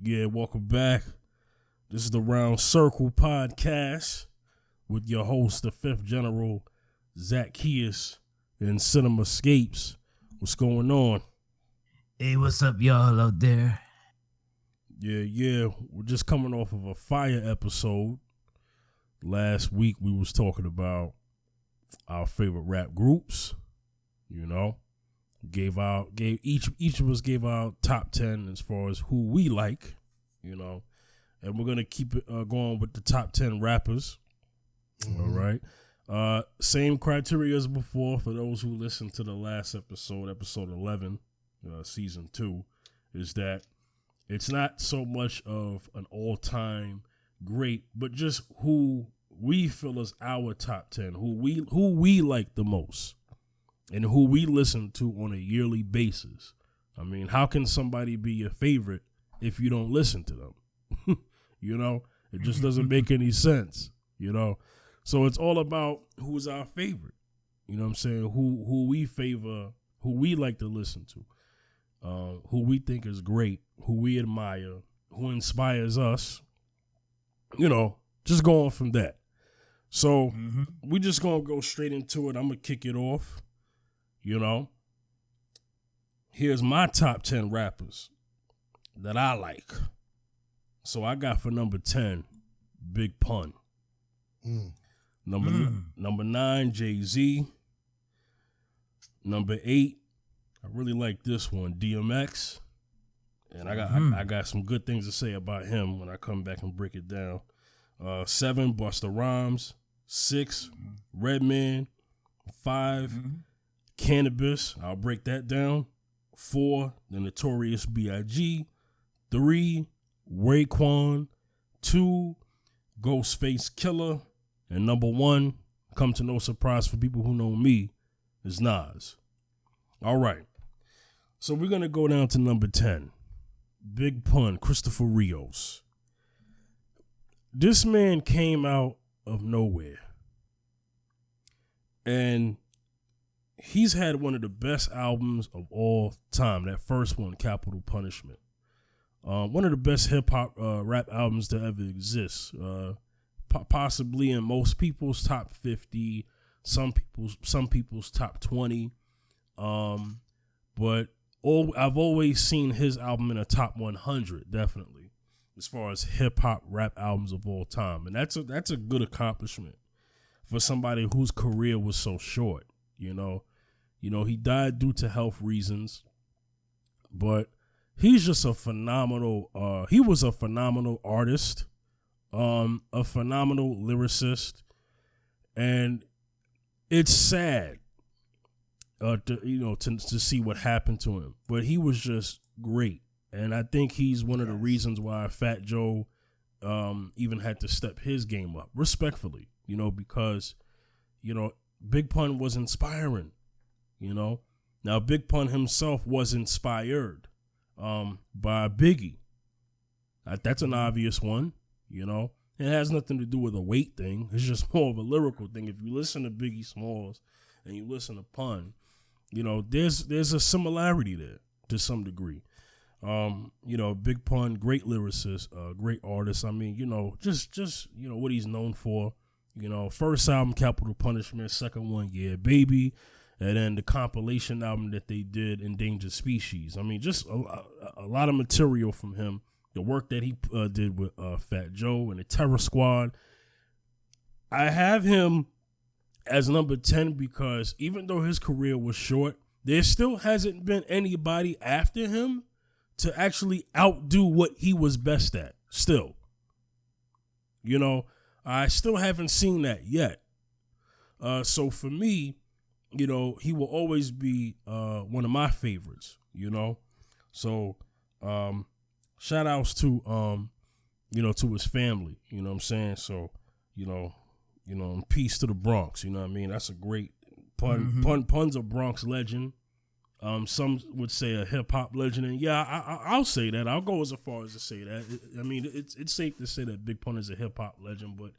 Yeah, welcome back. This is the Round Circle Podcast with your host, the Fifth General, Zaccheus and Cinemascapes. What's going on? Hey, what's up, y'all out there? Yeah. We're just coming off of a fire episode. Last week we was talking about our favorite rap groups. You know, each of us gave our top 10 as far as who we like. You know, and we're gonna keep it going with the top 10 rappers. Mm-hmm. All right. Same criteria as before for those who listened to the last episode 11, season 2, is that it's not so much of an all-time great, but just who we feel is our top 10, who we like the most, and who we listen to on a yearly basis. I mean, how can somebody be your favorite if you don't listen to them? You know, it just doesn't make any sense, you know? So it's all about who's our favorite. You know what I'm saying? Who we favor, who we like to listen to, who we think is great, who we admire, who inspires us. You know, just going from that. So we just going to go straight into it. I'm going to kick it off. You know, here's my top 10 rappers that I like. So I got for number 10, Big Pun. Number 9, Jay-Z. Number 8, I really like this one, DMX. And I got some good things to say about him when I come back and break it down. 7, Busta Rhymes. 6, Redman. 5, Cannabis. I'll break that down. 4, the Notorious B.I.G. 3, Raekwon. 2, Ghostface Killer. And number 1, come to no surprise for people who know me, is Nas. All right. So we're going to go down to number 10. Big Pun, Christopher Rios. This man came out of nowhere. And he's had one of the best albums of all time. That first one, Capital Punishment. One of the best hip-hop rap albums to ever exist. Possibly in most people's top 50, some people's top 20. But I've always seen his album in a top 100, definitely, as far as hip hop rap albums of all time, and that's a good accomplishment for somebody whose career was so short. You know, he died due to health reasons, but he's just a phenomenal. He was a phenomenal artist. A phenomenal lyricist, and it's sad, to see what happened to him. But he was just great, and I think he's one of the reasons why Fat Joe, even had to step his game up, respectfully. Because, Big Pun was inspiring. Now Big Pun himself was inspired, by Biggie. That's an obvious one. It has nothing to do with a weight thing. It's just more of a lyrical thing. If you listen to Biggie Smalls and you listen to Pun, there's a similarity there to some degree. Big Pun, great lyricist, great artist. I mean, just what he's known for. First album, Capital Punishment. Second one, Yeah, Baby. And then the compilation album that they did, Endangered Species. I mean, just a lot of material from him. The work that he did with Fat Joe and the Terror Squad. I have him as number 10 because even though his career was short, there still hasn't been anybody after him to actually outdo what he was best at. Still. I still haven't seen that yet. So for me, he will always be one of my favorites, So, shout outs to to his family, you know what I'm saying? So, peace to the Bronx, you know what I mean? That's a great Pun. Pun's a Bronx legend. Some would say a hip hop legend, and yeah, I'll say that. I'll go as far as to say that. It's safe to say that Big Pun is a hip hop legend, but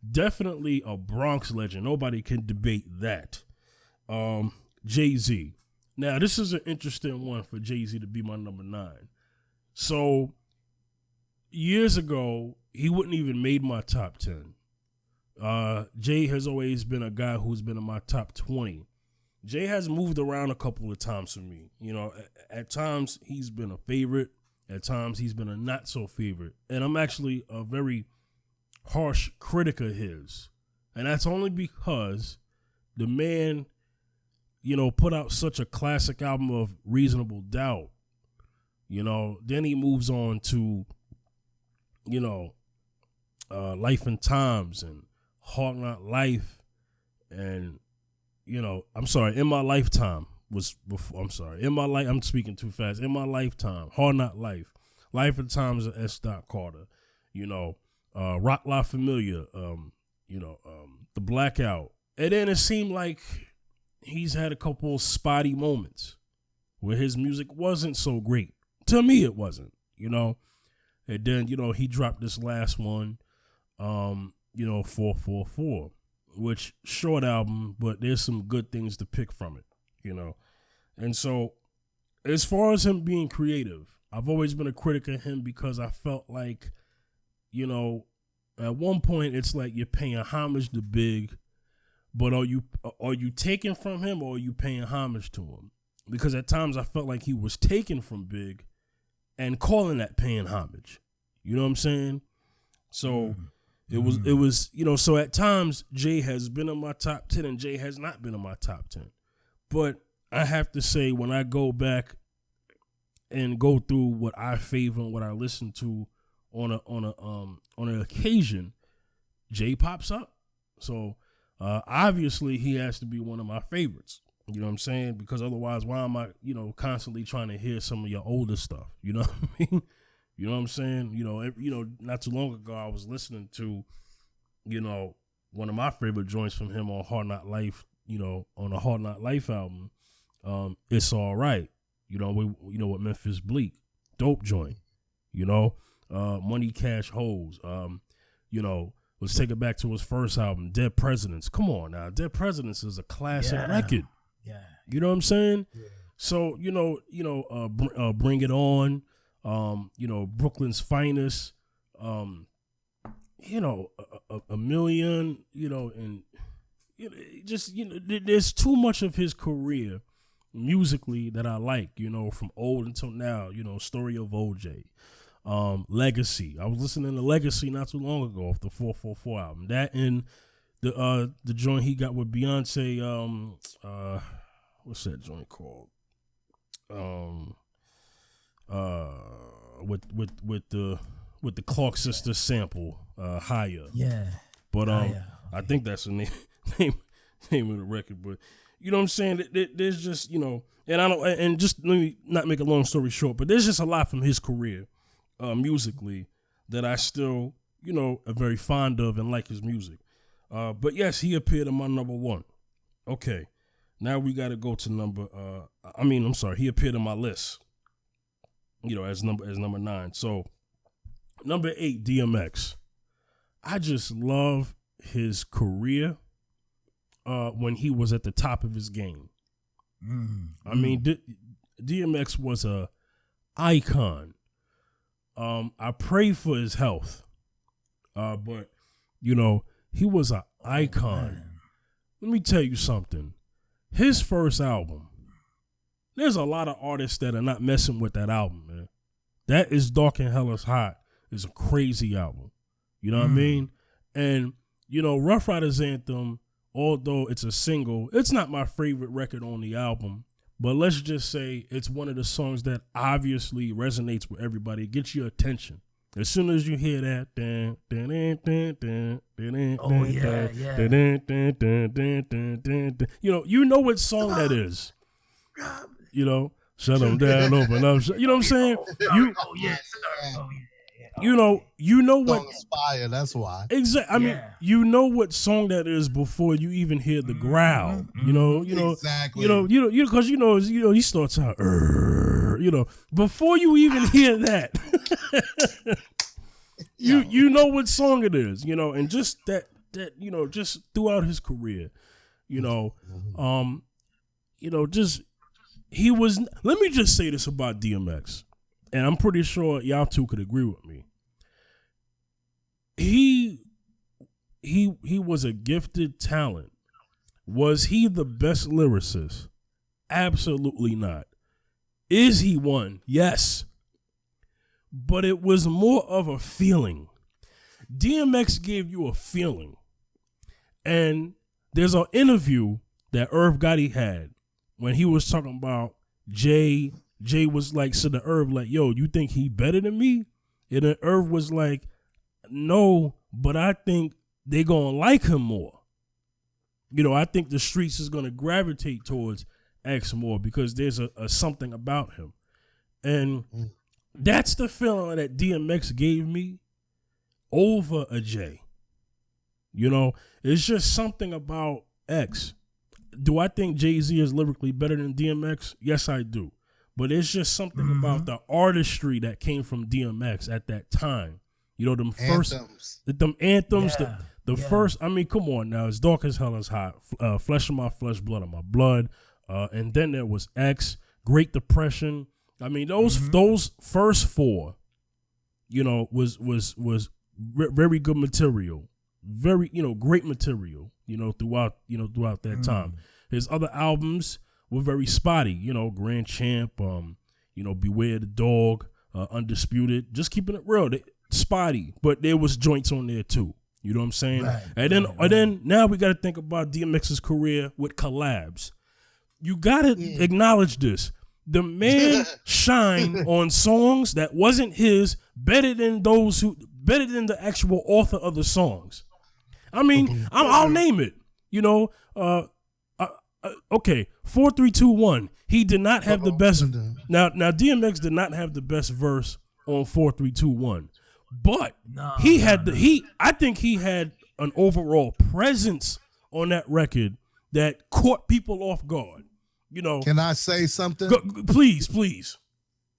definitely a Bronx legend. Nobody can debate that. Jay-Z. Now, this is an interesting one for Jay-Z to be my number 9. So years ago, he wouldn't even made my top 10. Jay has always been a guy who's been in my top 20. Jay has moved around a couple of times for me. You know, at times he's been a favorite. At times he's been a not so favorite. And I'm actually a very harsh critic of his. And that's only because the man, you know, put out such a classic album of Reasonable Doubt. You know, then he moves on to, you know, Life and Times and Hard Knock Life, and, you know, I'm sorry, In My Lifetime was before, I'm sorry, In My Life, I'm speaking too fast, In My Lifetime, Hard Knock Life, Life and Times of S. Carter, you know, Rock La Familia, you know, The Blackout, and then it seemed like he's had a couple spotty moments where his music wasn't so great. To me, it wasn't, you know, and then, you know, he dropped this last one, you know, 444, which short album, but there's some good things to pick from it, you know. And so as far as him being creative, I've always been a critic of him because I felt like, you know, at one point it's like you're paying homage to Big, but are you taking from him or are you paying homage to him? Because at times I felt like he was taken from Big and calling that paying homage. You know what I'm saying? So it was, you know, so at times Jay has been in my top 10 and Jay has not been in my top 10. But I have to say, when I go back and go through what I favor and what I listen to on an occasion, Jay pops up. So obviously he has to be one of my favorites. You know what I'm saying? Because otherwise, why am I, you know, constantly trying to hear some of your older stuff? You know what I mean? You know what I'm saying? You know, not too long ago, I was listening to, you know, one of my favorite joints from him on Hard Knock Life, you know, on the Hard Knock Life album, It's All Right. You know, with Memphis Bleak, dope joint. You know, Money Cash Hoes. You know, let's take it back to his first album, Dead Presidents. Come on now, Dead Presidents is a classic record. Yeah. You know what I'm saying? Yeah. So, Bring It On. You know, Brooklyn's Finest, you know, a million, you know, and you know, just, you know, there's too much of his career musically that I like, you know, from old until now, you know, Story of OJ, Legacy. I was listening to Legacy not too long ago off the 444 album. That and the joint he got with Beyonce, what's that joint called? With the Clark Sisters sample, Higher. Yeah. But okay. I think that's the name of the record. But you know what I'm saying? There's just, you know, and I don't, and just let me not make a long story short, but there's just a lot from his career, musically, that I still, you know, are very fond of and like his music. But yes, he appeared in my number one. Okay. Now we got to go to he appeared in my list, you know, as number 9. So number 8, DMX. I just love his career when he was at the top of his game. I mean, DMX was a icon. I pray for his health, but you know, he was an icon. Let me tell you something. His first album, there's a lot of artists that are not messing with that album, man. That Is Dark and Hell Is Hot is a crazy album. You know what I mean? And, you know, Rough Riders Anthem, although it's a single, it's not my favorite record on the album. But let's just say it's one of the songs that obviously resonates with everybody. It gets your attention. As soon as you hear that, you know what song that is. You know, shut them down, open up. You know what I'm saying? You know what? Fire, that's why. Exactly. I mean, you know what song that is before you even hear the growl. You know. Exactly. Because he starts out, you know, before you even hear that. You know what song it is, you know, and just that you know, just throughout his career, you know, just he was. Let me just say this about DMX, and I'm pretty sure y'all two could agree with me. he was a gifted talent. Was he the best lyricist? Absolutely not. Is he one? Yes. But it was more of a feeling. DMX gave you a feeling. And there's an interview that Irv Gotti had when he was talking about Jay. Jay was like, said to Irv, like, yo, you think he better than me? And then Irv was like, no, but I think they gonna like him more. You know, I think the streets is gonna gravitate towards X more because there's a something about him. And that's the feeling that DMX gave me over a J. You know, it's just something about X. Do I think Jay-Z is lyrically better than DMX? Yes, I do. But it's just something about the artistry that came from DMX at that time. You know, them Anthems. them anthems, Yeah. the first, I mean, come on now. It's Dark as Hell is Hot, Flesh of My Flesh, Blood of My Blood. And then there was X, Great Depression. I mean, those first four, you know, was very good material. Very, you know, great material, you know, throughout that time. His other albums were very spotty, you know, Grand Champ, you know, Beware the Dog, Undisputed, just keeping it real. Spotty, but there was joints on there too. You know what I'm saying? Right, and then now we got to think about DMX's career with collabs. You got to acknowledge this. The man shined on songs that wasn't his better than the actual author of the songs. I mean, I'll name it. You know, okay, 4 3 2 1. He did not have the best. Now DMX did not have the best verse on 4 3 2 1, but I think he had an overall presence on that record that caught people off guard. You know, Can I say something? Please.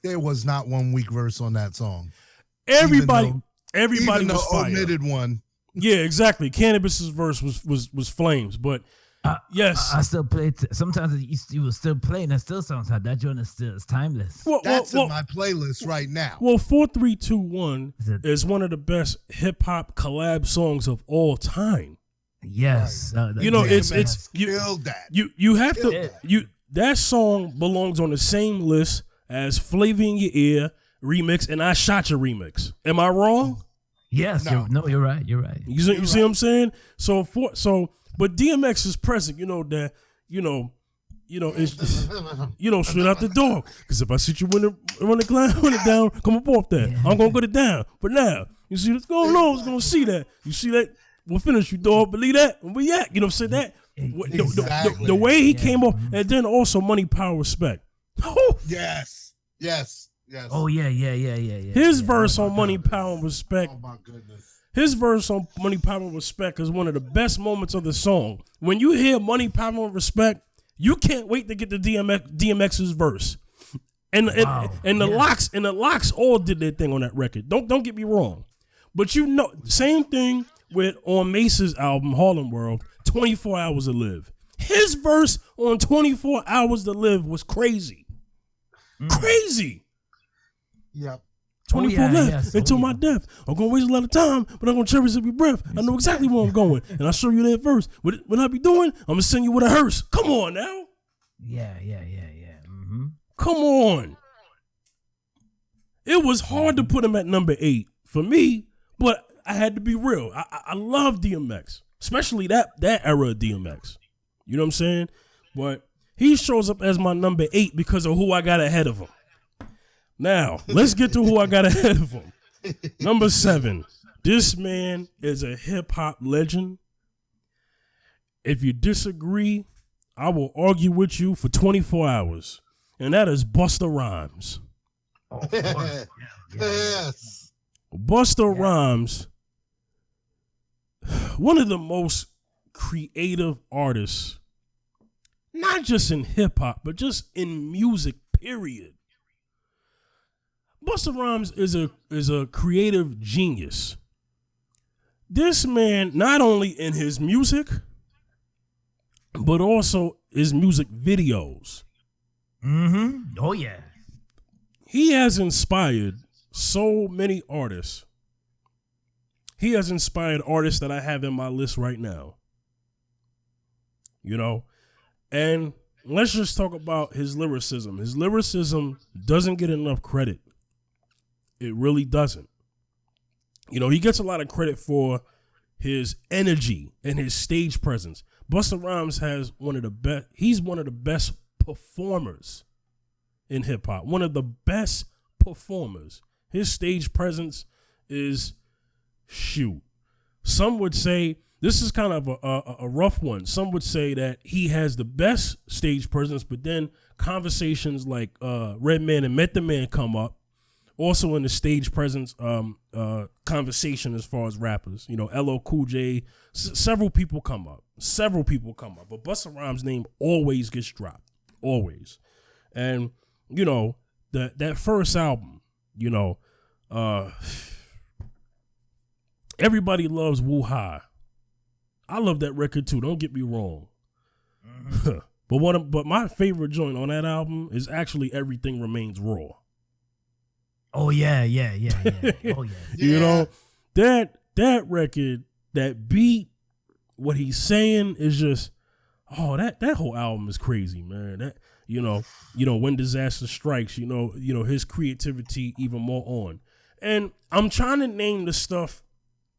There was not one weak verse on that song. Everybody Even was the fire. omitted one. Yeah, exactly. Cannabis's verse was flames, but yes, I still play. Sometimes you will still play, and it still sounds hot. That joint is timeless. That's in my playlist right now. Well, 4 3 2 1 is one of the best hip hop collab songs of all time. Yes, You know, it's killed that. you have to that song belongs on the same list as Flavor in Your Ear remix and I Shot Your remix. Am I wrong? yes. You're right. You're right. You see what I'm saying? But DMX is present. You know that. You know, it's just, straight out the dog. Because if I see you run it down, come up off that. I'm gonna get it down. But now you see what's going on. Who's gonna see that? You see that? We'll finish you, dog. Believe that? Where we at? You know what I'm saying? That Exactly. the way he came up, and then also Money, Power, Respect. Yes. Oh yeah. His verse on Money, Power, and Respect. Oh my goodness. His verse on Money, Power, and Respect is one of the best moments of the song. When you hear Money, Power, and Respect, you can't wait to get to DMX's verse. And the Locks all did their thing on that record. Don't get me wrong. But you know, same thing with on Mace's album Harlem World, 24 Hours to Live. His verse on 24 Hours to Live was crazy. Crazy. Yep. 24 left until my death. I'm going to waste a lot of time, but I'm going to cherish every breath. I know exactly where I'm going. And I'll show you that verse. What I be doing, I'm going to send you with a hearse. Come on now. Yeah. Mm-hmm. Come on. It was hard to put him at number 8 for me, but I had to be real. I love DMX, especially that era of DMX. You know what I'm saying? But he shows up as my number 8 because of who I got ahead of him. Now, let's get to who I got ahead of him. Number 7. This man is a hip-hop legend. If you disagree, I will argue with you for 24 hours. And that is Busta Rhymes. Oh, of course. Yes. Busta Rhymes, one of the most creative artists, not just in hip-hop, but just in music, period. Busta Rhymes is a creative genius. This man, not only in his music, but also his music videos. Mm-hmm. Oh yeah. He has inspired so many artists. he has inspired artists that I have in my list right now. You know, and let's just talk about his lyricism. His lyricism doesn't get enough credit. It really doesn't. You know, he gets a lot of credit for his energy and his stage presence. Busta Rhymes has one of the best. He's one of the best performers in hip hop. One of the best performers. His stage presence is shoot. Some would say this is kind of a rough one. Some would say that he has the best stage presence, but then conversations like Redman and Method Man come up. Also in the stage presence conversation as far as rappers. You know, LL Cool J, several people come up. But Busta Rhymes' name always gets dropped. Always. And, you know, that first album, you know, everybody loves Woo Ha. I love that record too, don't get me wrong. Mm-hmm. but my favorite joint on that album is actually Everything Remains Raw. Oh yeah. Oh yeah. You know, that record, that beat, what he's saying is just, that whole album is crazy, man. That you know, When Disaster Strikes, you know, his creativity even more on. And I'm trying to name the stuff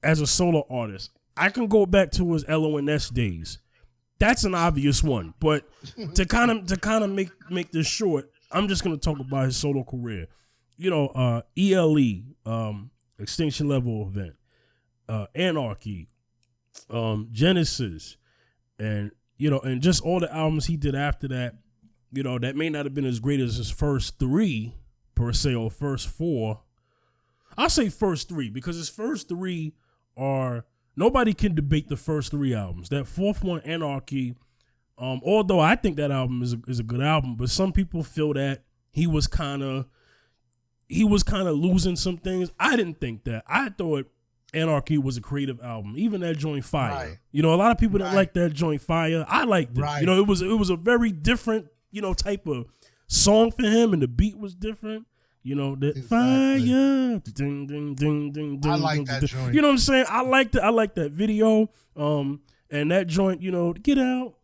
as a solo artist. I can go back to his LONS days. That's an obvious one, but to kind of make this short, I'm just gonna talk about his solo career. You know, ELE, Extinction Level Event, Anarchy, Genesis, and and just all the albums he did after that. You know, that may not have been as great as his first three per se, or first four. I'll say first three because his first three are. Nobody can debate the first three albums. That fourth one, Anarchy, although I think that album is a good album, but some people feel that he was kind of losing some things. I didn't think that. I thought Anarchy was a creative album. Even that joint Fire. Right. You know, a lot of people didn't like that joint Fire. I liked it. Right. You know, it was a very different, type of song for him, and the beat was different. You know, that fire. Ding, ding, ding, ding, I like that joint. You know what I'm saying? I liked it. I like that video. And that joint, get out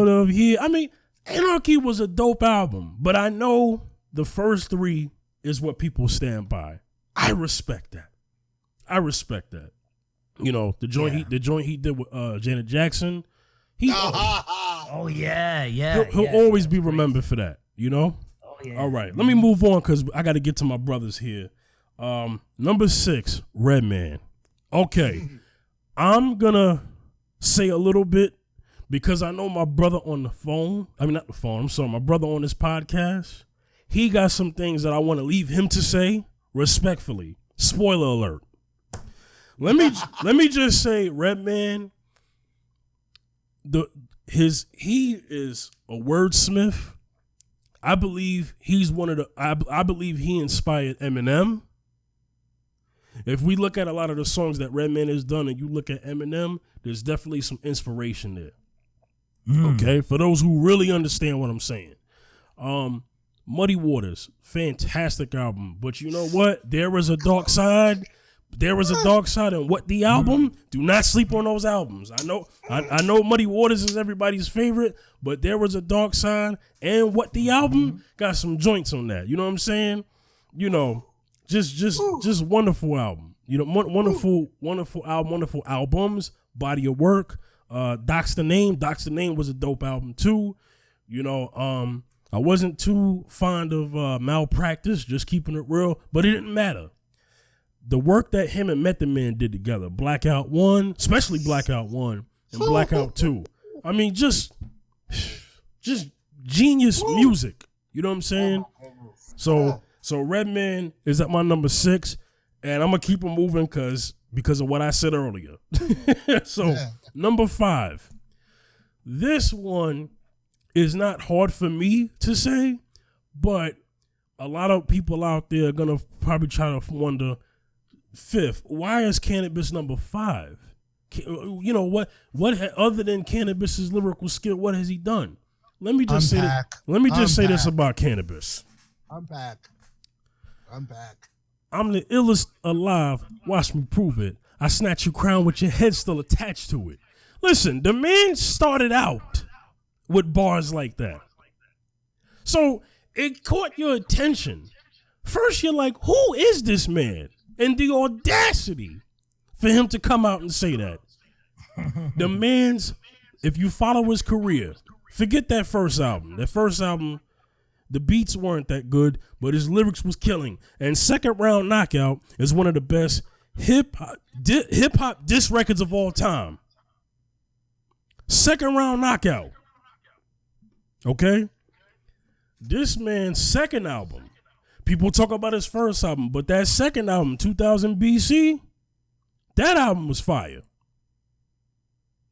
of here. I mean, Anarchy was a dope album, but I know the first three is what people stand by. I respect that. You know, the joint he did with Janet Jackson. He'll always be remembered for that. You know. Yeah. All right, let me move on because I got to get to my brothers here. Number 6, Redman. Okay, I'm gonna say a little bit because I know my brother on the phone. I mean, not the phone. I'm sorry, my brother on this podcast. He got some things that I want to leave him to say respectfully. Spoiler alert. Let me just say, Redman. He is a wordsmith. I believe he's one of the. I believe he inspired Eminem. If we look at a lot of the songs that Redman has done, and you look at Eminem, there's definitely some inspiration there. Okay, for those who really understand what I'm saying. Muddy Waters, fantastic album, but you know what? There was a dark side. There was a dark side, and What the Album? Do not sleep on those albums. I know Muddy Waters is everybody's favorite, but There Was a Dark Side and What the Album got some joints on that. You know what I'm saying? You know, just wonderful album. You know, wonderful album, wonderful albums, body of work. Docs the Name. Docs the Name was a dope album too. You know, I wasn't too fond of Malpractice, just keeping it real, but it didn't matter. The work that him and Method Man did together, Blackout 1, especially Blackout 1 and Blackout 2. I mean, just genius music. You know what I'm saying? So Redman is at my number 6, and I'm gonna keep him moving because of what I said earlier. So number 5. This one is not hard for me to say, but a lot of people out there are gonna probably try to wonder. 5th, why is Cannabis number 5? You know what other than Cannabis's lyrical skill, what has he done? Let me just say this about Cannabis. I'm back. I'm the illest alive. Watch me prove it. I snatch your crown with your head still attached to it. Listen, the man started out with bars like that. So it caught your attention. First, you're like, who is this man? And the audacity for him to come out and say that. The man's, if you follow his career, forget that first album. That first album, the beats weren't that good, but his lyrics was killing. And Second Round Knockout is one of the best hip hop diss records of all time. Second Round Knockout. Okay? This man's second album, people talk about his first album, but that second album, 2000 BC, that album was fire.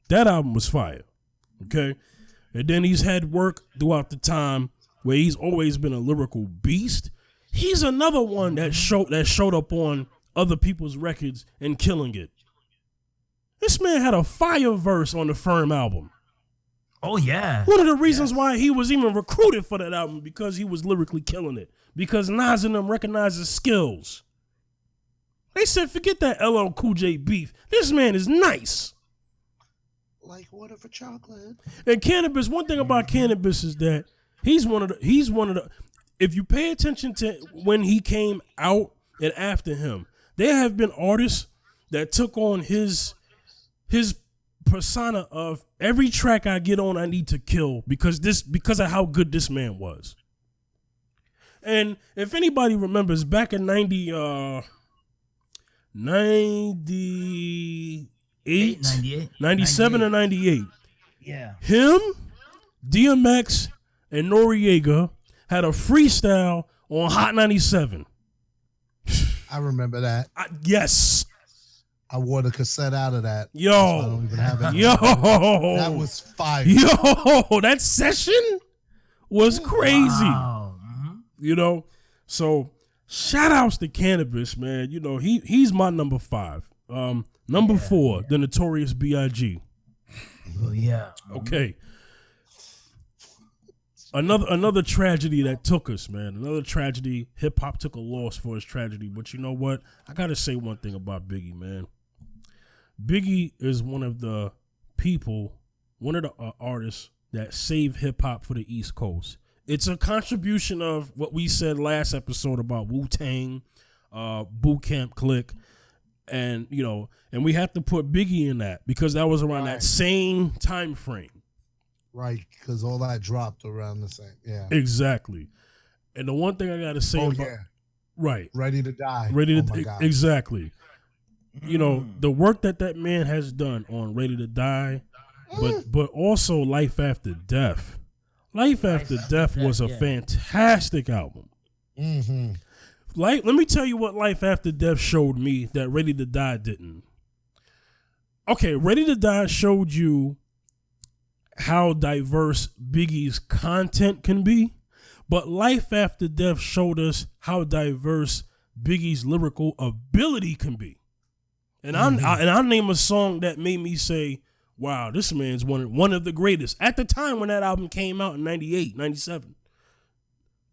That album was fire. Okay? And then he's had work throughout the time where he's always been a lyrical beast. He's another one that showed up on other people's records and killing it. This man had a fire verse on the Firm album. Oh, yeah. One of the reasons why he was even recruited for that album, because he was lyrically killing it. Because Nas and them recognized his skills. They said, forget that LL Cool J beef. This man is nice. Like water for chocolate. And Cannabis, one thing about Cannabis is that he's one of the, if you pay attention to when he came out and after him, there have been artists that took on his persona of every track I get on, I need to kill because of how good this man was. And if anybody remembers, back in 98, 97 or 98, yeah, him, DMX, and Noriega had a freestyle on Hot 97. I remember that. Yes. I wore the cassette out of that. Yo. I don't even have it. Yo. That was fire. Yo, that session was crazy. Wow. You know? So shout outs to Cannabis, man. You know, he's my number 5. Number 4, the Notorious B.I.G. Oh, yeah. Okay. Another tragedy that took us, man. Another tragedy. Hip hop took a loss for his tragedy. But you know what? I gotta say one thing about Biggie, man. Biggie is one of the artists that saved hip hop for the East Coast. It's a contribution of what we said last episode about Wu-Tang, Boot Camp Click, and and we have to put Biggie in that because that was around that same time frame. Right, because all that dropped around the same. Yeah. Exactly. And the one thing I gotta say right. Ready to Die. Exactly. You know, the work that man has done on Ready to Die, but also Life After Death. Life After Death was a fantastic album. Mm-hmm. Let me tell you what Life After Death showed me that Ready to Die didn't. Okay, Ready to Die showed you how diverse Biggie's content can be, but Life After Death showed us how diverse Biggie's lyrical ability can be. And I'll name a song that made me say, wow, this man's one of the greatest at the time when that album came out in 98, 97.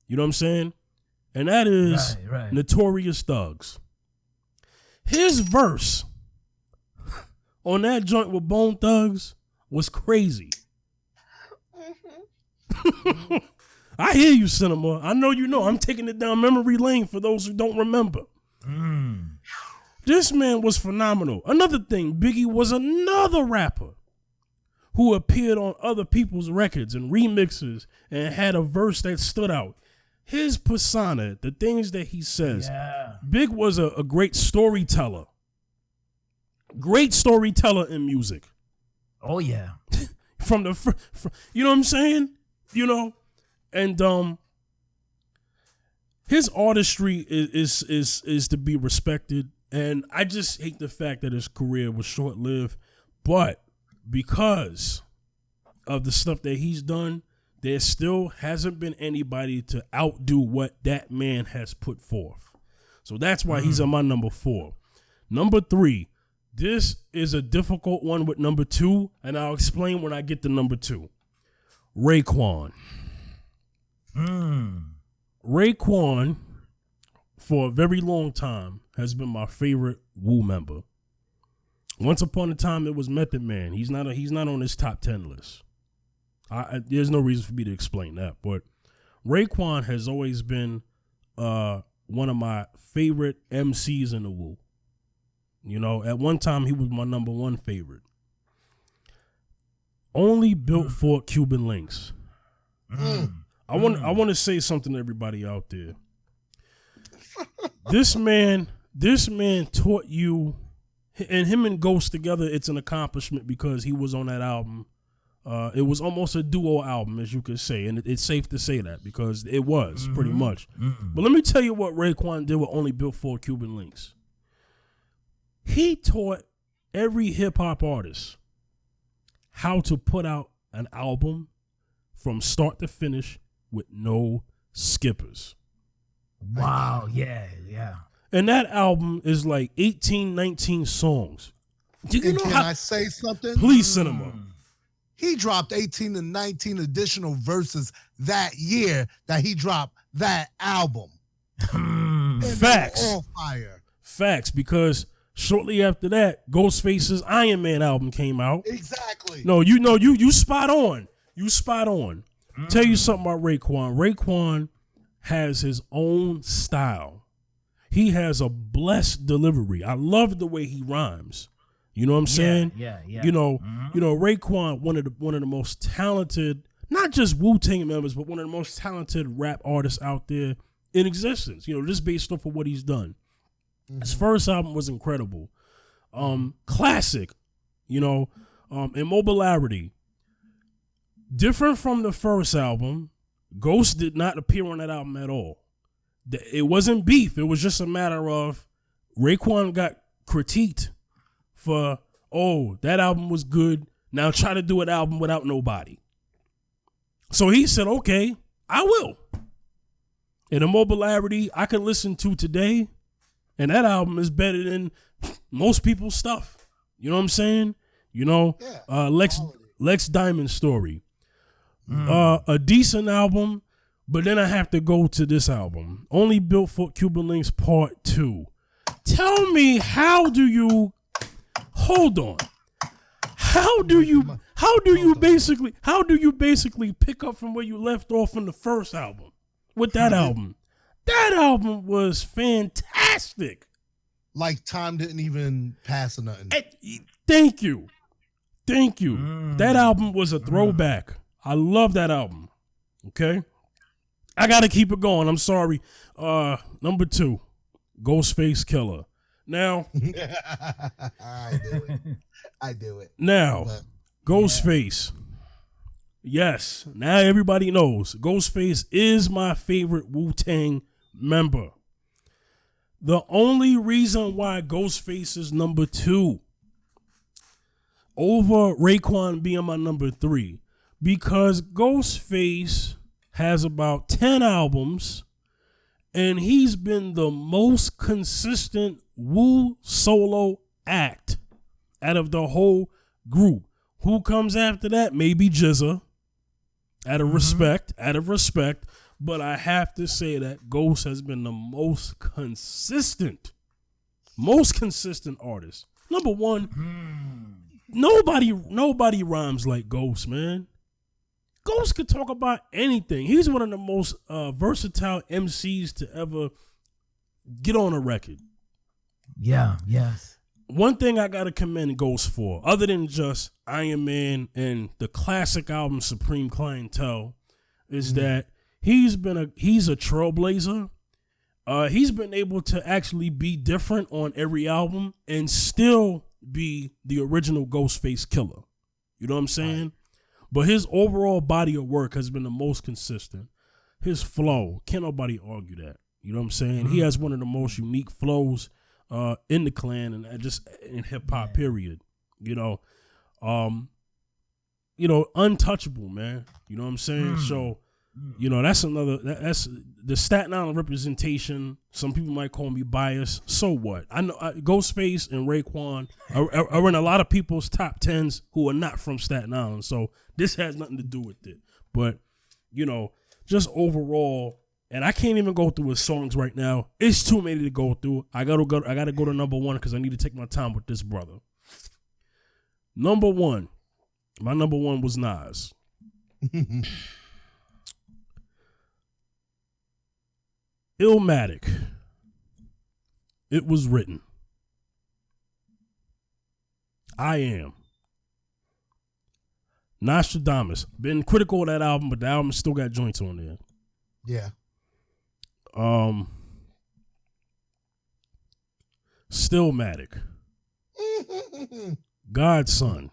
You know what I'm saying? And that is Notorious Thugs. His verse on that joint with Bone Thugs was crazy. I hear you, Cinema. I know you know. I'm taking it down memory lane for those who don't remember. This man was phenomenal. Another thing, Biggie was another rapper who appeared on other people's records and remixes and had a verse that stood out. His persona, the things that he says. Yeah. Big was a great storyteller. Great storyteller in music. Oh, yeah. From you know what I'm saying? You know? And his artistry is to be respected. And I just hate the fact that his career was short-lived. But because of the stuff that he's done, there still hasn't been anybody to outdo what that man has put forth. So that's why he's on my number 4. Number 3, this is a difficult one with number 2, and I'll explain when I get to number 2. Raekwon. Raekwon, for a very long time, has been my favorite Wu member. Once upon a time, it was Method Man. He's not on this top 10 list. There's no reason for me to explain that, but Raekwon has always been one of my favorite MCs in the Wu. You know, at one time he was my number one favorite. Only built for Cuban links. I want to say something to everybody out there. This man taught you, and him and Ghost together, it's an accomplishment because he was on that album. It was almost a duo album, as you could say, and it's safe to say that because it was pretty much. But let me tell you what Raekwon did with Only Built for Cuban Links. He taught every hip hop artist how to put out an album from start to finish with no skippers. Wow, yeah. And that album is like 18, 19 songs. Do you know can I say something? Please, Cinema. He dropped 18 to 19 additional verses that year that he dropped that album. Facts. All fire. Facts, because shortly after that, Ghostface's Iron Man album came out. Exactly. No, you spot on. You spot on. Tell you something about Raekwon. Raekwon has his own style. He has a blessed delivery. I love the way he rhymes. You know what I'm saying? Yeah. You know, Raekwon, one of the most talented, not just Wu-Tang members, but one of the most talented rap artists out there in existence. You know, just based off of what he's done. His first album was incredible. Classic, you know, Immobilarity. Different from the first album, Ghost did not appear on that album at all. It wasn't beef. It was just a matter of Raekwon got critiqued for, that album was good. Now try to do an album without nobody. So he said, okay, I will. And Immobilarity, I can listen to today, and that album is better than most people's stuff. You know what I'm saying? You know, Lex Diamond Story. A decent album, but then I have to go to this album. Only Built for Cuban Links Part 2. Tell me, how do you basically pick up from where you left off in the first album with that album? That album was fantastic. Like time didn't even pass or nothing. Thank you. That album was a throwback. I love that album. Okay? I got to keep it going. I'm sorry. Number 2, Ghostface Killer. Now, I do it. Now, Ghostface. Yes, now everybody knows Ghostface is my favorite Wu-Tang member. The only reason why Ghostface is number 2 over Raekwon being my number 3, because Ghostface has about 10 albums and he's been the most consistent Wu solo act out of the whole group. Who comes after that? Maybe Jizza. Out of respect, but I have to say that Ghost has been the most consistent artist. Number 1, nobody rhymes like Ghost, man. Ghost could talk about anything. He's one of the most versatile MCs to ever get on a record. Yeah, yes. One thing I gotta commend Ghost for, other than just Iron Man and the classic album Supreme Clientele, is that he's a trailblazer. He's been able to actually be different on every album and still be the original Ghostface Killer. You know what I'm saying? Right. But his overall body of work has been the most consistent. His flow, can't nobody argue that. You know what I'm saying? He has one of the most unique flows in the clan and just in hip hop, period. You know, untouchable, man. You know what I'm saying? So, you know, that's the Staten Island representation. Some people might call me biased. So what? I know Ghostface and Raekwon are in a lot of people's top 10s who are not from Staten Island. So this has nothing to do with it. But, you know, just overall, And I can't even go through his songs right now. It's too many to go through. I gotta go to number one because I need to take my time with this brother. Number one. My number one was Nas. Illmatic. It was written. I Am. Nostradamus. Been critical of that album, but the album still got joints on there. Yeah. Stillmatic. Godson.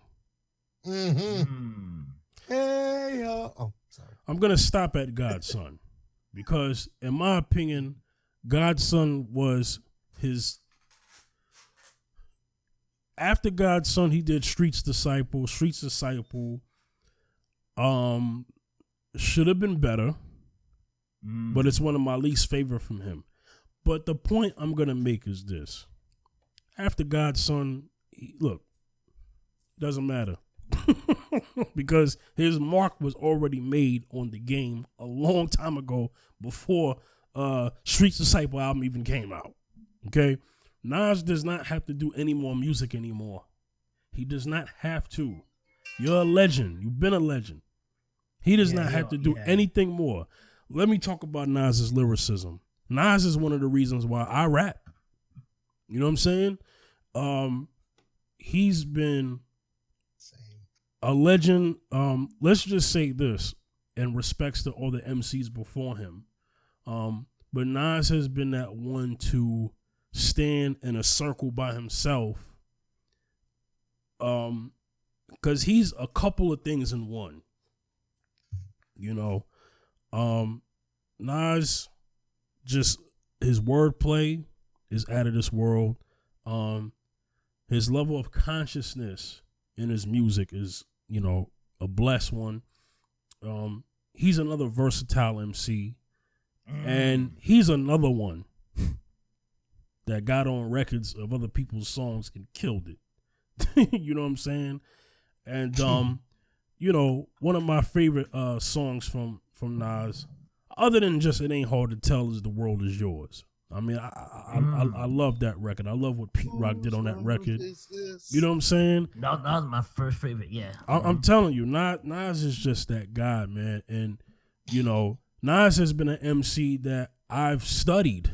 Mm-hmm. Hey, oh, sorry. I'm gonna stop at Godson because, in my opinion, Godson was his. After Godson, he did Streets Disciple. Streets Disciple should have been better, but it's one of my least favorite from him. But the point I'm gonna make is this: after Godson, look, doesn't matter. Because his mark was already made on the game a long time ago before Streets Disciple album even came out. Okay? Nas does not have to do any more music anymore. He does not have to. You're a legend. You've been a legend. He does not have to do anything more. Let me talk about Nas's lyricism. Nas is one of the reasons why I rap. You know what I'm saying? He's been a legend. Let's just say this in respects to all the MCs before him. But Nas has been that one to stand in a circle by himself. Because he's a couple of things in one. You know, Nas, just his wordplay is out of this world. His level of consciousness in his music is, you know, a blessed one. He's another versatile MC, and he's another one that got on records of other people's songs and killed it. You know what I'm saying? And you know, one of my favorite songs from Nas, other than just It Ain't Hard to Tell, is The World Is Yours. I mean, I love that record. I love what Pete Rock did on that record. You know what I'm saying? That was my first favorite, yeah. I'm telling you, Nas is just that guy, man. And, you know, Nas has been an MC that I've studied,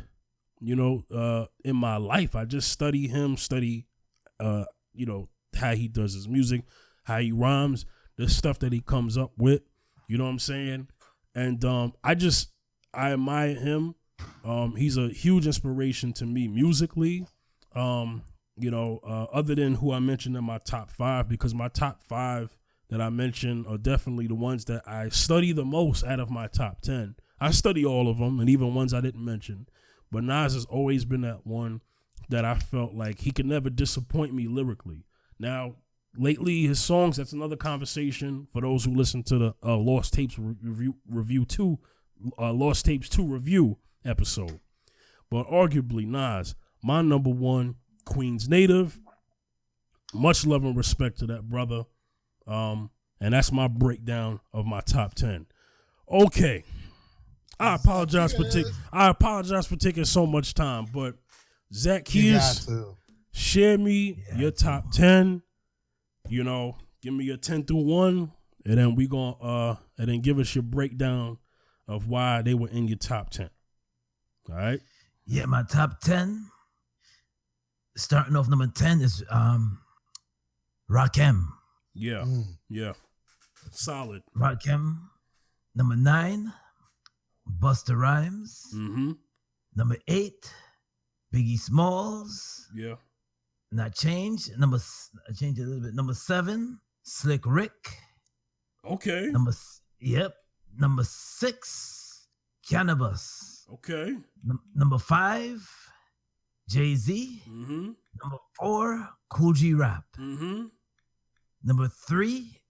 you know, in my life. I just study him, you know, how he does his music, how he rhymes, the stuff that he comes up with. You know what I'm saying? And I admire him. He's a huge inspiration to me musically. You know, other than who I mentioned in my top 5, because my top 5 that I mentioned are definitely the ones that I study the most out of my top 10. I study all of them, and even ones I didn't mention. But Nas has always been that one that I felt like he could never disappoint me lyrically. Now, lately, his songs, that's another conversation for those who listen to the Lost Tapes review 2, Lost Tapes 2 review episode. But arguably, Nas, my number one, Queens native. Much love and respect to that brother. And that's my breakdown of my top 10. Okay. I apologize for taking so much time, but Zaccheus, share me your top 10. You know, give me your 10 through 1, and then we gonna and then give us your breakdown of why they were in your top 10. All right? Yeah, my top 10. Starting off number 10 is Rakim. Yeah. Yeah. Solid. Rakim. Number 9, Busta Rhymes. Mm-hmm. Number 8, Biggie Smalls. Yeah. And I changed it a little bit. Number 7, Slick Rick. Okay. Number 6, Cannabis. Okay. Number 5, Jay-Z. Mm-hmm. Number 4, Kool G Rap. Mm-hmm. Number 3,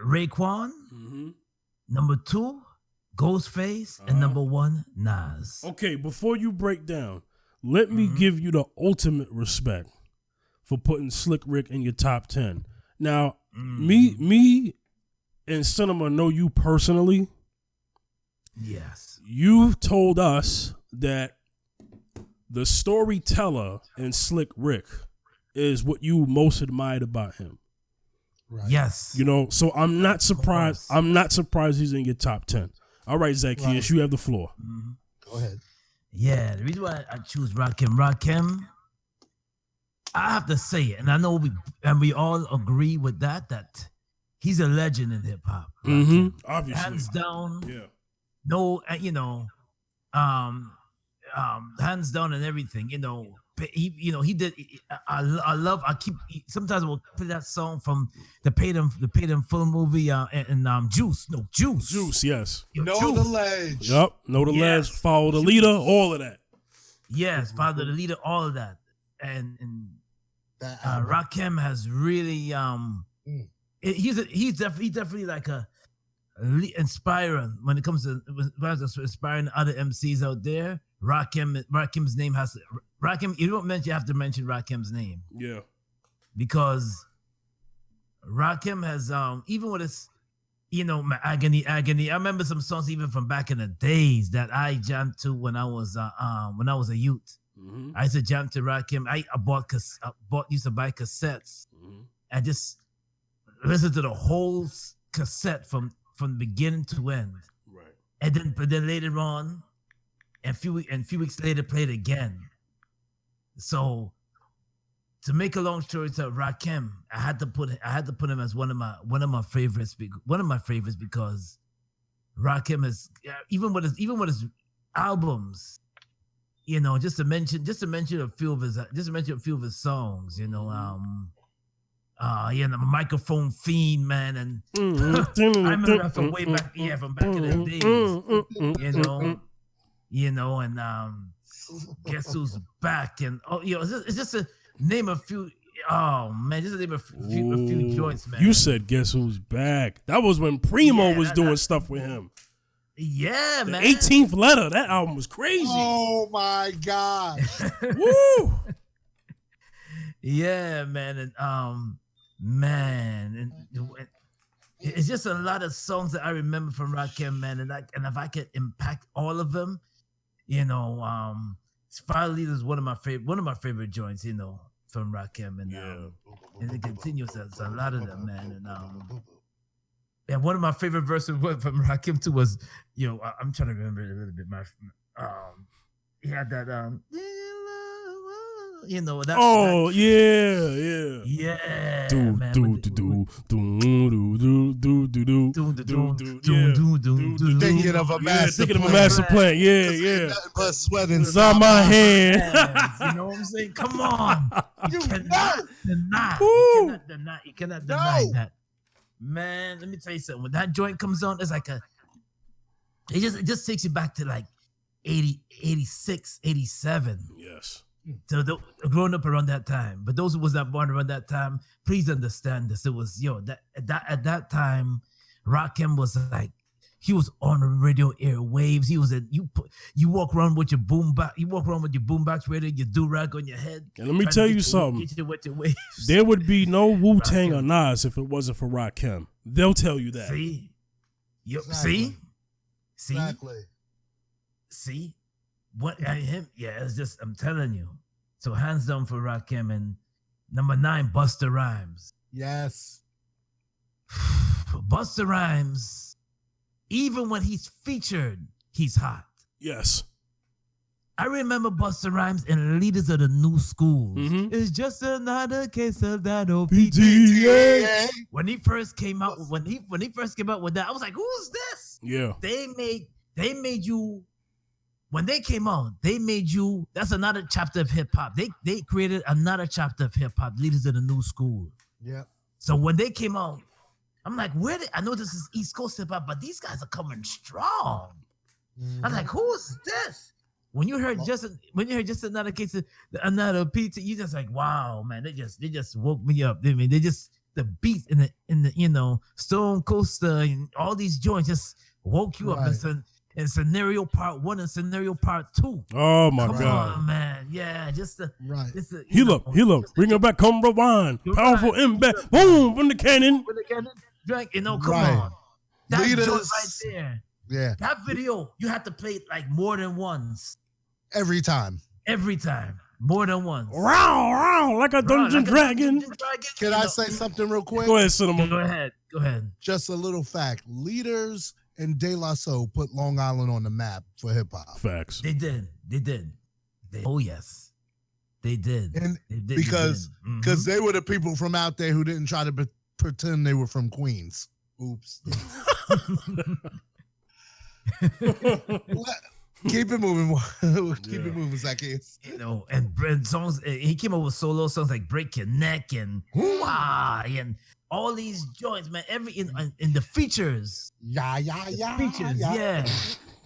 Raekwon. Mm-hmm. Number 2, Ghostface. And number 1, Nas. Okay, before you break down, let me give you the ultimate respect for putting Slick Rick in your top 10. Now, me and Cinema know you personally. Yes. you've told us that the storyteller in Slick Rick is what you most admired about him. Right. Yes. You know, so I'm not surprised. I'm not surprised he's in your top 10. All right, Zaccheus, you have the floor. Mm-hmm. Go ahead. Yeah, the reason why I choose Rakim, I have to say it, and I know we all agree with that he's a legend in hip hop. Mm-hmm. Obviously, hands down. Yeah. No, hands down and everything. He did. Sometimes I will play that song from the Paid in Full movie and Juice. No, Juice. Juice, yes. Know the ledge. Yup. Know the ledge. Follow the leader. All of that. Yes, follow the leader. All of that. And Rakim has really he's definitely like a inspiring when it comes to inspiring other MCs out there. Rakim's name has to, Rakim. You don't mention, you have to mention Rakim's name. Yeah, because Rakim has even with his my agony. I remember some songs even from back in the days that I jammed to when I was a youth. Mm-hmm. I used to jam to Rakim. I used to buy cassettes. Mm-hmm. and just listen to the whole cassette from beginning to end. Right. But then later on, and a few weeks later, play it again. So to make a long story to Rakim, I had to put him as one of my favorites because Rakim is even with his albums, just to mention a few of his songs, Microphone Fiend, man, and I remember that from way back, from back in the days, and Guess Who's Back, and it's just a name a few. Oh man, just to name a few joints, man. You said Guess Who's Back? That was when Primo was doing stuff with him. Yeah, the man. 18th Letter. That album was crazy. Oh my God. Woo. Yeah, man, and man, and it's just a lot of songs that I remember from Rakim, man, and if I could impact all of them, Fire Leader is one of my favorite joints, from Rakim, and it continues. There's a lot of them, man, and one of my favorite verses from Rakim too was, I'm trying to remember it a little bit. He had that that. Oh yeah. Thinking of a master plan. Yeah. But sweating inside my hand. You know what I'm saying? Come on. You cannot deny. You cannot deny that. Man, let me tell you something. When that joint comes on, it's like it just takes you back to like 80, 86, 87. Yes. So growing up around that time, but those who was not born around that time, please understand this. It was at that time, Rakim was like, he was on the radio airwaves. He was you walk around with your boombox radio, your do-rag on your head. And let me tell you something. There would be no Wu-Tang or Nas if it wasn't for Rakim. They'll tell you that. See? Exactly. See? Exactly. See? What him? Yeah, it's just, I'm telling you. So hands down for Rakim. And number 9, Busta Rhymes. Yes. Busta Rhymes, even when he's featured, he's hot. Yes. I remember Busta Rhymes in Leaders of the New School. Mm-hmm. It's just another case of that OPT. PTA. When he first came out, with that, I was like, "Who's this?" Yeah. They made you. When they came out, they made you. That's another chapter of hip hop. They created another chapter of hip hop. Leaders of the New School. Yeah. So when they came out, I'm like, I know this is East Coast hip hop, but these guys are coming strong. Mm-hmm. I was like, who's this? When you heard just another case of another PT, you just like, wow, man, they just woke me up. I mean, the beat in the Stone Coaster and all these joints just woke you up. And Scenario Part 1 and Scenario Part 2. Oh my God. Come on, man. Yeah, Heal up. Bring it back. Come rewind. Powerful impact. Boom from the cannon. Come on. That joint right there. Yeah. That video, you had to play it like more than once. Every time. Every time. More than once. Row, like a Dungeon Dragon. Can I say something real quick? Go ahead, Cinema. Go ahead. Just a little fact. Leaders and De La Soul put Long Island on the map for hip hop. Facts. They did. Oh yes, they did. And they did, because they they were the people from out there who didn't try to pretend they were from Queens. Oops. Keep it moving. Keep it moving, Zaccheus. And songs. He came up with solo songs like "Break Your Neck" and "Hoo-ah" and all these joints, man. In the features. Features. Yeah.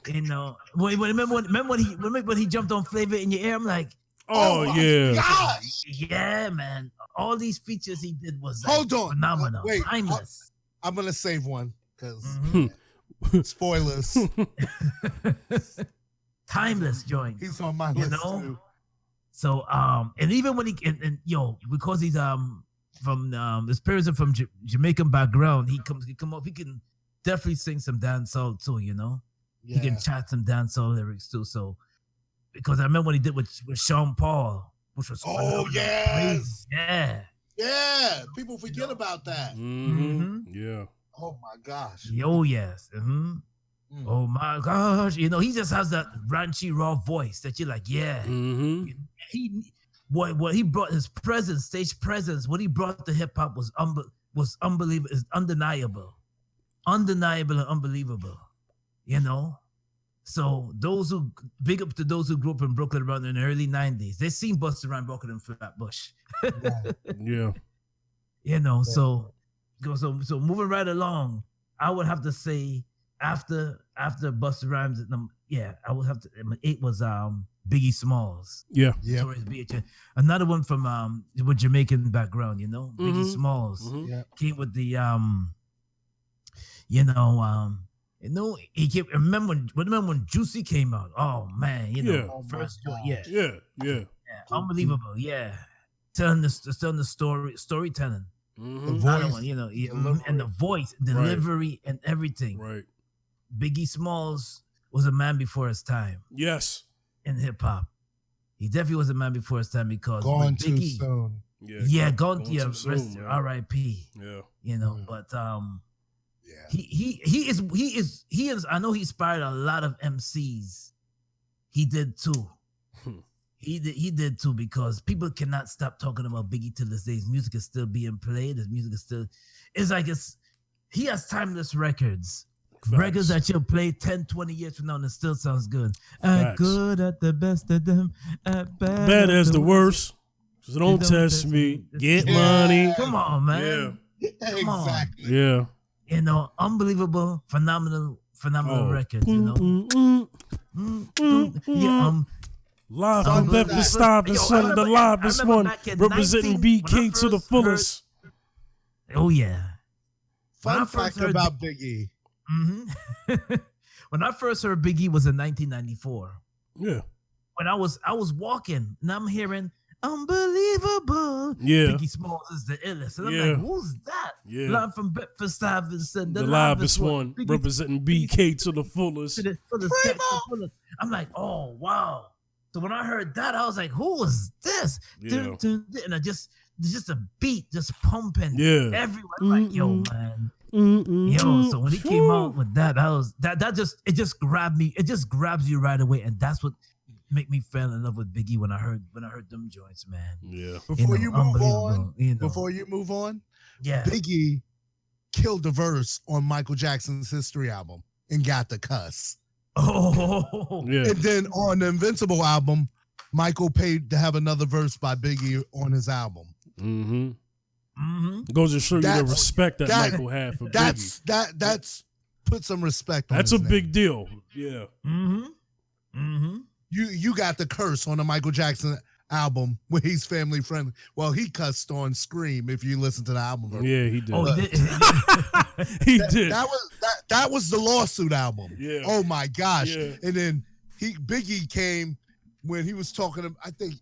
Remember when he jumped on Flavor in Your Ear? I'm like, oh yeah. Gosh. Yeah, man. All these features he did was phenomenal. Wait, timeless. I'm gonna save one because spoilers. Timeless joint. He's on my list too. So and even when because he's from his parents are from Jamaican background, he come up, he can definitely sing some dancehall too, He can chat some dancehall lyrics too. So because I remember when he did with Sean Paul, which was yes, yeah. People forget about that. Mm-hmm. Yeah. Oh my gosh. Oh yes. Oh my gosh. He just has that ranchy raw voice that you're like, yeah. Mm-hmm. What he brought, his presence, stage presence, what he brought to hip hop was unbelievable, is undeniable and unbelievable. So big up to those who grew up in Brooklyn around in the early 90s. They seen Busta Rhymes walking in Flatbush. Yeah. So moving right along, I would have to say after Busta Rhymes, I would have to. 8 was Biggie Smalls. Yeah. Another one from with Jamaican background, Biggie Smalls came with the he came. Remember when Juicy came out? Oh man, first unbelievable, telling the storytelling. The voice, and the voice, delivery, and everything. Right. Biggie Smalls was a man before his time. Yes. In hip hop, he definitely was a man before his time because gone Biggie, too soon. Gone too soon. R.I.P. Yeah. But he is. I know he inspired a lot of MCs. He did too. He did too, because people cannot stop talking about Biggie to this day. His music is still being played. His music is still. He has timeless records. Facts. Records that you'll play 10, 20 years from now and it still sounds good. Good at the best of them, bad as the worst. So don't test me. Get money. Come on, man. Yeah. Exactly. Yeah. Unbelievable, phenomenal records. Live from Memphis, Stop and Son of the livest one, representing BK to the fullest. Oh yeah. Fun fact about Biggie. When I first heard Biggie was in 1994. Yeah. When I was walking and I'm hearing unbelievable. Yeah. Biggie Smalls is the illest. And I'm like, who's that? Yeah. Live from Bedford Stuyvesant, the livest one, representing BK to the fullest. I'm like, oh wow. So when I heard that, I was like, who was this? Yeah. And I just a beat just pumping everywhere. I'm like, yo, man. So when he came out with that, it just grabbed me. It just grabs you right away, and that's what make me fall in love with Biggie when I heard them joints, man. Yeah. Before you move on, Biggie killed the verse on Michael Jackson's History album and got the cuss. Oh, yeah. And then on the Invincible album, Michael paid to have another verse by Biggie on his album. Goes to show you the respect that Michael had for Biggie. That's put some respect on that's his a name. big deal. Yeah. You got the curse on the Michael Jackson album where he's family friendly. Well, he cussed on Scream if you listen to the album. Yeah, he did. Oh, he did. He did. That was the lawsuit album. Yeah. Oh my gosh. Yeah. And then Biggie came when he was talking to, I think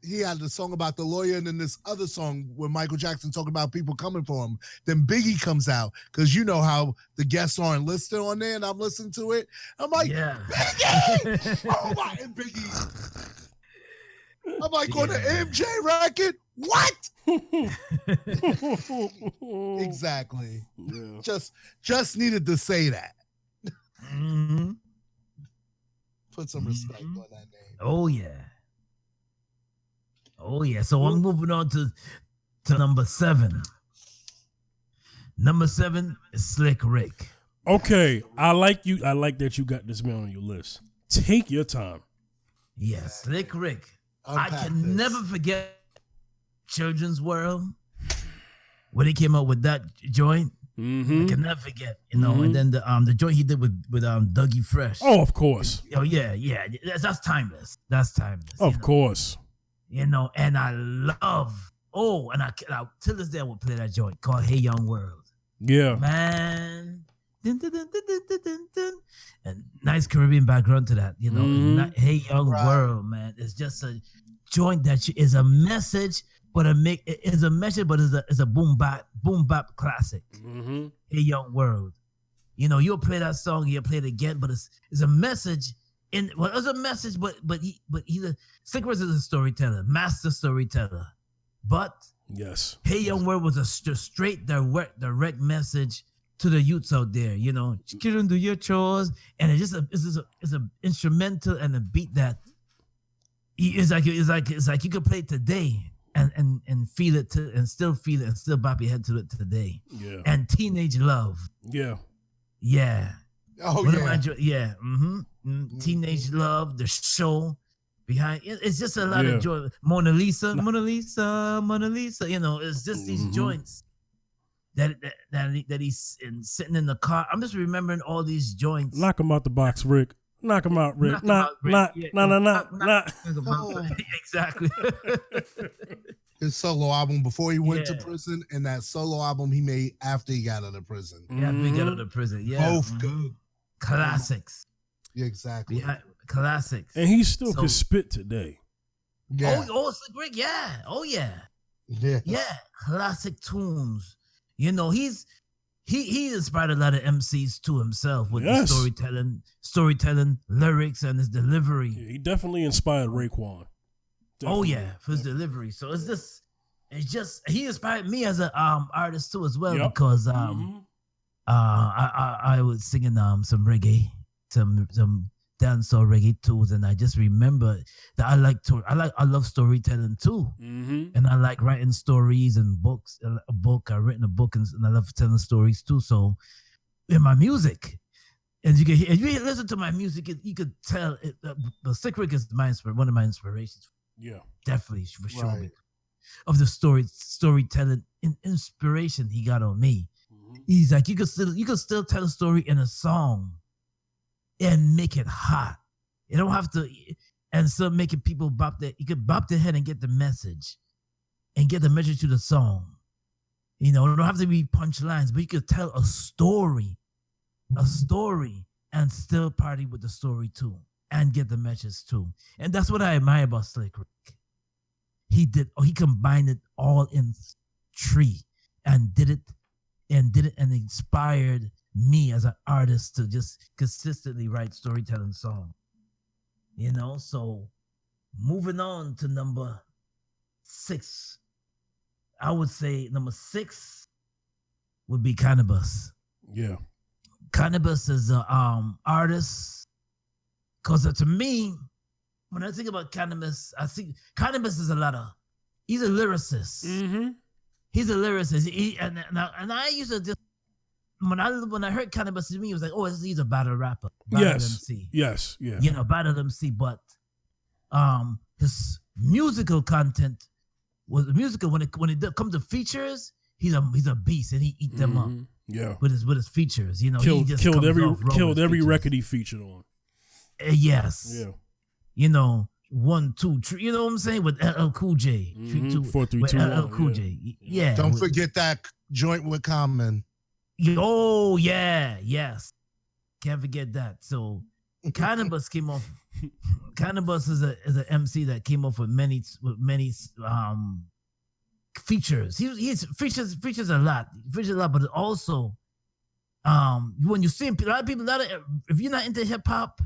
he had the song about the lawyer, and then this other song where Michael Jackson talking about people coming for him. Then Biggie comes out, because you know how the guests aren't listed on there, and I'm listening to it. I'm like, Biggie! Oh my, and Biggie. I'm like, on the MJ record? What? Exactly. Yeah. Just needed to say that. Mm-hmm. Put some respect on that name. Oh yeah. Oh yeah. So I'm moving on to number 7. Number 7 is Slick Rick. Okay, I like you. I like that you got this man on your list. Take your time. Yeah, Slick Rick. I can never forget Children's World when he came out with that joint. I can never forget, you know. And then the joint he did with Dougie Fresh. Oh, of course. Oh yeah. That's timeless. That's timeless. Of course. You know, and I love. Oh, and I till this day I will play that joint called "Hey Young World." Yeah, man. Dun, dun, dun, dun, dun, dun, dun. And nice Caribbean background to that, you know. Hey Young World, man. It's just a joint that is a message, but it's a message, but it's a boom bap classic. Hey Young World. You know, you'll play that song, you'll play it again, but it's a message. It's a message, but Slick Rick is a storyteller, master storyteller. But yes, Hey Young World was a straight direct message to the youths out there. You know, get into your chores, and it's a instrumental and a beat that it's like you could play it today and feel it and still feel it and still bop your head to it today. Yeah. And Teenage Love. Yeah. Yeah. Oh yeah. Teenage Love, the show behind it's just a lot of joy. Mona Lisa. You know, it's just these joints that he's sitting in the car. I'm just remembering all these joints. Knock him out the box, Rick. Knock him out, Rick. Not. Exactly. His solo album before he went to prison, and that solo album he made after he got out of prison. Yeah, after he got out of prison. Yeah, both good classics. Yeah, exactly. Yeah, classics. And he still can spit today. Yeah. Oh, it's great. Yeah. Oh, yeah. Yeah. Yeah. Classic tunes. You know, he inspired a lot of MCs to himself with the storytelling, lyrics, and his delivery. Yeah, he definitely inspired Raekwon. Oh yeah, for his delivery. So it's just he inspired me as an artist too as well because I was singing some reggae, some dancehall reggae tunes, and I just remember that I love storytelling too, and I like writing stories and books. I've written a book and I love telling stories too. So in my music, and you can hear, if you listen to my music, you could tell the Slick Rick is one of my inspirations. Yeah, definitely for sure. Right. Of the storytelling inspiration he got on me. He's like, you could still tell a story in a song and make it hot. You don't have to, and still making people you could bop their head and get the message and get the message to the song. You know, it don't have to be punchlines, but you could tell a story and still party with the story too and get the message too. And that's what I admire about Slick Rick. He combined it all in 3 and did it and inspired me as an artist to just consistently write storytelling songs. You know, so moving on to number 6. I would say number 6 would be Cannabis. Yeah. Cannabis is a artist. Because to me, when I think about Cannabis, I think Cannabis is he's a lyricist. He's a lyricist. And I used to just, when I heard Cannabis, to me, it was like, oh, he's a battle rapper. Battle MC. Yes. Yeah. You know, battle MC. But his musical content was musical. When it comes to features, he's a beast and he eat them up. Yeah. With his features. You know, killed every record he featured on. Yes. Yeah. You know, 1, 2, 3. You know what I'm saying? With LL Cool J. 4, 3, 2, LL Cool J. Yeah. Don't forget that joint with Common. Oh yeah. Yes. Can't forget that. So Cannabis came off. Cannabis is an MC that came off with many features. He's features a lot, but also when you see a lot of people, if you're not into hip hop,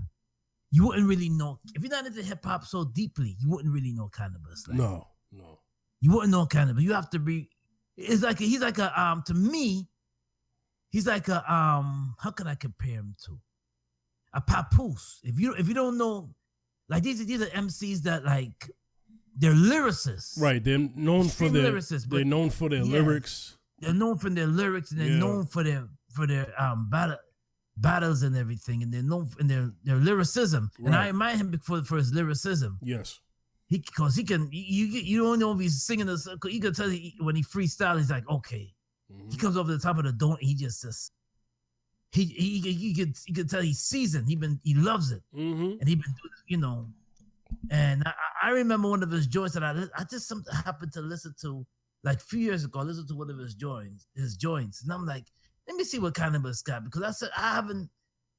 you wouldn't really know. If you're not into hip hop so deeply, you wouldn't really know Cannabis. Like, no, you wouldn't know Cannabis. You have to be. He's like a to me, he's like a how can I compare him to a Papoose? If you don't know, like these are MCs that like they're lyricists. Right, they're known for their lyricists. They're known for their lyrics. They're known for their lyrics, and they're known for their battles and everything, and they're known for their lyricism. Right. And I admire him for his lyricism. Yes, because he can. You don't know if he's singing this. You can tell when he freestyle, he's like, okay, he comes over the top of the dome. He just you could tell he's seasoned. He loves it, and he been doing, And I remember one of his joints that I just happened to listen to like a few years ago. I listened to one of his joints, and I'm like, let me see what Cannabis got, because I said I haven't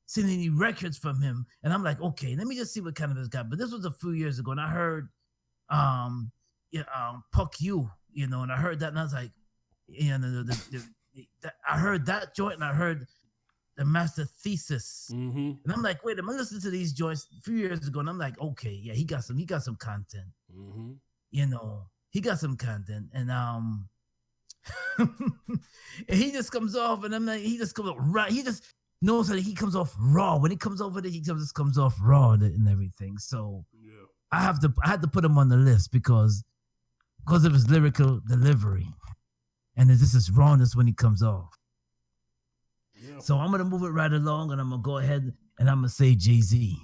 seen any records from him, and I'm like, okay, let me just see what Cannabis got. But this was a few years ago, and I heard, Puck You, and I heard that, and I was like, I heard that joint, and I heard the Master Thesis, and I'm like, wait, I'm listening to these joints a few years ago, and I'm like, okay, yeah, he got some content, he got some content, and and he just comes off, and I'm like, he just comes off right. He just knows that he comes off raw. When he comes over there, he just comes off raw and everything. So I had to put him on the list because of his lyrical delivery, and there's just this rawness when he comes off. Yeah. So I'm gonna move it right along, and I'm gonna go ahead and I'm gonna say Jay-Z,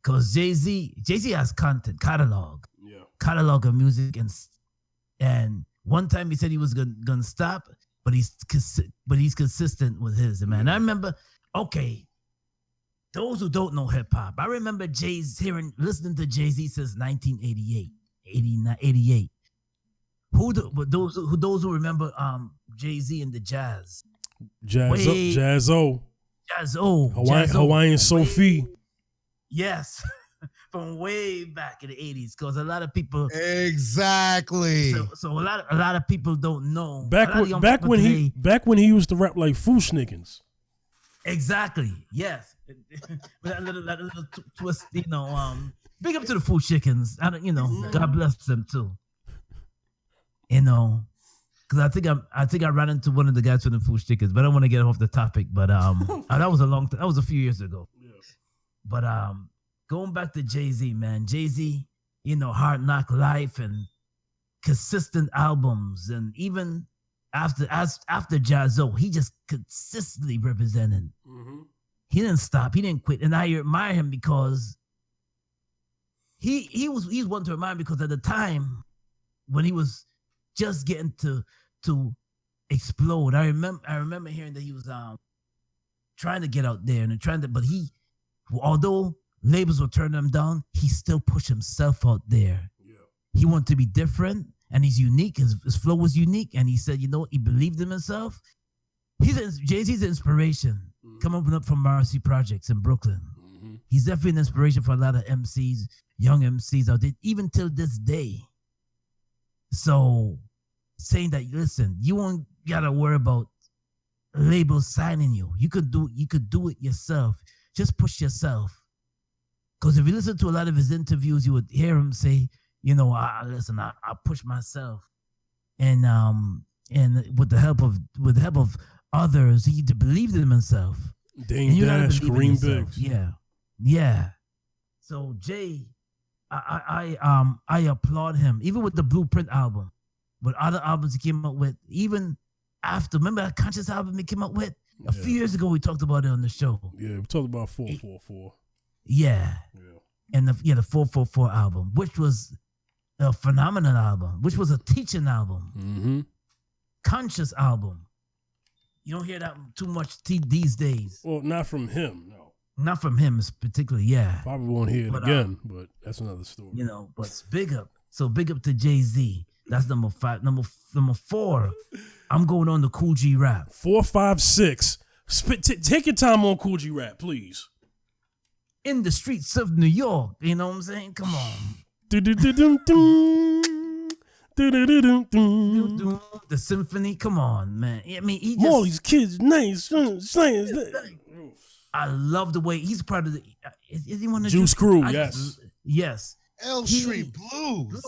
because Jay-Z has catalog of music, and one time he said he was gonna stop, but he's consistent with his, man. I remember, okay, those who don't know hip hop, I remember listening to Jay-Z since 1988, 88. Those who remember Jay-Z and the Jazz. Jazzo. Hawaiian Sophie. Yes. From way back in the 80s, because a lot of people exactly. So a lot of people don't know. Back when he used to rap like Fushnikins. Exactly. Yes. With that little twist, big up to the Fushnikins. God bless them too. Because I think I ran into one of the guys from the Fushnikins, but I don't want to get off the topic. But that was a few years ago. Yeah. But going back to Jay-Z, man. Jay-Z, Hard Knock Life and consistent albums. And even after Jazzo, he just consistently represented. He didn't stop. He didn't quit. And I admire him because he's one to admire, because at the time when he was just getting to explode, I remember hearing that he was trying to get out there and but although labels will turn him down, he still pushed himself out there. Yeah. He wanted to be different, and he's unique. His flow was unique, and he said, he believed in himself. Jay-Z's an inspiration coming up from Marcy Projects in Brooklyn. He's definitely an inspiration for a lot of MCs, young MCs out there, even till this day. So saying that, listen, you won't gotta worry about labels signing you. You could do it yourself. Just push yourself. Because if you listen to a lot of his interviews, you would hear him say, I push myself, and with the help of others, he believed in himself. Dame Dash, Green Biggs. Yeah. So Jay, I applaud him, even with the Blueprint album, with other albums he came up with, even after. Remember that Conscious album he came up with a few years ago? We talked about it on the show. Yeah, we talked about 444. Yeah. And the 444 album, which was a phenomenal album, which was a teaching album. Conscious album. You don't hear that too much these days. Well, not from him, no. Not from him particularly, yeah. Probably won't hear it again, but that's another story. But big up. So big up to Jay-Z. That's number 5. Number 4, I'm going on the Cool G rap. 4, 5, 6. Take your time on Cool G rap, please. in the streets of New York. You know what I'm saying? Come on. The symphony, come on, man. I mean, he just, all these kids, nice. I love the way he's part of the. Is he one of the Juice Crew? Yes. Yes. L Street Blues.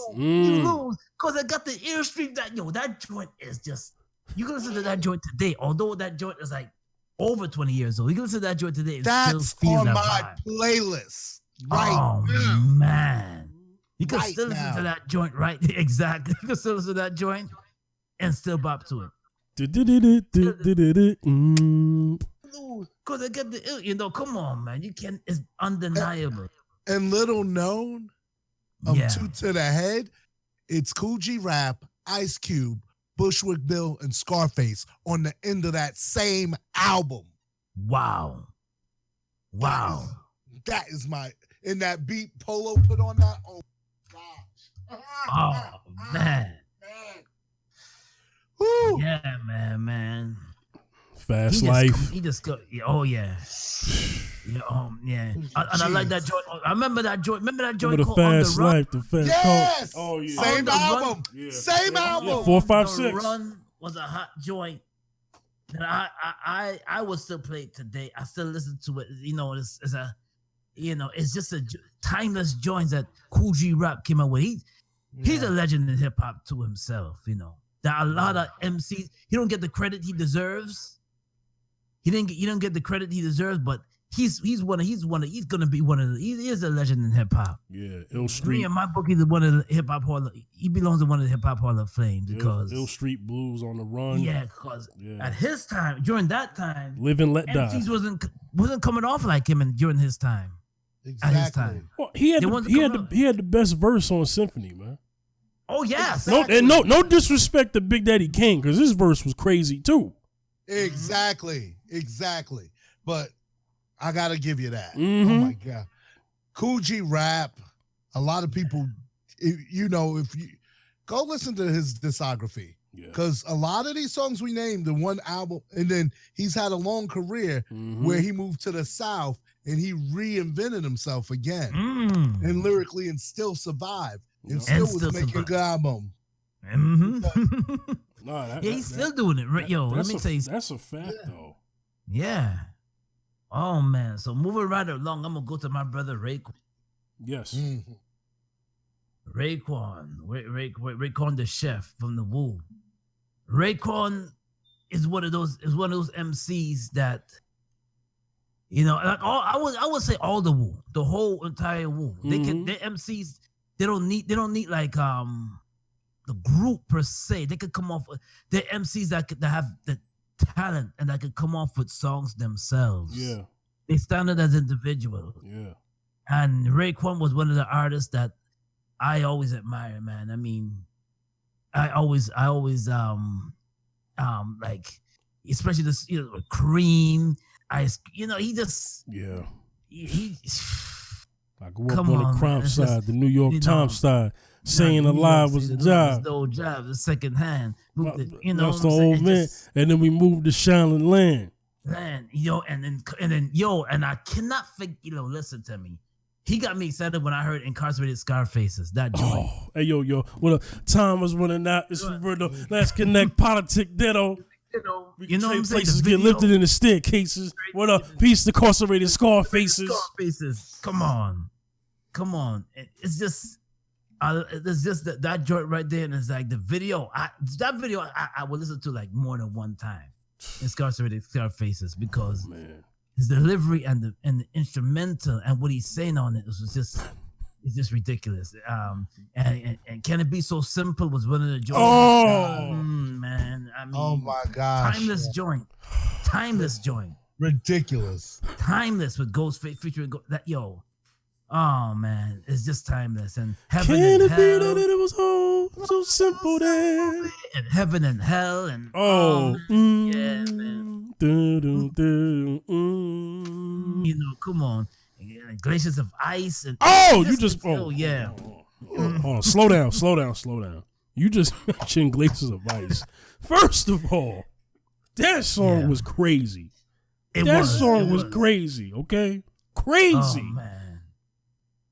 Because I got the Ear Street. That joint is just. You can listen to that joint today, although that joint is like over 20 years old. You can listen to that joint today. And that's still feel on that my vibe. Playlist right now. Man. You can right still listen to that joint, right? Exactly. You can still listen to that joint and still bop to it. Because I get the, come on, man. You can't, it's undeniable. And little known, Two to the Head, it's Cool G Rap, Ice Cube, Bushwick Bill, and Scarface on the end of that same album. Wow. That is my, in that beat Polo put on that. Oh, gosh. Oh, man. Woo. Yeah, man. Fast Life. He just go. Oh yeah. Yeah. And I like that joint. I remember that joint. Remember the called Fast On the Run? Life. The Fast. Yes. Oh yeah. Same album. Yeah. Same album. Yeah, 4, 5, The 6. Run was a hot joint that I would still play it today. I still listen to it. It's just a timeless joint that Cool G Rap came out with. He's a legend in hip hop to himself. That a lot of MCs, he don't get the credit he deserves. He don't get the credit he deserves, but he's gonna be one of the. He is a legend in hip hop. Yeah, Ill Street. Me in my book, he's one of the hip hop hall. He belongs to one of the hip hop hall of fame because Ill Street Blues on the Run. Yeah, because at his time, during that time, Live and Let Die. MCs wasn't coming off like him during his time. Exactly. At his time. Well, he had the best verse on Symphony, man. Oh yes. Exactly. No disrespect to Big Daddy Kane, because his verse was crazy too. Exactly. But I gotta give you that. Mm-hmm. Oh my God. Cool G Rap. A lot of people, if you go listen to his discography, because a lot of these songs we named in one album, and then he's had a long career where he moved to the South and he reinvented himself again and lyrically and still survived. And still was making a good album. He's still doing it. Right? Yo, let me tell you. That's a fact, though. Yeah. Oh, man. So moving right along, I'm going to go to my brother, Raekwon. Yes. Raekwon the chef from the Wu. Raekwon is one of those MCs that, like I would say all the Wu, the whole entire Wu. They're MCs. They don't need like the group per se. They could come off. They're MCs that have the talent and that could come off with songs themselves. Yeah, they stand out as individuals. Yeah, and Raekwon was one of the artists that I always admire, man. I mean, I always like, especially this, Cream. He just he I grew up on the crime side, the New York Times side. Saying alive was a job. The old job, the second hand. That's the old man. And then we moved to Shaolin Land. And I cannot think, listen to me. He got me excited when I heard Incarcerated Scarfaces. That joint. Oh, hey, yo. What time was running out. It's Roberto. Let's connect politic ditto. We can trade places, get lifted in the staircases. What up? Peace to incarcerated Scarfaces. Come on. It's just that joint right there, and it's like the video. I would listen to like more than one time. Incarcerated Scarfaces, because his delivery and the instrumental and what he's saying on it was just. It's just ridiculous. And Can It Be So Simple was one of the joints. Oh, man. I mean, oh my gosh. Timeless joint. Ridiculous. Timeless with Ghostface featuring that. Yo. Oh, man. It's just timeless. And Heaven Can and it Hell. be that it was all so simple then? And Heaven and Hell. And yeah, man. Come on. Glaciers of Ice and yeah. Hold on, slow down. You just mentioned Glaciers of Ice. First of all, that song was crazy. That song was crazy, okay? crazy. Oh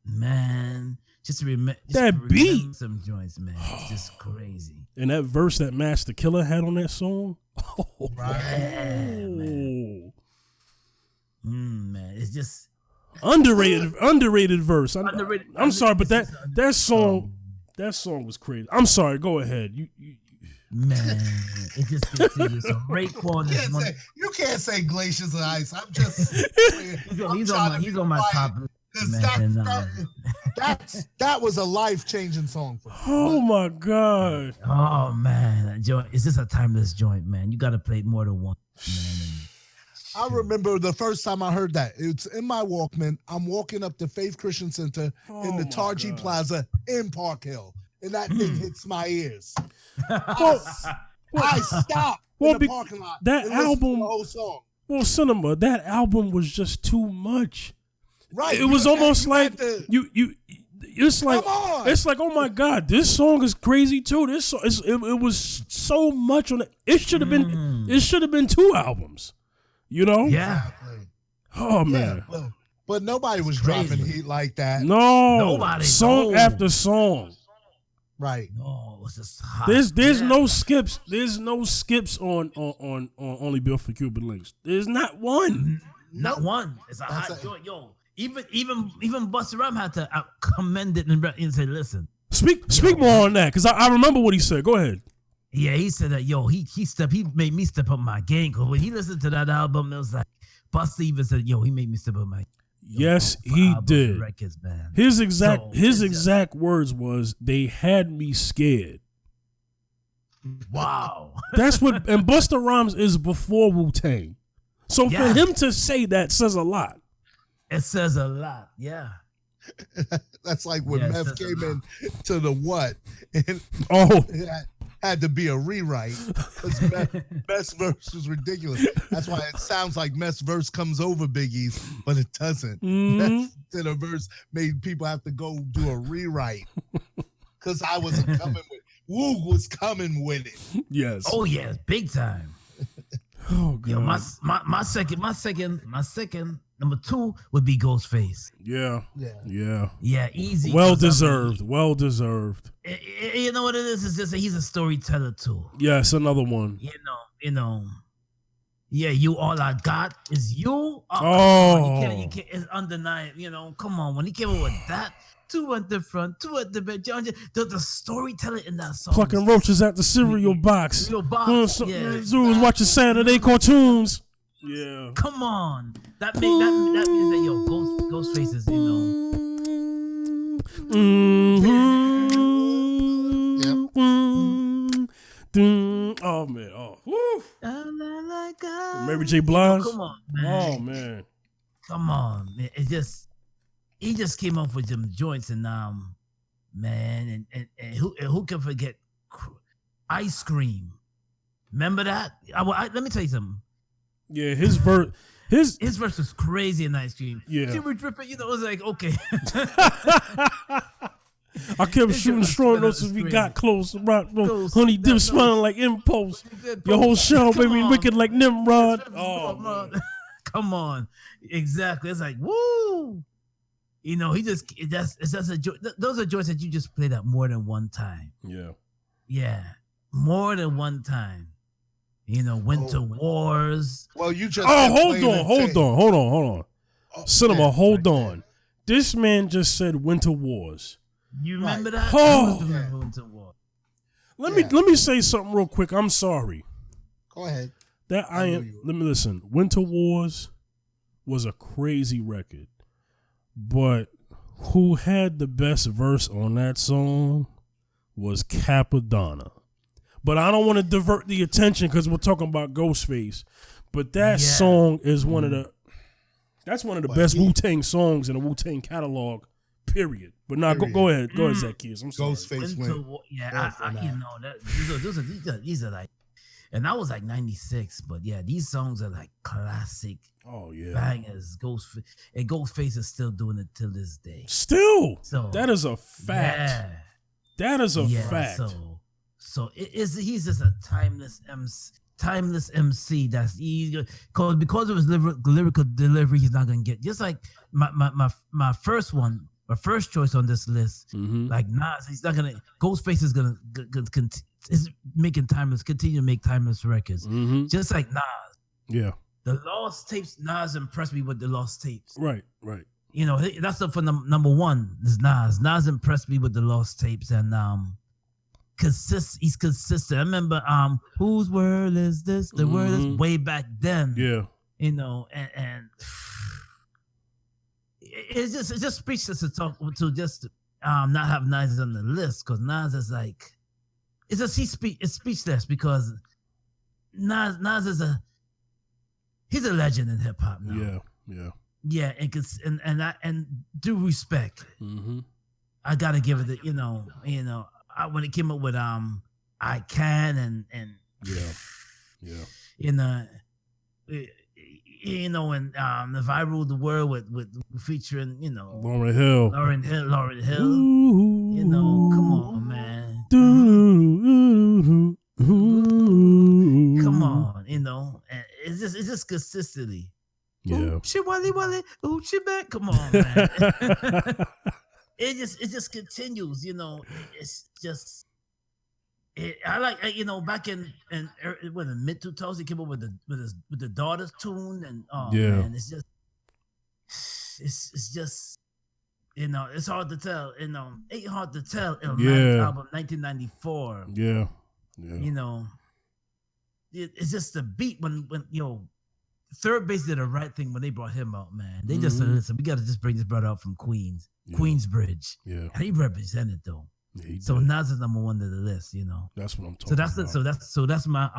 man, just remember that beat. Some joints, man. It's just crazy. And that verse that Master Killer had on that song. Oh, Right. Yeah, man. Man, it's just underrated verse. I'm sorry, but that song was crazy. I'm sorry. Go ahead. You man, it just gets to you. So Raekwon is one. You can't say Glaciers of Ice. I'm just. he's on my top. Man, that was a life-changing song for me. Oh my God. Oh man, that joint. It's just a timeless joint, man. You got to play it more than once, man. I remember the first time I heard that. It's in my Walkman. I'm walking up to Faith Christian Center in the Tarji Plaza in Park Hill, and that thing hits my ears. I stopped in the parking lot. That album, the whole song. Well, Cinema, that album was just too much. Right. It was almost like it's like oh my God, this song is crazy too. It was so much on it. It should have been 2 albums. You know? Yeah. Oh man. Yeah, but nobody was dropping heat like that. No. Nobody. Song after song. Right. No, it's just hot. There's no skips. There's no skips on Only Built for Cuban Links. There's not one. Not one. It's a hot joint, yo. Even Busta Rhymes had to commend it and say, "Listen." Speak more on that, because I remember what he said. Go ahead. Yeah, he said that, yo, he made me step up my game. Because when he listened to that album, it was like, Busta even said, yo, he made me step up my game. Yes, he did. Records, man. His exact words was, "They had me scared." Wow. That's what, and Busta Rhymes is before Wu-Tang. So for him to say that says a lot. It says a lot, yeah. That's like when Meth came in to the what, and it had to be a rewrite because Meth's verse was ridiculous. That's why it sounds like Meth's verse comes over Biggie's, but it doesn't. Meth did a verse made people have to go do a rewrite because I wasn't coming with Woog was coming with it. Yes. Oh yeah, big time. Oh God. Yo, my second number 2 would be Ghostface. Yeah. Easy. Well deserved. You know what it is? It's just that he's a storyteller too. Yes, another one. You know. Yeah, you all I got is you. You can't. It's undeniable. You know, come on. When he came up with that, 2 at the front, 2 at the back. The storyteller in that song. Plucking roaches at the cereal box. Yeah. Zoos watching Saturday cartoons. Yeah. Come on. That means that yo, Ghostface is, you know. Oh man. Oh. Woo. Mary J. Blige. Come on, man. Oh man. Come on, man. He just came up with them joints and man, and who can forget Ice Cream? Remember that? Let me tell you something. Yeah, his verse was crazy in Ice Cream. Yeah. She would drip it, it was like, okay. I kept shooting strong notes as we got close. Honey dip smiling like impulse. Your whole show made me wicked like Nimrod. Oh, come on. Exactly. It's like, woo. He just, that's a joy. Those are joints that you just play that more than one time. Yeah. Yeah. More than one time. Winter Wars. Well, you just. Hold on. Cinema, man. hold on. This man just said Winter Wars. You remember that? Oh. Winter Wars. Let me say something real quick. I'm sorry. Go ahead. Let me listen. Winter Wars was a crazy record, but who had the best verse on that song was Capadonna. But I don't want to divert the attention because we're talking about Ghostface. But that song is one of the best Wu-Tang songs in the Wu-Tang catalog, period. But now go ahead, Zaccheus. I'm sorry. Ghostface went. These are like, and that was like 96. But yeah, these songs are like classic. Oh yeah, bangers. Ghostface is still doing it till this day. Still, so that is a fact. Yeah. That is a fact. So he's just a timeless MC. timeless MC that's easy because of his lyrical delivery. He's not gonna get just like my first one, my first choice on this list. Like Nas, he's not gonna. Ghostface is gonna is making timeless, continue to make timeless records, just like Nas. Yeah, the Lost Tapes. Nas impressed me with the Lost Tapes. Right. You know, that's up for number one. Is Nas. Nas impressed me with the Lost Tapes and he's consistent. I remember whose word is this? The word is way back then. Yeah. You know, and it's just speechless to talk to just not have Nas on the list because Nas is like it's speechless because Nas is he's a legend in hip hop now. Yeah, and due respect. I gotta give it when it came up with I Can and and If I Ruled the World with featuring Lauryn Hill. Ooh, come on, man. Come on, and it's just consistently. Yeah. Ooh, she wally, ooh, she back. Come on, man. It just continues, It's just I like back in when the mid 2000s he came up with the Daughters tune and man, it's just it's hard to tell. Ain't hard to tell. Illmatic album 1994. Yeah. It's just the beat when Third Base did the right thing when they brought him out, man. They just said, listen, we got to just bring this brother out from Queensbridge. Yeah. And he represented though. Yeah, so Nas is number one to the list, That's what I'm talking about. So that's my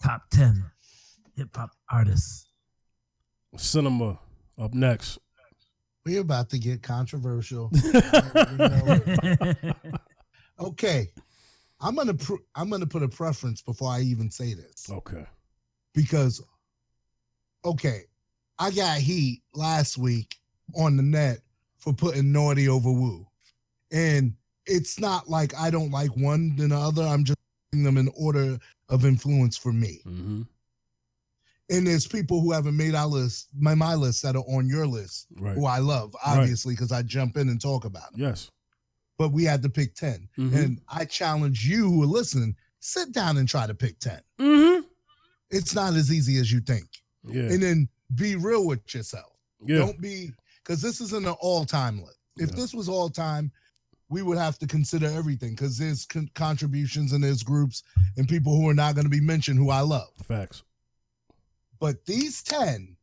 top 10 hip hop artists. Cinema up next. We're about to get controversial. Okay. I'm gonna put a preference before I even say this. Okay. Because I got heat last week on the net for putting Naughty over Wu. And it's not like I don't like one than the other. I'm just putting them in order of influence for me. And there's people who haven't made my list that are on your list, who I love, obviously, because I jump in and talk about it. Yes. But we had to pick 10. And I challenge you who are listening, sit down and try to pick 10. It's not as easy as you think. Yeah. And then be real with yourself. Yeah. Don't be, because this isn't an all-time list. If this was all-time, we would have to consider everything because there's contributions and there's groups and people who are not going to be mentioned who I love. Facts. But these 10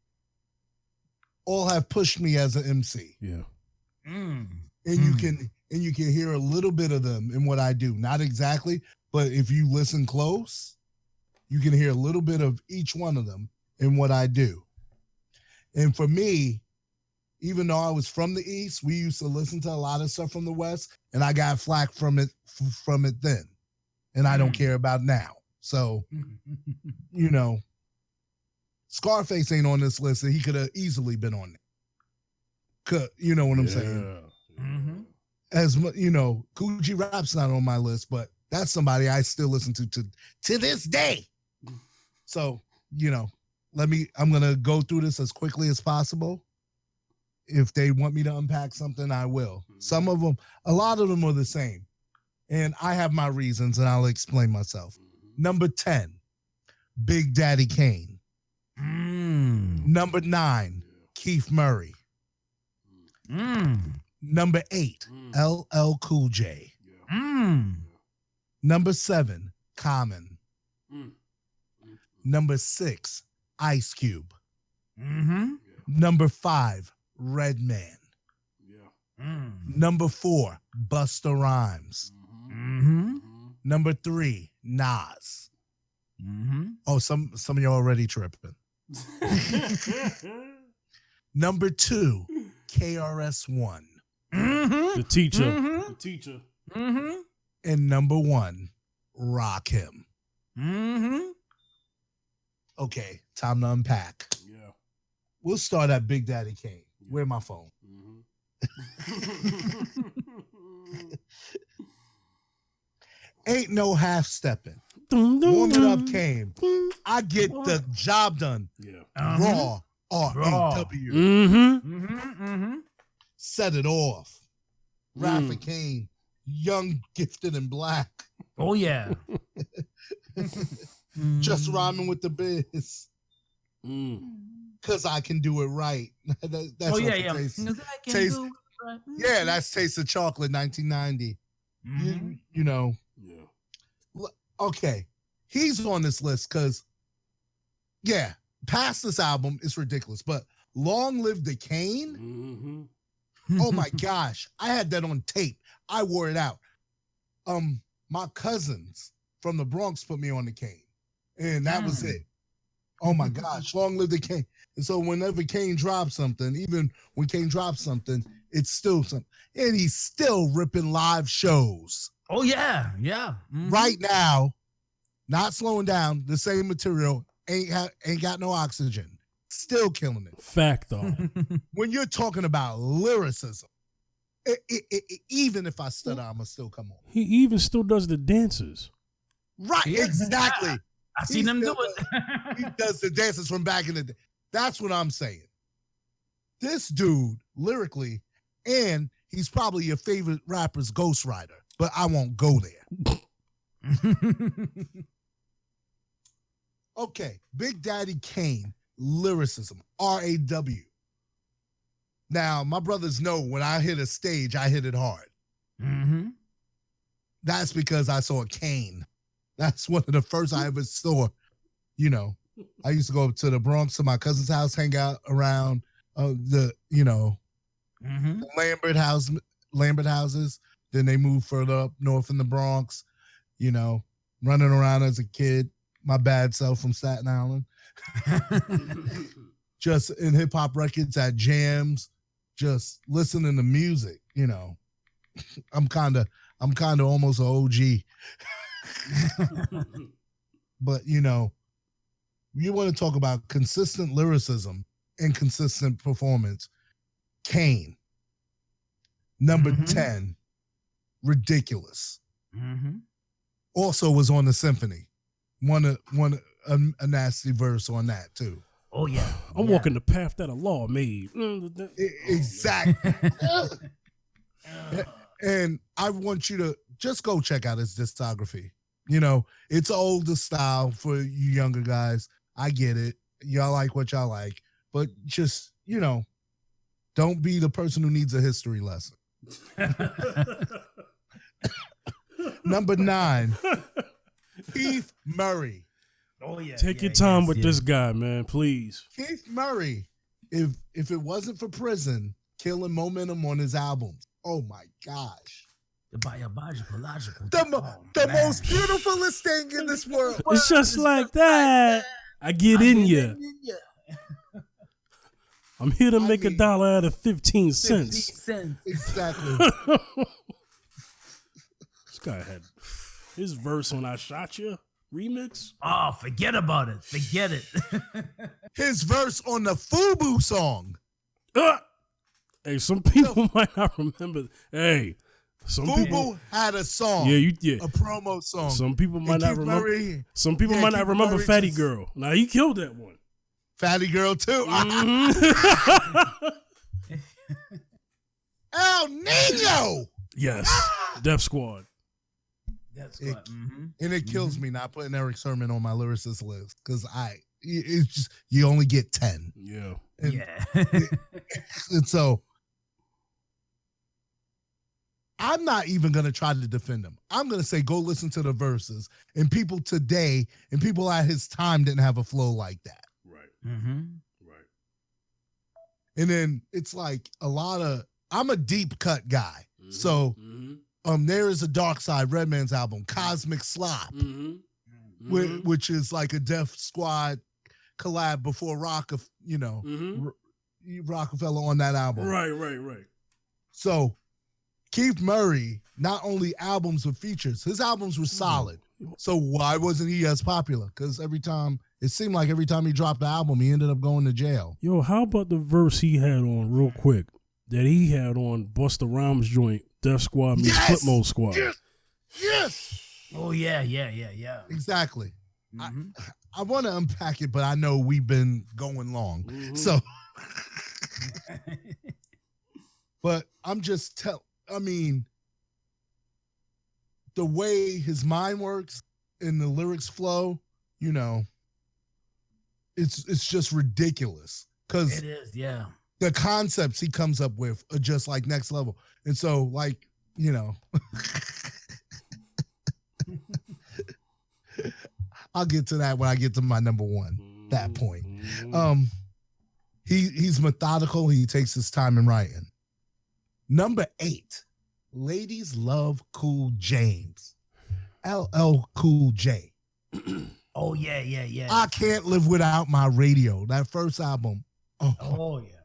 all have pushed me as an MC. Yeah. And you can hear a little bit of them in what I do. Not exactly, but if you listen close, you can hear a little bit of each one of them in what I do. And for me, even though I was from the East, we used to listen to a lot of stuff from the West, and I got flack from it then. And I don't care about now. So, Scarface ain't on this list, and he could have easily been on it. You know what I'm saying? As Coogee Rap's not on my list, but that's somebody I still listen to this day. So, I'm going to go through this as quickly as possible. If they want me to unpack something, I will. A lot of them are the same. And I have my reasons, and I'll explain myself. Number 10, Big Daddy Kane. Number 9, Keith Murray. Number 8, LL Cool J. Number 7, Common. Number 6, Ice Cube. Number 5, Redman. Number 4, Busta Rhymes. Number 3, Nas. Oh, some of y'all already tripping. Number 2, KRS-One. The teacher. And number 1, Rakim. Okay, time to unpack. Yeah. We'll start at Big Daddy Kane. Where's my phone? Ain't no half stepping. Warm It Up came. I get the job done. Yeah. Raw. R-A-W. Set it off. Rafa Kane. Young, gifted, and black. Oh, yeah. Just rhyming with the biz. Cause I can do it right. That's that's Taste of Chocolate, 1990. You know. Yeah. Okay. He's on this list because, past this album is ridiculous. But Long Live the Kane. Oh my gosh. I had that on tape. I wore it out. My cousins from the Bronx put me on the Kane. And that was it. Oh my gosh. Long Live the Kane. And so whenever Kane drops something, even when Kane drops something, it's still something. And he's still ripping live shows. Oh, yeah. Yeah. Right now, not slowing down, the same material, ain't got no oxygen. Still killing it. Fact, though. When you're talking about lyricism, even if I stutter, I'm going to still come on. He even still does the dances. Right, exactly. I seen him do it. He does the dances from back in the day. That's what I'm saying. This dude, lyrically, and he's probably your favorite rapper's ghostwriter, but I won't go there. Okay, Big Daddy Kane, lyricism, R-A-W. Now, my brothers know when I hit a stage, I hit it hard. That's because I saw Kane. That's one of the first I ever saw. You know, I used to go to the Bronx to my cousin's house, hang out around the Lambert houses. Then they moved further up north in the Bronx, you know, running around as a kid. My bad self from Staten Island. Just in hip hop records at jams, just listening to music, you know. I'm kind of almost an OG. But, you know, you want to talk about consistent lyricism and consistent performance. Kane, number 10, ridiculous. Also was on the symphony. Won a nasty verse on that too. Oh yeah, I'm walking the path that a law made. Exactly. And I want you to just go check out his discography. You know, it's older style for you younger guys. I get it. Y'all like what y'all like, but just, you know, don't be the person who needs a history lesson. Number 9, Keith Murray. Oh yeah. Take your time with this guy, man, please. Keith Murray, if it wasn't for Prison, killing momentum on his albums. Oh my gosh. The biological, logical. The most beautifulest thing in this world. It's just like that. I get in you. I'm here to make $1 out of 15 cents. 15 cents. Exactly. This guy had his verse on I Shot You remix. Oh, forget about it. Forget it. His verse on the FUBU song. Hey, some people might not remember. Hey, some FUBU people had a song. Yeah. A promo song. Some people might not remember. Murray, some people might not remember Murray Fatty Girl. Now he killed that one. Fatty Girl too. El Nino. Yes. Def Squad. And it kills me not putting Eric Sermon on my lyricist list because it's just you only get 10. Yeah. And so I'm not even gonna try to defend him. I'm gonna say go listen to the verses. And people today and people at his time didn't have a flow like that. Right. Right. And then it's like I'm a deep cut guy. So there is a Dark Side, Redman's album, Cosmic Slop, which is like a Def Squad collab before Rockefeller on that album. Right. So Keith Murray, not only albums with features, his albums were solid. So why wasn't he as popular? Because it seemed like every time he dropped the album, he ended up going to jail. Yo, how about the verse he had on real quick that he had on Busta Rhymes joint, Def Squad meets Flip Mode Squad? Yes. Oh yeah. Exactly. Mm-hmm. I want to unpack it, but I know we've been going long. Mm-hmm. So, but I'm just I mean, the way his mind works and the lyrics flow, you know, it's just ridiculous. Because it is, yeah. The concepts he comes up with are just like next level. And so, like, you know, I'll get to that when I get to my number one, that point. He's methodical. He takes his time in writing. Number 8, ladies love Cool James. LL Cool J. Oh, yeah. I Can't Live Without My Radio. That first album. Oh yeah.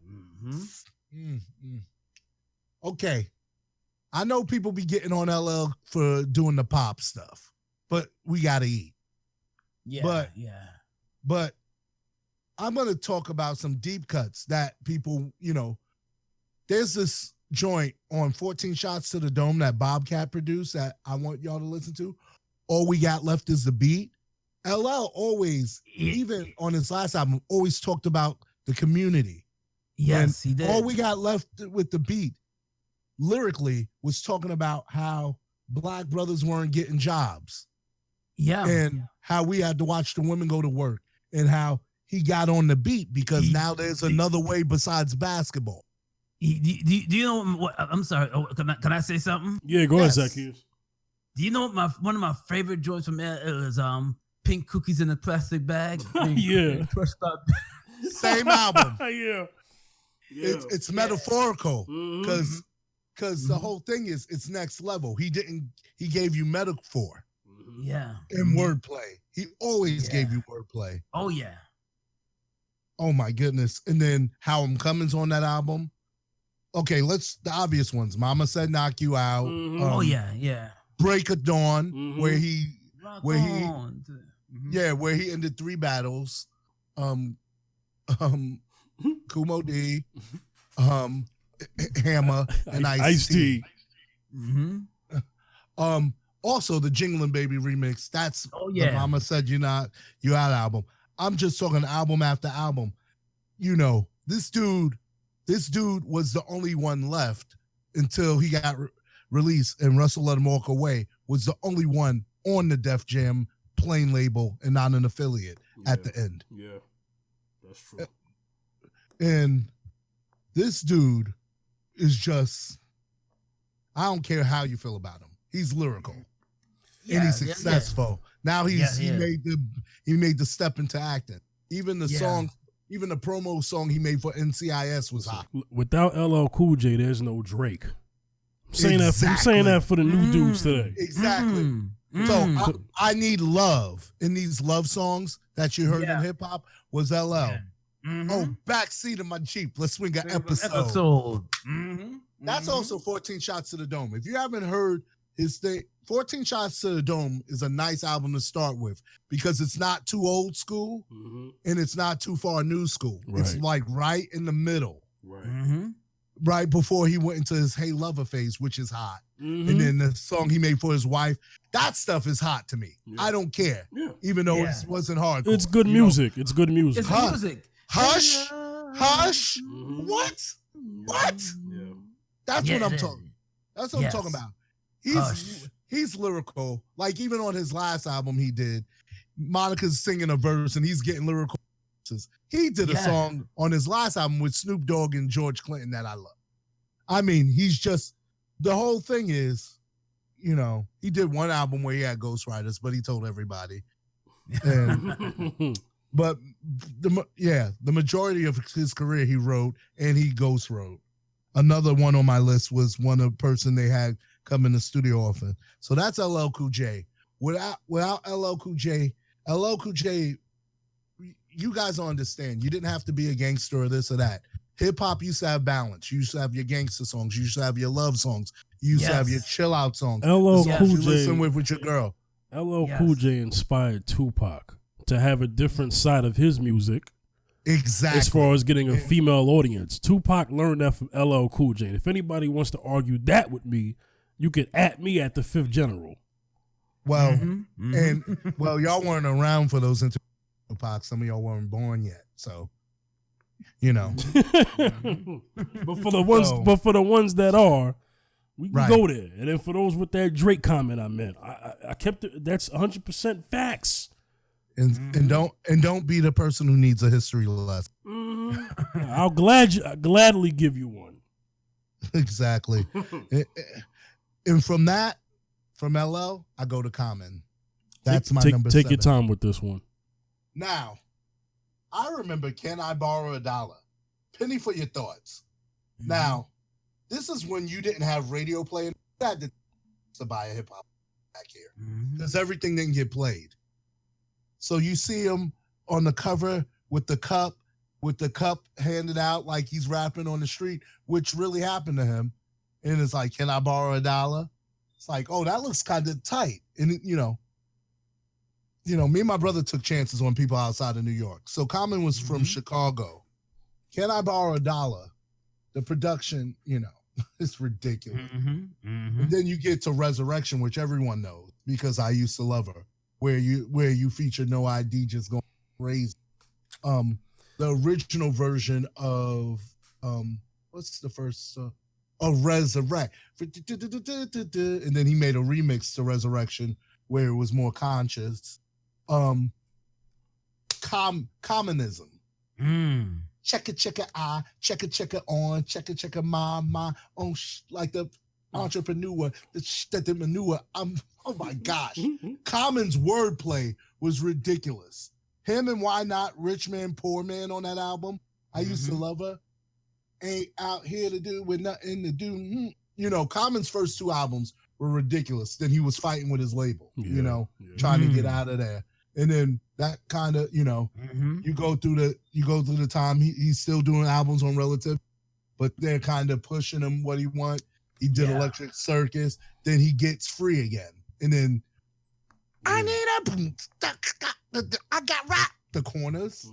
Okay. I know people be getting on LL for doing the pop stuff, but we got to eat. Yeah. But I'm going to talk about some deep cuts that people, you know, there's this joint on 14 Shots to the Dome that Bobcat produced that I want y'all to listen to. All We Got Left Is the Beat. LL always, even on his last album, always talked about the community. Yes, he did. All We Got Left with the Beat, lyrically, was talking about how Black brothers weren't getting jobs. Yeah. And how we had to watch the women go to work, and how he got on the beat because now there's another way besides basketball. Do you know what? I'm sorry. Can I say something? Yeah, go ahead, Zaccheus. Do you know what one of my favorite joints from LL is Pink Cookies in a Plastic Bag? Yeah. Same album. Yeah. It's metaphorical because Mm-hmm. the whole thing is it's next level. He gave you metaphor. Yeah. And wordplay. He always gave you wordplay. Oh yeah. Oh my goodness. And then How I'm Coming's on that album. Okay, the obvious ones. Mama Said Knock You Out. Oh yeah. Break of Dawn, where he Mm-hmm. where he ended 3 battles. Kumo D, Hammer, and Ice-T. Also the Jingling Baby remix. That's the Mama Said You Out album. I'm just talking album after album. You know, this dude was the only one left until he got released, and Russell Let Him Walk Away was the only one on the Def Jam plain label and not an affiliate at the end. Yeah, that's true. And this dude is just, I don't care how you feel about him. He's lyrical. And he's successful. Now he made the step into acting. Even the song, even the promo song he made for NCIS was hot. Without LL Cool J, there's no Drake. I'm saying that for the new dudes today. Exactly. So I need love in these love songs that you heard in hip hop was LL. Oh, backseat of my Jeep. Let's swing an episode. That's also 14 Shots to the Dome. If you haven't heard his thing, 14 Shots to the Dome is a nice album to start with because it's not too old school and it's not too far new school. Right. It's like right in the middle. Right. Right before he went into his Hey Lover phase, which is hot. And then the song he made for his wife, that stuff is hot to me. I don't care. Even though it wasn't hard. It's good music. It's good music. It's music. Hush. What? Yeah. That's what I'm talking. That's what I'm talking about. He's lyrical. Like even on his last album he did, Monica's singing a verse and he's getting lyrical. He did a song on his last album with Snoop Dogg and George Clinton that I love. I mean, he's just, the whole thing is, you know, he did one album where he had ghostwriters, but he told everybody. And, but the majority of his career he wrote and he ghost wrote. Another one on my list was one person they had come in the studio often. So that's LL Cool J. Without LL Cool J, you guys don't understand. You didn't have to be a gangster or this or that. Hip hop used to have balance. You used to have your gangster songs. You used to have your love songs. You used to have your chill out songs. LL Cool J listen with your girl. LL Cool J inspired Tupac to have a different side of his music. Exactly. As far as getting a female audience. Tupac learned that from LL Cool J. And if anybody wants to argue that with me, you can at me at the Fifth General. Well, and well, y'all weren't around for those interviews, Pac. Some of y'all weren't born yet, so you know. but for the ones that are, we can go there. And then for those with that Drake comment, I meant I kept it. That's 100% facts. And don't be the person who needs a history lesson. I'll gladly give you one. Exactly. And from LL, I go to Common. That's my number 7. Take your time with this one. Now, I remember Can I Borrow $1? Penny for your thoughts. Now, this is when you didn't have radio playing. You had to buy a hip hop back here because everything didn't get played. So you see him on the cover with the cup handed out like he's rapping on the street, which really happened to him. And it's like, can I borrow $1? It's like, oh, that looks kind of tight. And you know, me and my brother took chances on people outside of New York. So Common was from Chicago. Can I borrow $1? The production, it's ridiculous. And then you get to Resurrection, which everyone knows because I used to love her, where you feature No ID just going crazy. The original version of what's the first of Resurrect, and then he made a remix to Resurrection where it was more conscious. Communism. Check it, I check it on, check it, my on like the entrepreneur, the manure. Oh my gosh, Common's wordplay was ridiculous. Him and Why Not, Rich Man, Poor Man on that album. I used to love her. Ain't out here to do with nothing to do. Common's first 2 albums were ridiculous. Then he was fighting with his label, trying to get out of there. And then that kind of, you go through the time he's still doing albums on Relative, but they're kind of pushing him what he want. He did Electric Circus, then he gets Free again. And then I got rap the corners.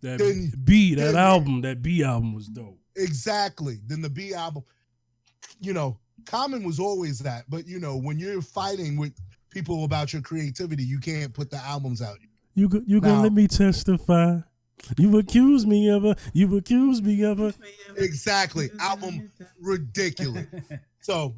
That B album was dope. Exactly. Then the B album, Common was always that. But when you're fighting with people about your creativity, you can't put the albums out. You gonna let me testify? You accuse me of a. Exactly. Album ridiculous. So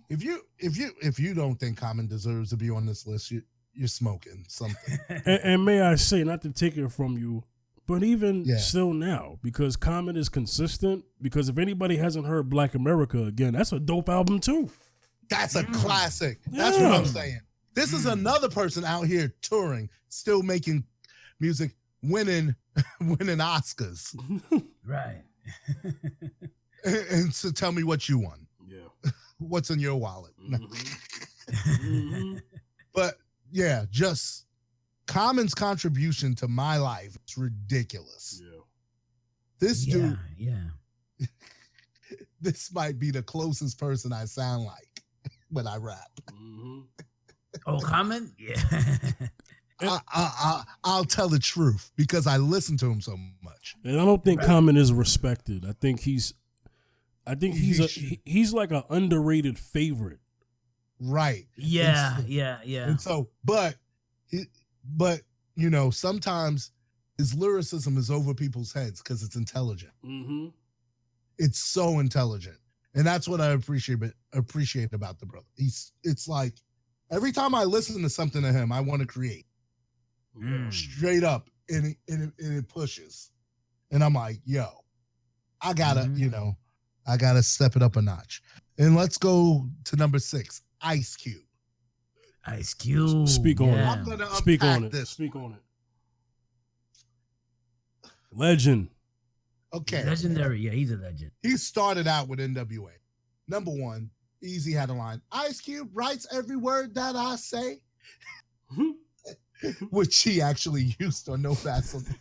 if you don't think Common deserves to be on this list, you're smoking something. And may I say, not to take it from you, but even still now, because Common is consistent. Because if anybody hasn't heard Black America again, that's a dope album too. That's a classic. That's what I'm saying. This is another person out here touring, still making music, winning Oscars. Right. And so tell me what you won. Yeah. What's in your wallet? But yeah, just Common's contribution to my life is ridiculous. Yeah. This dude. Yeah. This might be the closest person I sound like when I rap. Oh, Common? Yeah. I'll tell the truth because I listen to him so much. And I don't think Common is respected. I think he's like an underrated favorite. Right. Yeah. And so, but sometimes his lyricism is over people's heads because it's intelligent. It's so intelligent. And that's what I appreciate about the brother. It's like every time I listen to something to him, I want to create. Straight up. And it pushes. And I'm like, yo, I gotta step it up a notch. And let's go to number 6, Ice Cube. Ice Cube. Speak on it. I'm gonna Speak on it. this. Speak on it. Legend. Okay. Legendary. Yeah, he's a legend. He started out with NWA. Number 1, Easy had a line. Ice Cube writes every word that I say. Which he actually used on No Vaseline.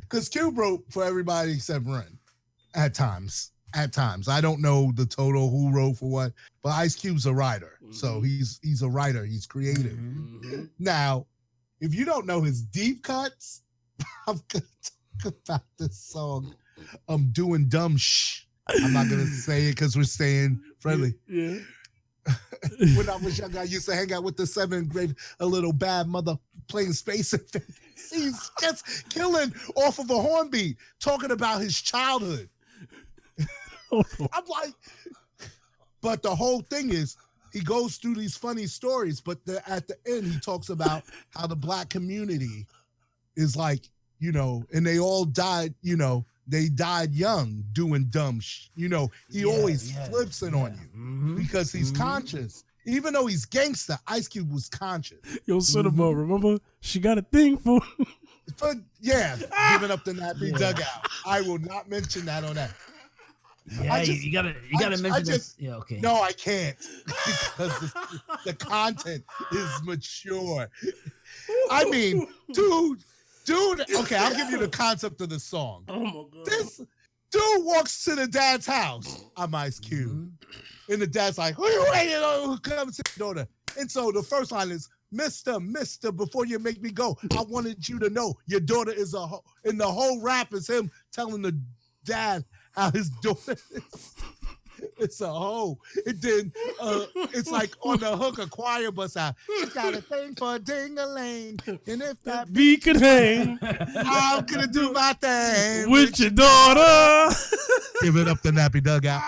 Because Cube wrote for everybody except Ren. At times. I don't know the total who wrote for what, but Ice Cube's a writer. So he's a writer. He's creative. Now, if you don't know his deep cuts, I'm going to talk about this song, Doing Dumb Shh. I'm not gonna say it because we're staying friendly. Yeah. When I was young, I used to hang out with the 7th grade, a little bad mother playing space. He's just killing off of a hornbeat, talking about his childhood. I'm like, but the whole thing is, he goes through these funny stories, but at the end, he talks about how the black community is like, you know, and they all died, you know, they died young doing dumb he always flips it on you because he's conscious. Even though he's gangster, Ice Cube was conscious. Yo, Cinema, remember? She got a thing for... But yeah, giving up the nappy dugout. I will not mention that on that. Yeah, you gotta mention this. Yeah, okay. No, I can't because the content is mature. I mean, dude. Okay, I'll give you the concept of the song. Oh my God. This dude walks to the dad's house. I'm Ice Cube, and the dad's like, "Who you waiting on? Who comes to the daughter?" And so the first line is, Mister, before you make me go, I wanted you to know your daughter is a hoe. And the whole rap is him telling the dad how his daughter is. It's a hoe. And then it's like on the hook, a choir bus out. She's got a thing for a ding-a-ling. And if that B could hang, I'm gonna do my thing with your daughter. Give it up the nappy dugout.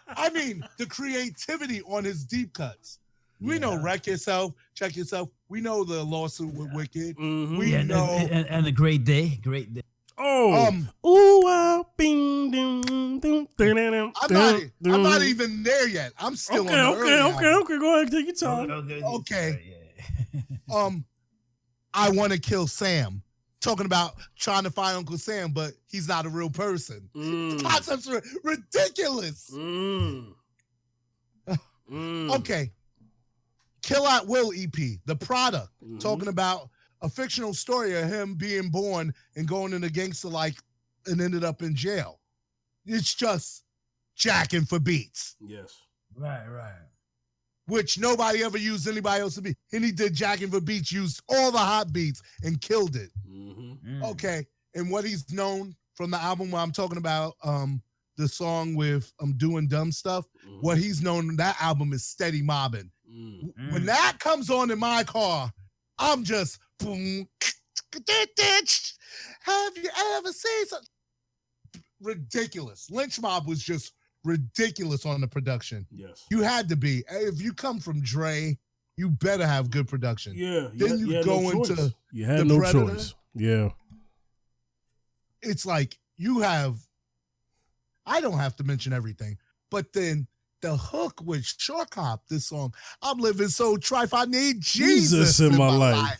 I mean, the creativity on his deep cuts. We know Wreck Yourself, Check Yourself. We know the lawsuit with Wicked. We know and a great day. Oh, bing, ding, ding, ding, I'm not even there yet. I'm still on the early album. Go ahead, take your time. Okay. I Want to Kill Sam. Talking about trying to find Uncle Sam, but he's not a real person. The concept's ridiculous. Okay. Kill at Will EP, The Product, talking about a fictional story of him being born and going into gangster life and ended up in jail. It's just jacking for beats. Yes. Right. Which nobody ever used anybody else to be. And he did jacking for beats, used all the hot beats and killed it. Okay. And what he's known from the album where I'm talking about, the song with Doing Dumb Stuff, what he's known, that album is Steady Mobbing. When that comes on in my car, I'm just boom. Have you ever seen something ridiculous? Lynch Mob was just ridiculous on the production. Yes, you had to be. If you come from Dre, you better have good production. Yeah, then you go into you had no Predator. Choice. Yeah, it's like you have. I don't have to mention everything, but then the hook with Short Cop, this song, I'm living so trife, I need Jesus in my life.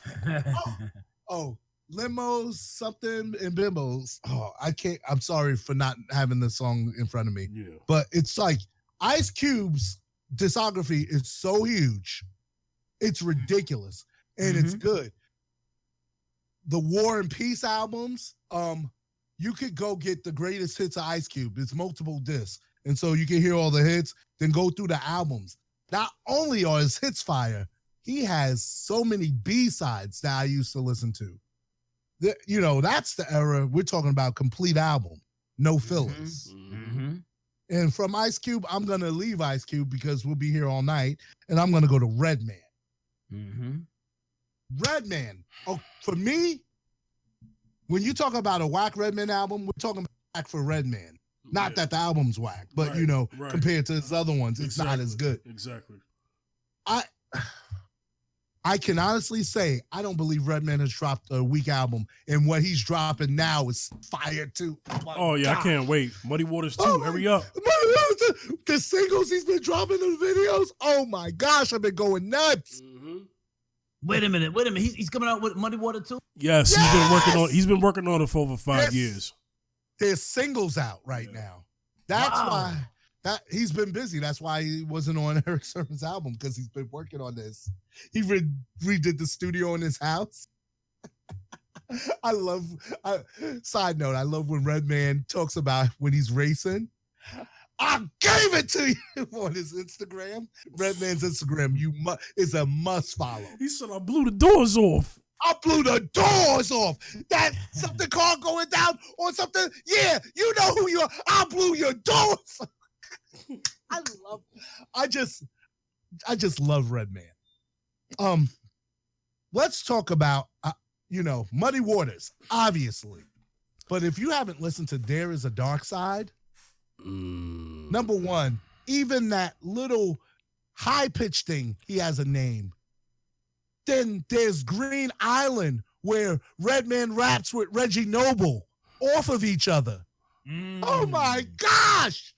Limos, something, and bimbos. I can't, I'm sorry for not having the song in front of me. Yeah. But it's like Ice Cube's discography is so huge. It's ridiculous. And it's good. The War and Peace albums, you could go get the greatest hits of Ice Cube. It's multiple discs. And so you can hear all the hits, then go through the albums. Not only are his hits fire, he has so many B-sides that I used to listen to. That's the era. We're talking about complete album, no fillers. And from Ice Cube, I'm going to leave Ice Cube because we'll be here all night, and I'm going to go to Redman. Redman. Oh, for me, when you talk about a whack Redman album, we're talking about whack for Redman. Not that the album's whack, but compared to his other ones, it's not as good. Exactly. I can honestly say I don't believe Redman has dropped a weak album, and what he's dropping now is fire too. Oh yeah, God. I can't wait. Muddy Waters 2, hurry up. The singles he's been dropping in the videos. Oh my gosh, I've been going nuts. Wait a minute. He's coming out with Muddy Water 2? Yes, he's been working on it for over 5 years. There's singles out right now. That's why he's been busy. That's why he wasn't on Eric Sermon's album, because he's been working on this. He redid the studio in his house. Side note, I love when Redman talks about when he's racing. I gave it to you on his Instagram. Redman's Instagram is a must follow. He said, I blew the doors off. I blew the doors off. That something car going down or something. Yeah, you know who you are. I blew your doors. I just love Redman. Let's talk about Muddy Waters, obviously. But if you haven't listened to There Is a Dark Side, number one, even that little high-pitched thing, he has a name. Then there's Green Island, where Redman raps with Reggie Noble off of each other. Oh my gosh!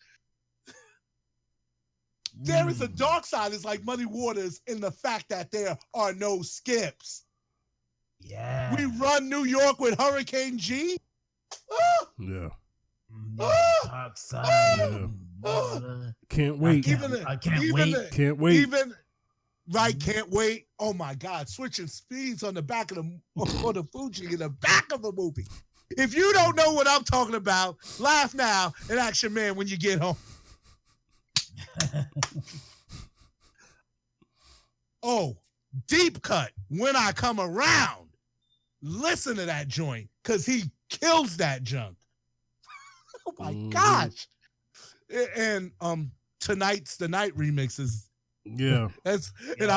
There Is a Dark Side is like Muddy Waters in the fact that there are no skips. Yeah. We run New York with Hurricane G. Yeah. Dark Side. Can't wait. Can't wait. Can't wait. Can't wait. Oh my God, switching speeds on the back of the Fuji in the back of the movie. If you don't know what I'm talking about, laugh now and Action Man when you get home. Oh, Deep Cut, When I Come Around. Listen to that joint, because he kills that junk. Oh my gosh. And Tonight's the Night remix is I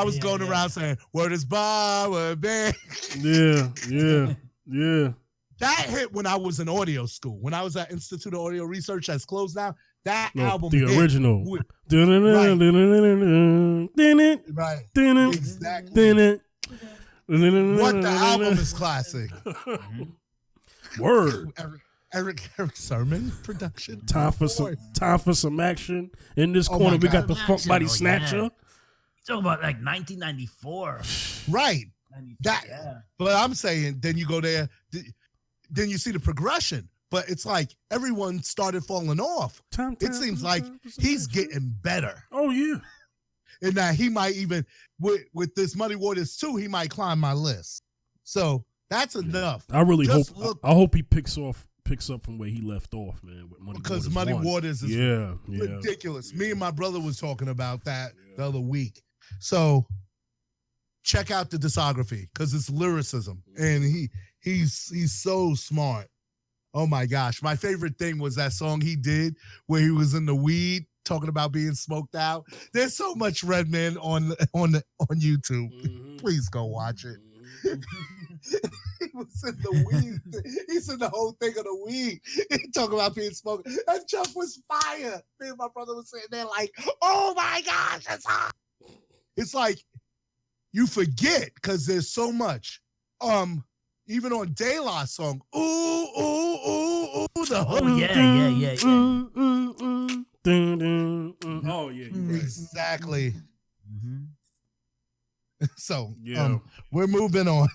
was going around saying, word is bar, word bang. Yeah. That hit when I was in audio school. When I was at Institute of Audio Research that's closed now, that album the original. Right. Exactly. What the album is classic. Word. Eric Sermon production. Time for some action. In this corner, we got the Funk Body Snatcher. Yeah. Talking about like 1994. Right. But I'm saying, then you go there, then you see the progression. But it's like everyone started falling off. It seems like he's getting better. Oh, yeah. And that he might even, with this Muddy Waters 2, he might climb my list. So that's enough. I really hope he picks up from where he left off, man. Because Muddy Waters is ridiculous. Me and my brother was talking about that the other week. So check out the discography because it's lyricism, and he's so smart. Oh my gosh, my favorite thing was that song he did where he was in the weed talking about being smoked out. There's so much Redman on YouTube. Mm-hmm. Please go watch it. He was in the weed. He's in the whole thing of the weed. He talking about being smoked. That jump was fire. Me and my brother was sitting there like, oh my gosh, that's hot. It's like you forget because there's so much. Even on De La's song, ooh, ooh, ooh, ooh, the oh yeah, exactly. Mm-hmm. So we're moving on.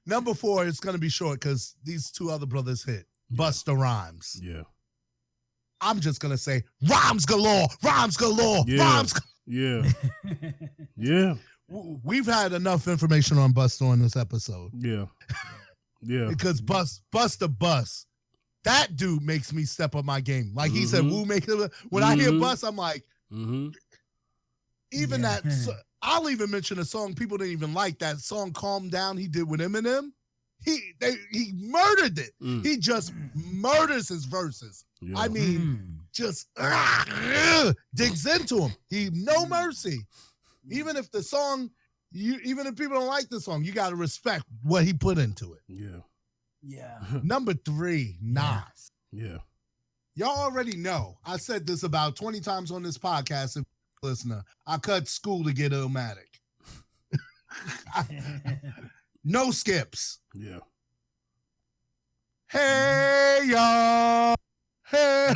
Number 4 is going to be short because these two other brothers hit. Busta Rhymes. Yeah. I'm just going to say rhymes galore, rhymes galore, rhymes. Yeah. Yeah. We've had enough information on Busta on this episode. Yeah. Yeah. Because Busta Bus, that dude makes me step up my game. Like he said, Wu make it. When I hear Bus, I'm like, even that. I'll even mention a song people didn't even like. That song "Calm Down" he did with Eminem. He murdered it. He just murders his verses. Yeah. I mean, just digs into him. He no mercy. Even if the song, even if people don't like the song, you got to respect what he put into it. Yeah. Yeah. Number 3, Nas. Yeah. Y'all already know. I said this about 20 times on this podcast. If you're a listener, I cut school to get Illmatic. No skips. Yeah. Hey, y'all. Hey.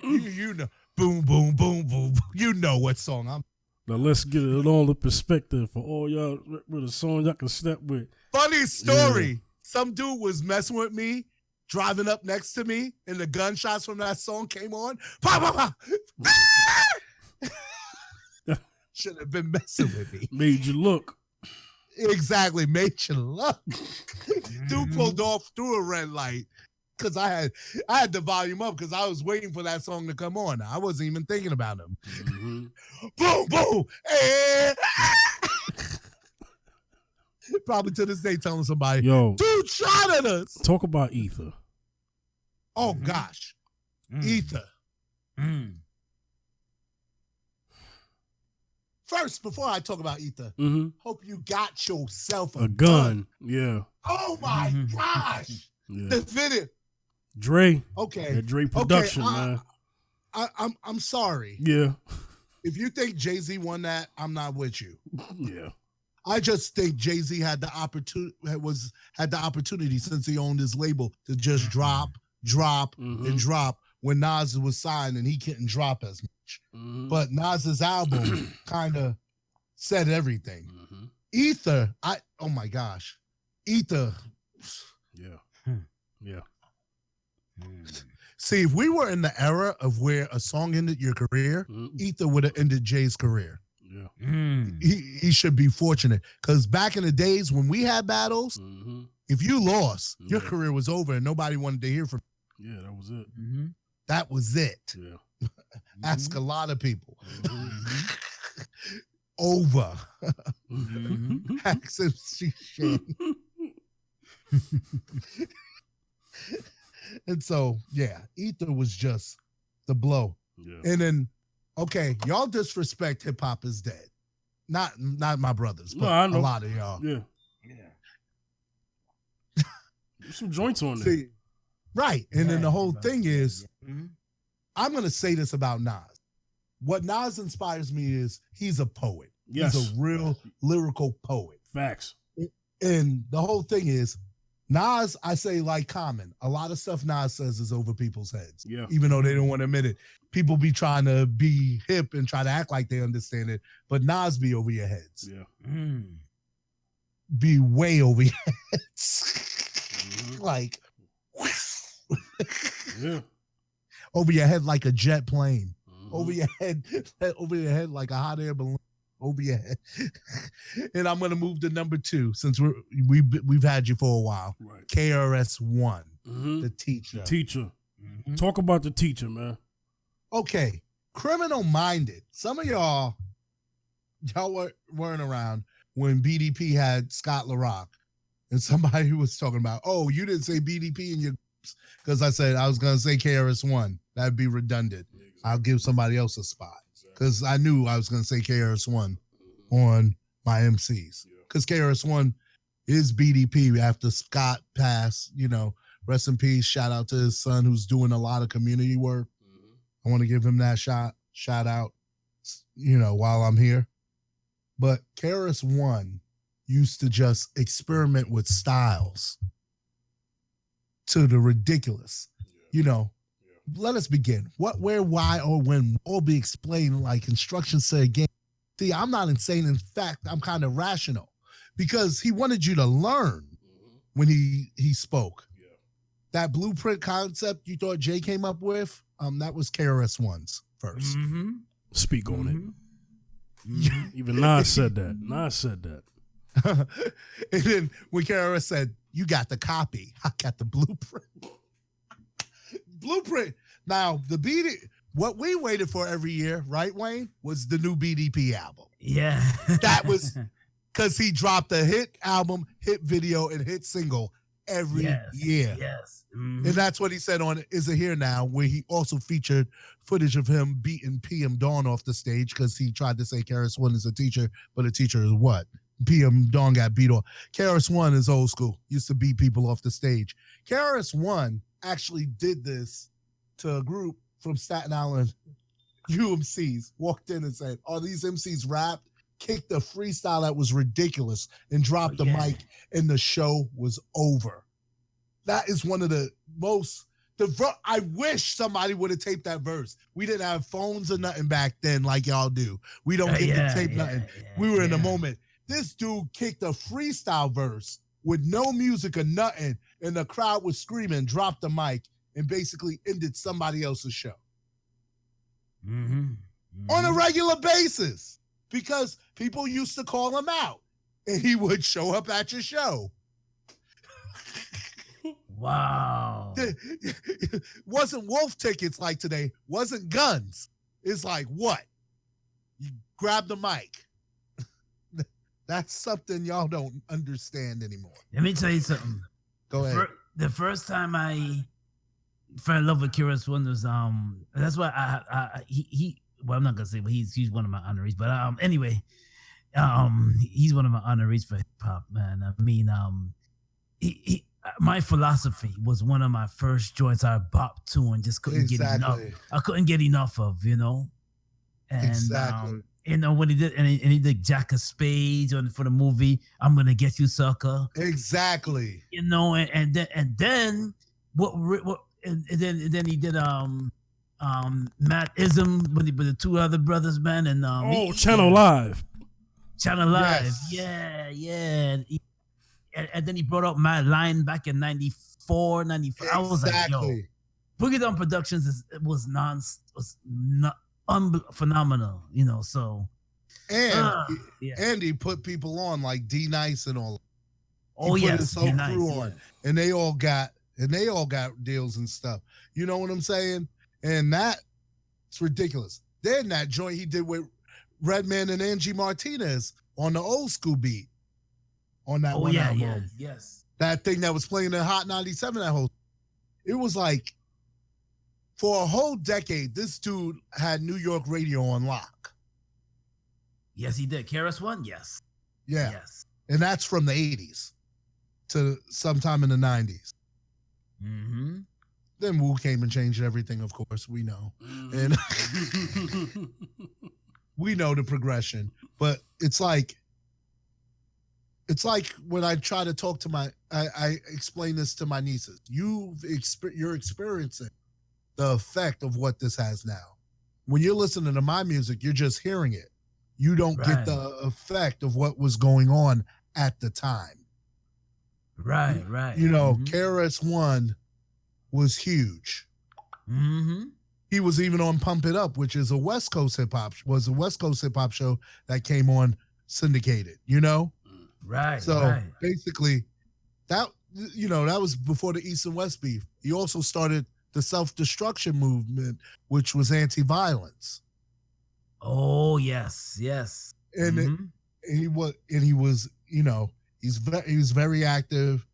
You know, boom, boom, boom, boom. You know what song I'm. Now let's get it all the perspective for all y'all with a song y'all can step with. Funny story. Yeah. Some dude was messing with me, driving up next to me, and the gunshots from that song came on. Pa, pa, pa. Should have been messing with me. Made you look. Exactly, made you look. Dude pulled off through a red light. because I had the volume up because I was waiting for that song to come on. I wasn't even thinking about him. Mm-hmm. Boom, boom, and probably to this day telling somebody, yo, dude shot at us. Talk about Ether. Oh gosh, Ether. First, before I talk about Ether, hope you got yourself a gun. Yeah. Oh my gosh. Yeah. The video. Dre. Okay. That Dre production, man. I'm sorry. Yeah. If you think Jay-Z won that, I'm not with you. Yeah. I just think Jay-Z had the opportunity since he owned his label to just drop, and drop when Nas was signed and he couldn't drop as much. But Nas's album kind of said everything. Ether, oh my gosh. Ether. Yeah. Yeah. See, if we were in the era of where a song ended your career, Ether would have ended Jay's career. Yeah. He should be fortunate because back in the days when we had battles, if you lost, your career was over and nobody wanted to hear from you. Yeah, that was it. That was it. Yeah. Ask a lot of people. Over. And so, yeah, Ether was just the blow. Yeah. And then, okay, y'all disrespect hip hop is dead. Not my brothers, but a lot of y'all. Yeah. There's some joints on there. See, right. And then the whole thing is, I'm going to say this about Nas. What Nas inspires me is he's a poet. Yes. He's a real lyrical poet. Facts. And the whole thing is, Nas, I say like Common. A lot of stuff Nas says is over people's heads. Yeah. Even though they don't want to admit it. People be trying to be hip and try to act like they understand it. But Nas be over your heads. Yeah. Be way over your heads. Like, yeah. Over your head like a jet plane. Over your head like a hot air balloon. Over your head. And I'm gonna move to number 2 since we've had you for a while. Right. KRS-One, the teacher. The teacher. Talk about the teacher, man. Okay, Criminal Minded. Some of y'all weren't around when BDP had Scott LaRock, and somebody was talking about, oh, you didn't say BDP in your because I said I was gonna say KRS-One. That'd be redundant. Exactly. I'll give somebody else a spot. Because I knew I was going to say KRS-One on my MCs. Because KRS-One is BDP after Scott passed, rest in peace. Shout out to his son who's doing a lot of community work. I want to give him that shout out, while I'm here. But KRS-One used to just experiment with styles to the ridiculous, Let us begin. What, where, why, or when all be explained like instructions to a game. See, I'm not insane. In fact, I'm kind of rational because he wanted you to learn when he spoke. Yeah. That blueprint concept you thought Jay came up with, that was KRS-One's first. Speak on it. Even Nas said that. And then when KRS said, you got the copy, I got the blueprint. Blueprint. Now, what we waited for every year, right, Wayne, was the new BDP album. Yeah. That was because he dropped a hit album, hit video, and hit single every year. Yes. And that's what he said on Is It Here Now, where he also featured footage of him beating PM Dawn off the stage because he tried to say KRS-One is a teacher, but a teacher is what? PM Dawn got beat off. KRS-One is old school, used to beat people off the stage. KRS-One actually did this to a group from Staten Island, UMCs, walked in and said, are these MCs rapped? Kicked a freestyle that was ridiculous and dropped the mic, and the show was over. That is one of the most, I wish somebody would have taped that verse. We didn't have phones or nothing back then like y'all do. We don't get to tape nothing. We were in a moment. This dude kicked a freestyle verse with no music or nothing, and the crowd was screaming, dropped the mic, and basically ended somebody else's show. On a regular basis, because people used to call him out, and he would show up at your show. Wow. Wasn't wolf tickets like today. Wasn't guns. It's like what? You grab the mic. That's something y'all don't understand anymore. Let me tell you something. Go ahead. The first time I fell in love with KRS-One was that's why well, I'm not gonna say, but he's one of my honorees. But anyway, he's one of my honorees for hip hop, man. I mean, my philosophy was one of my first joints I bopped to and just couldn't get enough. I couldn't get enough of, you know. And you know, when he did, and he did Jack of Spades for the movie "I'm Gonna Get You, Sucker." Exactly. You know, and then then he did Matt Ism with the two other brothers, man, and Channel Live. Channel Live, yeah. And then he brought up Matt Line back in 94, 95. I was like, yo, Boogie Down Productions was phenomenal, you know. So, and he put people on like D Nice and all. He put his whole crew on, and they all got deals and stuff. You know what I'm saying? And that's ridiculous. Then that joint he did with Redman and Angie Martinez on the old school beat. On that one album. Yes. That thing that was playing in Hot 97, it was like, for a whole decade, this dude had New York radio on lock. Yes, he did. KRS-One, yes. Yeah. Yes. And that's from the 80s to sometime in the 90s. Mm-hmm. Then Wu came and changed everything, of course, we know. And we know the progression. But it's like when I try to talk to I explain this to my nieces. You're experiencing the effect of what this has now. When you're listening to my music, you're just hearing it. You don't get the effect of what was going on at the time. Right. You know, KRS-One was huge. Mm-hmm. He was even on Pump It Up, which is a West Coast hip hop show that came on syndicated, you know? Right. So basically, that was before the East and West beef. He also started the self-destruction movement, which was anti-violence. Oh yes. And he was, you know, he was very active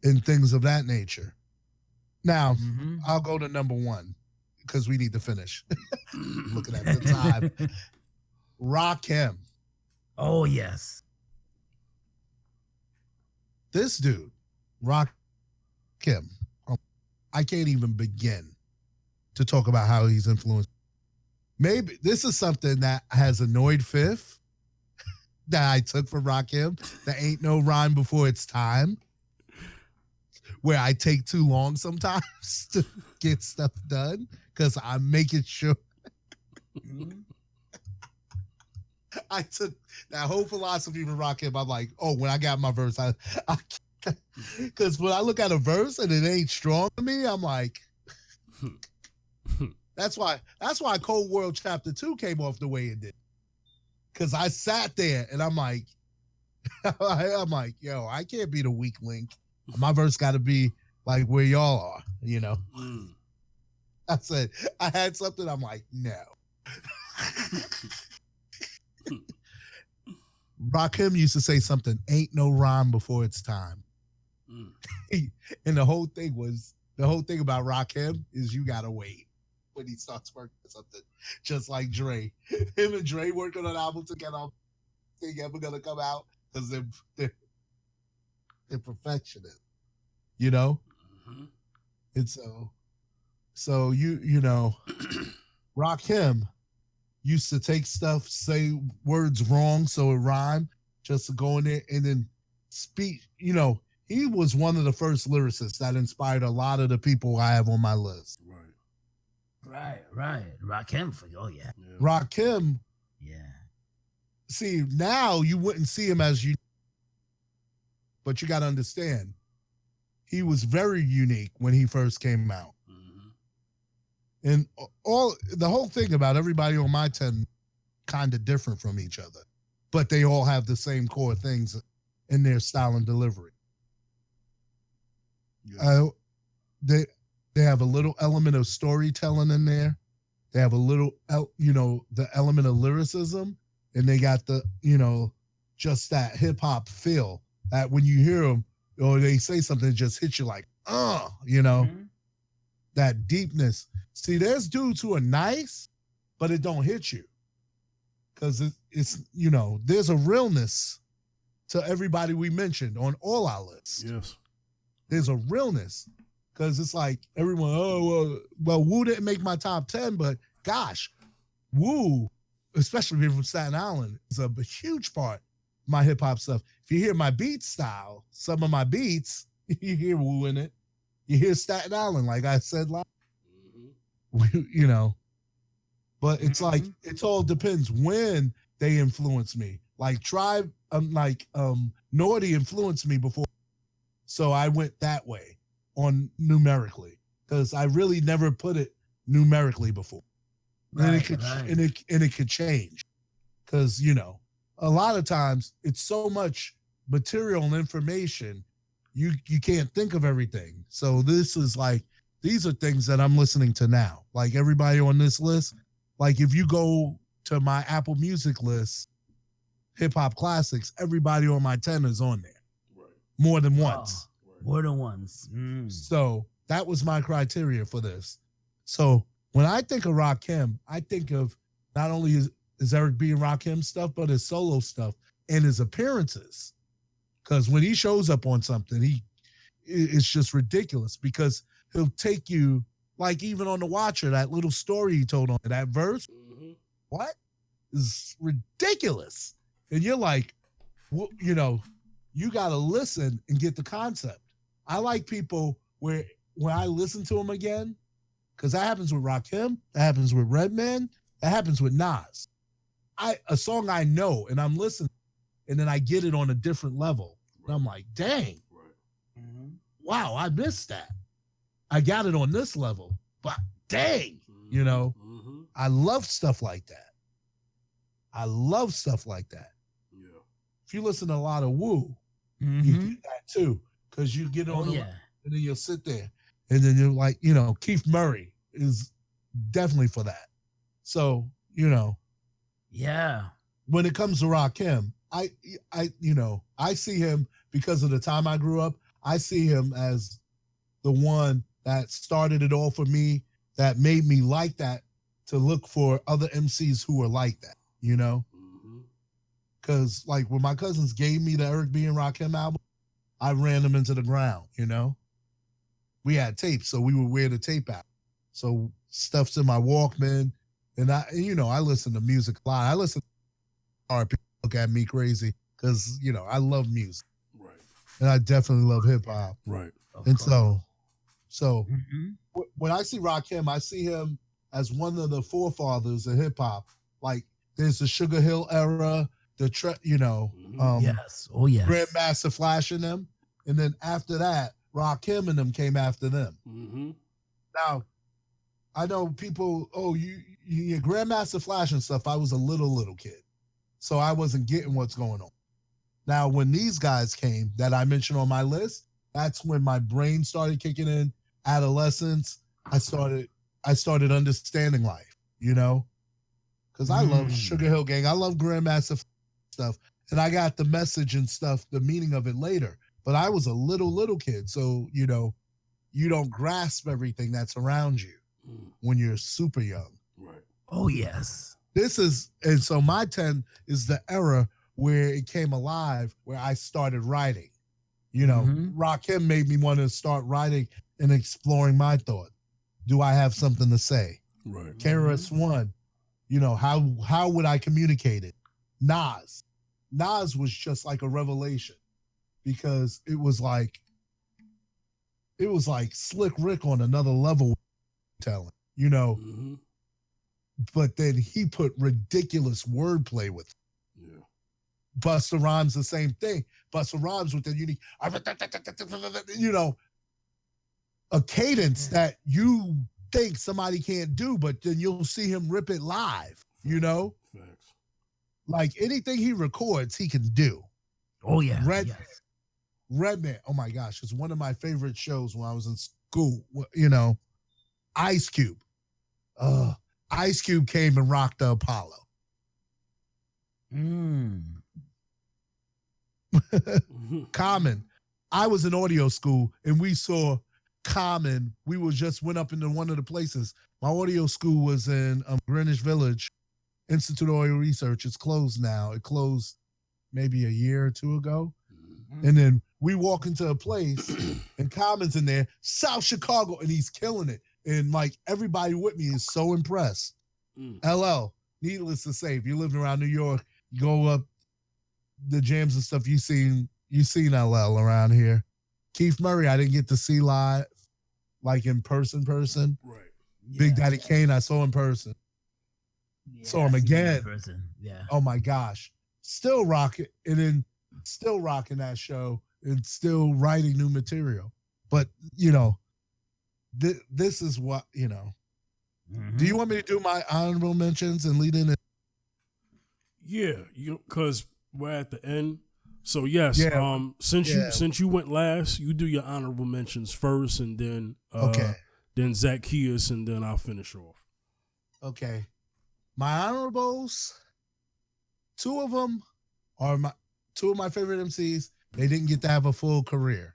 in things of that nature. Now, I'll go to number one because we need to finish. Looking at the time, Rakim. Oh yes. This dude, Rakim, I can't even begin to talk about how he's influenced. Maybe this is something that has annoyed Fifth that I took from Rakim. There ain't no rhyme before it's time. Where I take too long sometimes to get stuff done because I'm making sure. I took that whole philosophy from Rakim. I'm like, oh, when I got my verse, because when I look at a verse and it ain't strong to me, I'm like, that's why Cold World Chapter 2 came off the way it did. Because I sat there and I'm like, yo, I can't be the weak link. My verse got to be like where y'all are, you know. I said, I had something. I'm like, no. Rakim used to say something, ain't no rhyme before it's time. And the whole thing about Rakim is you gotta wait when he starts working on something. Just like Dre. Him and Dre working on an album together, thing ever gonna come out because they're perfectionists. You know? And so you know, Rakim used to take stuff, say words wrong so it rhymed, just to go in there and then speak. You know, he was one of the first lyricists that inspired a lot of the people I have on my list. Right. Rakim, Rakim. Yeah. See, now you wouldn't see him as you, but you got to understand, he was very unique when he first came out. And the whole thing about everybody on my 10 kind of different from each other, but they all have the same core things in their style and delivery. They have a little element of storytelling in there. They have a little, the element of lyricism, and they got the, just that hip hop feel that when you hear them or they say something, it just hits you like, that deepness. See, there's dudes who are nice, but it don't hit you because it's there's a realness to everybody we mentioned on all our lists. Yes, there's a realness because it's like everyone. Well, Wu didn't make my top 10, but gosh, Wu, especially being from Staten Island, is a huge part of my hip hop stuff. If you hear my beat style, some of my beats, you hear Wu in it. You hear Staten Island, like I said last. But it's like it all depends when they influence me. Like Tribe, Naughty influenced me before, so I went that way on numerically because I really never put it numerically before. And it could change because a lot of times it's so much material and information you can't think of everything. So this is like these are things that I'm listening to now. Like everybody on this list, like if you go to my Apple Music list, hip hop classics, everybody on my 10 is on there. Right. More than once. Right. More than once. So that was my criteria for this. So when I think of Rakim, I think of not only is Eric B and Rakim stuff, but his solo stuff and his appearances. Because when he shows up on something, it's just ridiculous because he'll take you, like even on The Watcher, that little story he told on that verse, what is ridiculous. And you're like, you got to listen and get the concept. I like people where when I listen to them again, because that happens with Rakim, that happens with Redman, that happens with Nas. A song I know and I'm listening, and then I get it on a different level. And I'm like, dang, wow, I missed that. I got it on this level, but dang, I love stuff like that. Yeah. If you listen to a lot of Wu, you get that too, because you get on and then you'll sit there, and then you're like, Keith Murray is definitely for that. So, when it comes to Rakim, I see him because of the time I grew up. I see him as the one that started it all for me, that made me like that, to look for other MCs who were like that, Because like when my cousins gave me the Eric B and Rakim album, I ran them into the ground, We had tapes, so we would wear the tape out. So stuff's in my Walkman, and I listen to music a lot. I listen to RP, look at me crazy because I love music. Right. And I definitely love hip hop. Right. And so when I see Rakim, I see him as one of the forefathers of hip hop. Like there's the Sugar Hill era, yes. Oh yes. Grandmaster Flash in them. And then after that, Rakim and them came after them. Now, I know people, you Grandmaster Flash and stuff, I was a little kid. So I wasn't getting what's going on. Now, when these guys came that I mentioned on my list, that's when my brain started kicking in. Adolescence, I started understanding life, because I love Sugar Hill Gang. I love Grandmaster stuff. And I got the message and stuff, the meaning of it later. But I was a little kid. So, you don't grasp everything that's around you when you're super young. Right. Oh, yes. And so my 10 is the era where it came alive, where I started writing. Rakim made me want to start writing and exploring my thought. Do I have something to say? Right. KRS-One, how would I communicate it? Nas was just like a revelation because it was like Slick Rick on another level telling, But then he put ridiculous wordplay with it. Yeah. Busta Rhymes the same thing. Busta Rhymes with the unique, a cadence that you think somebody can't do, but then you'll see him rip it live, Facts. Like anything he records, he can do. Oh, yeah. Yes. Redman, oh my gosh, it's one of my favorite shows when I was in school. You know, Ice Cube. Ice Cube came and rocked the Apollo. Common. I was in audio school and we saw Common. We went up into one of the places. My audio school was in Greenwich Village, Institute of Audio Research. It's closed now. It closed maybe a year or two ago. And then we walk into a place and Common's in there, South Chicago, and he's killing it. And like everybody with me is so impressed. LL, needless to say, if you live around New York, you go up the jams and stuff, you seen LL around here. Keith Murray, I didn't get to see live, like in person. Right. Yeah. Big Daddy Kane, I saw in person. Yeah, saw him again. Yeah. Oh my gosh. Still rocking, and then still rocking that show and still writing new material. But, you know, this is what, you know. Do you want me to do my honorable mentions and lead in it? Yeah, because we're at the end. So yes, since you went last, you do your honorable mentions first, and then then Zaccheus, and then I'll finish off. Okay, my honorables. Two of them are two of my favorite MCs. They didn't get to have a full career,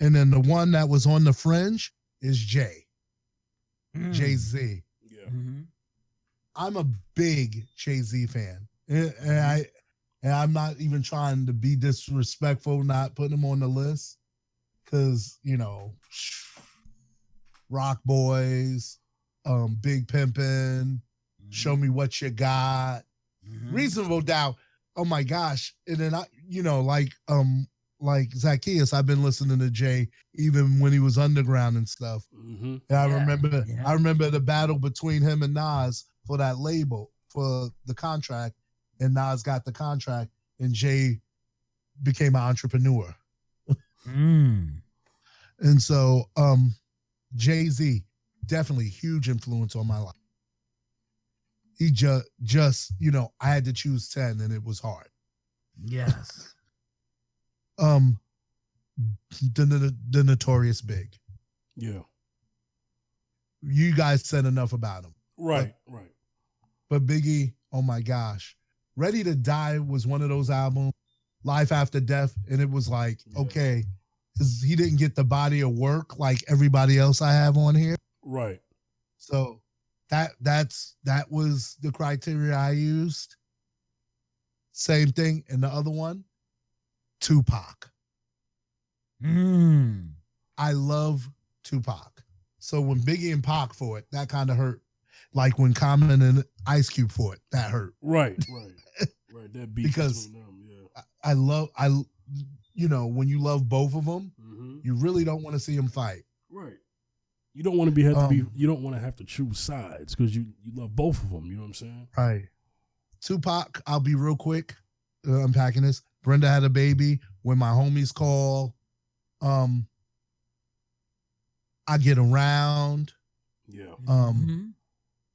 and then the one that was on the fringe is Jay-Z. Yeah, I'm a big Jay-Z fan, and I'm not even trying to be disrespectful, not putting him on the list, because, you know, Rock Boys, Big Pimpin', Show Me What You Got, Reasonable Doubt. Oh my gosh! And then like Zaccheus, I've been listening to Jay even when he was underground and stuff. And I remember the battle between him and Nas for that label, for the contract. And Nas got the contract, and Jay became an entrepreneur. And so Jay-Z, definitely huge influence on my life. He just, you know, I had to choose 10 and it was hard. Yes. The Notorious Big. Yeah. You guys said enough about him. Right. But Biggie, oh my gosh. Ready to Die was one of those albums, Life After Death, and it was like, okay, he didn't get the body of work like everybody else I have on here. Right. So that was the criteria I used. Same thing. And the other one, Tupac. I love Tupac. So when Biggie and Pac for it, that kind of hurt. Like when Common and Ice Cube for it, that hurt. Right. That beat because between them, yeah. I you know, when you love both of them, you really don't want to see them fight. Right. You don't want to you don't want to have to choose sides because you love both of them. You know what I'm saying? Right. Tupac, I'll be real quick unpacking this. Brenda Had a Baby, When My Homies Call. I Get Around. Yeah.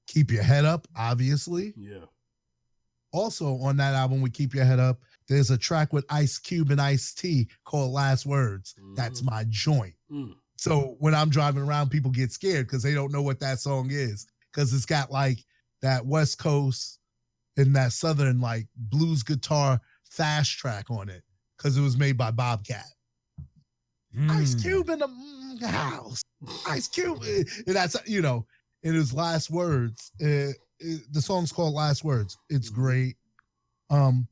Keep Your Head Up, obviously. Yeah. Also on that album, with Keep Your Head Up, there's a track with Ice Cube and Ice-T called Last Words. That's my joint. So when I'm driving around, people get scared because they don't know what that song is, because it's got like that West Coast and that Southern like blues guitar fast track on it, because it was made by Bobcat. Ice Cube in the house. Ice Cube. And that's, you know, in his Last Words. The song's called Last Words. It's great.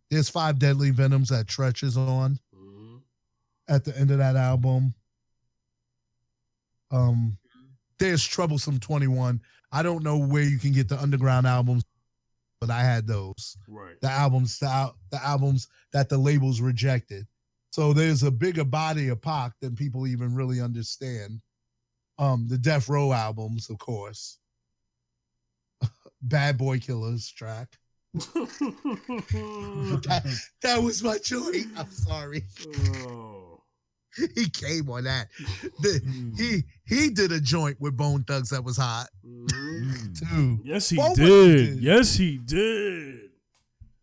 There's 5 Deadly Venoms that Tretch is on at the end of that album. There's Troublesome 21. I don't know where you can get the underground albums, but I had those. Right. The albums that the labels rejected. So there's a bigger body of Pac than people even really understand. The Death Row albums, of course. Bad Boy Killers track. that was my joint. I'm sorry. He came on that. He did a joint with Bone Thugs that was hot. Too. Yes, he did. Yes, he did.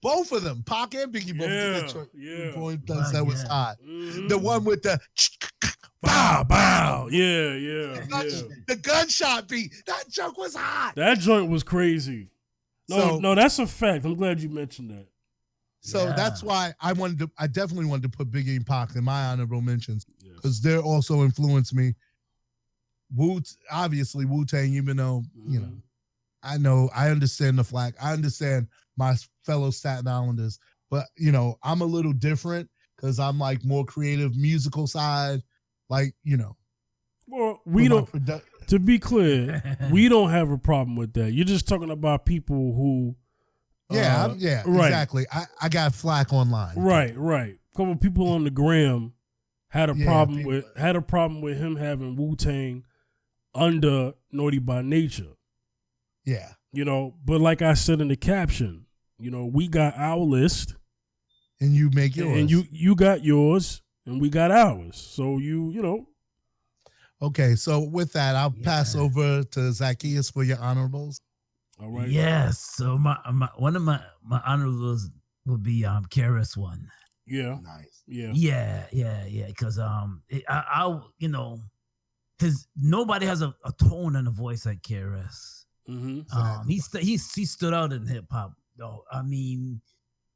Both of them, Pac and Biggie, both did that joint. That was hot. Mm-hmm. The one with the bow, bow. Yeah. The gunshot beat. That joint was hot. That joint was crazy. No, that's a fact. I'm glad you mentioned that. So that's why I definitely wanted to put Biggie and Pac in my honorable mentions because they're also influenced me. Obviously Wu-Tang, even though, I understand the flag. I understand my fellow Staten Islanders, but I'm a little different because I'm like more creative, musical side, like. Well, we don't. To be clear, we don't have a problem with that. You're just talking about people who. Right. Exactly. I got flack online. Right. A couple of people on the gram had a problem with him having Wu-Tang under Naughty by Nature. Yeah. But like I said in the caption, we got our list. And you make yours. And you got yours, and we got ours. So Okay, so with that, I'll pass over to Zaccheus for your honorables. All right. Yes. So one of my honorables would be KRS-One. Yeah. Nice. Yeah. Because nobody has a tone and a voice like KRS. Mm-hmm. He stood out in hip hop though. I mean,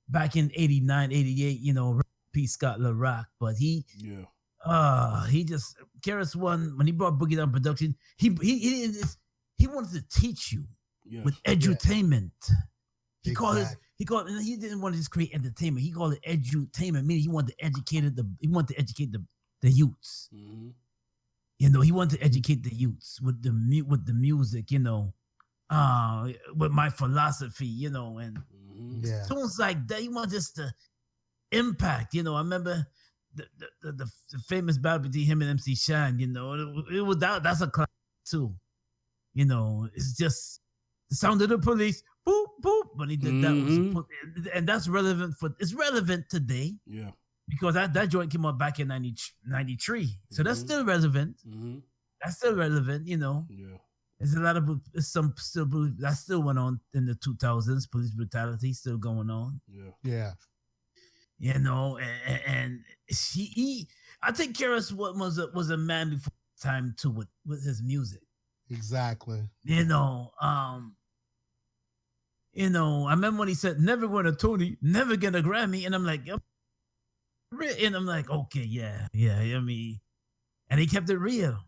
back in 89, 88, P. Scott LaRock, but he just KRS-One when he brought Boogie Down production, he wanted to teach you with edutainment. He didn't want to just create entertainment. He called it edutainment, meaning he wanted to educate the youths. Mm-hmm. He wanted to educate the youths with the music, with my philosophy, and tunes like that. He wanted just to impact. I remember the famous battle between him and MC Shine. It was that's a classic too. It's just the sound of the police, boop boop. When he did that, and that's relevant it's relevant today. Yeah. Because that joint came out back in 93. So that's still relevant. Mm-hmm. That's still relevant, Yeah. There's a lot of some still believe that still went on in the 2000s. Police brutality still going on. Yeah. And he I think KRS-One was a man before time too with his music. Exactly. I remember when he said, "Never win a Tony, never get a Grammy," and I'm like, okay, yeah. I mean, and he kept it real.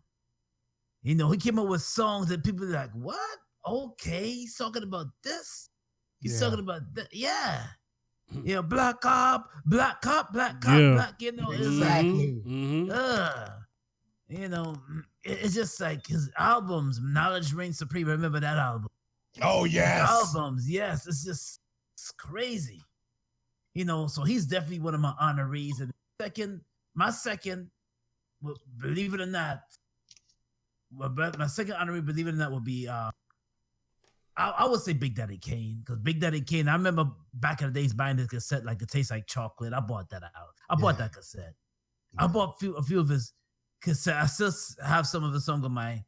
He came up with songs that people are like, what? Okay, he's talking about this. He's talking about that. Yeah. Yeah, black cop, black. Exactly. It's just like his albums, Knowledge Reigns Supreme. Remember that album? Oh, yes. His albums, yes. It's crazy. So he's definitely one of my honorees. And my second, believe it or not, my second honoree, believe it or not, would be I would say Big Daddy Kane, because Big Daddy Kane, I remember back in the days buying this cassette, like It Tastes Like Chocolate. I bought that out. I bought that cassette. I bought a few of his cassettes. I still have some of the songs on my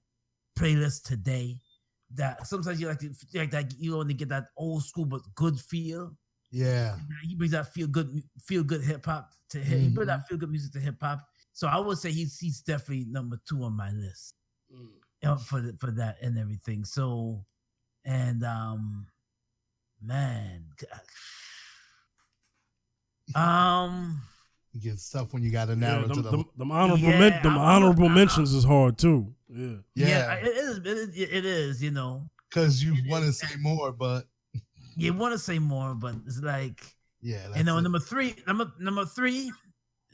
playlist today. That sometimes you like that you only get that old school but good feel. Yeah, he brings that feel good hip hop to hip. He brings that feel good music to hip hop. So I would say he's definitely number 2 on my list for that and everything. So, and man, it gets tough when you got to narrow to them. Honorable mentions is hard too. Yeah, it is. Because you want to say more, but. You want to say more, but it's like, number three.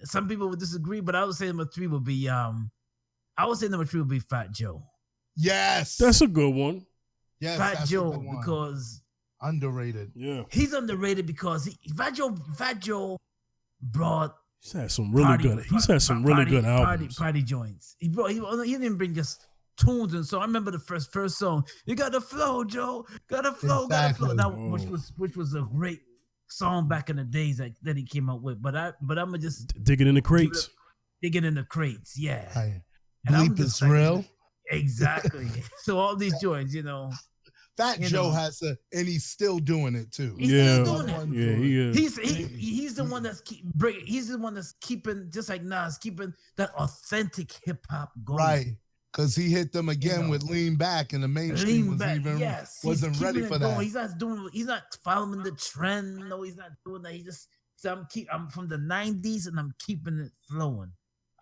Some people would disagree, but I would say number 3 would be Fat Joe. Yes, that's a good one. Yes, Fat Joe, because underrated. Yeah, he's underrated because Fat Joe brought. He's had some really good albums. Party joints. He didn't bring just tunes, and so I remember the first song. You got the flow, Joe. Got the flow. Exactly. Got the flow. Which was a great song back in the days that he came out with. But I'ma just digging in the crates. Digging in the crates, yeah. Bleep is real. Exactly. So all these joints, Fat Joe has and he's still doing it too. He's still doing it. Yeah, he is. He's the one that's he's the one that's keeping, just like Nas, keeping that authentic hip hop going. Right. Because he hit them again with Lean Back, and the mainstream wasn't ready for that. He's not following the trend. No, he's not doing that. He just said, I'm from the 90s and I'm keeping it flowing.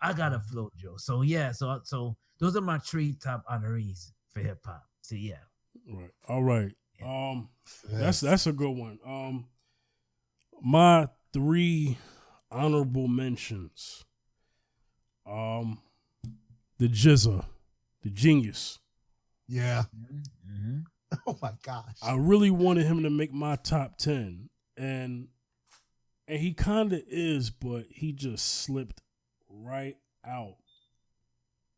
I gotta flow, Joe. So yeah, so those are my 3 top honorees for hip hop. So yeah. Right. All right. That's a good one. My 3 honorable mentions. The GZA, the genius. Yeah. Mm-hmm. Oh my gosh. I really wanted him to make my top 10, and he kind of is, but he just slipped right out.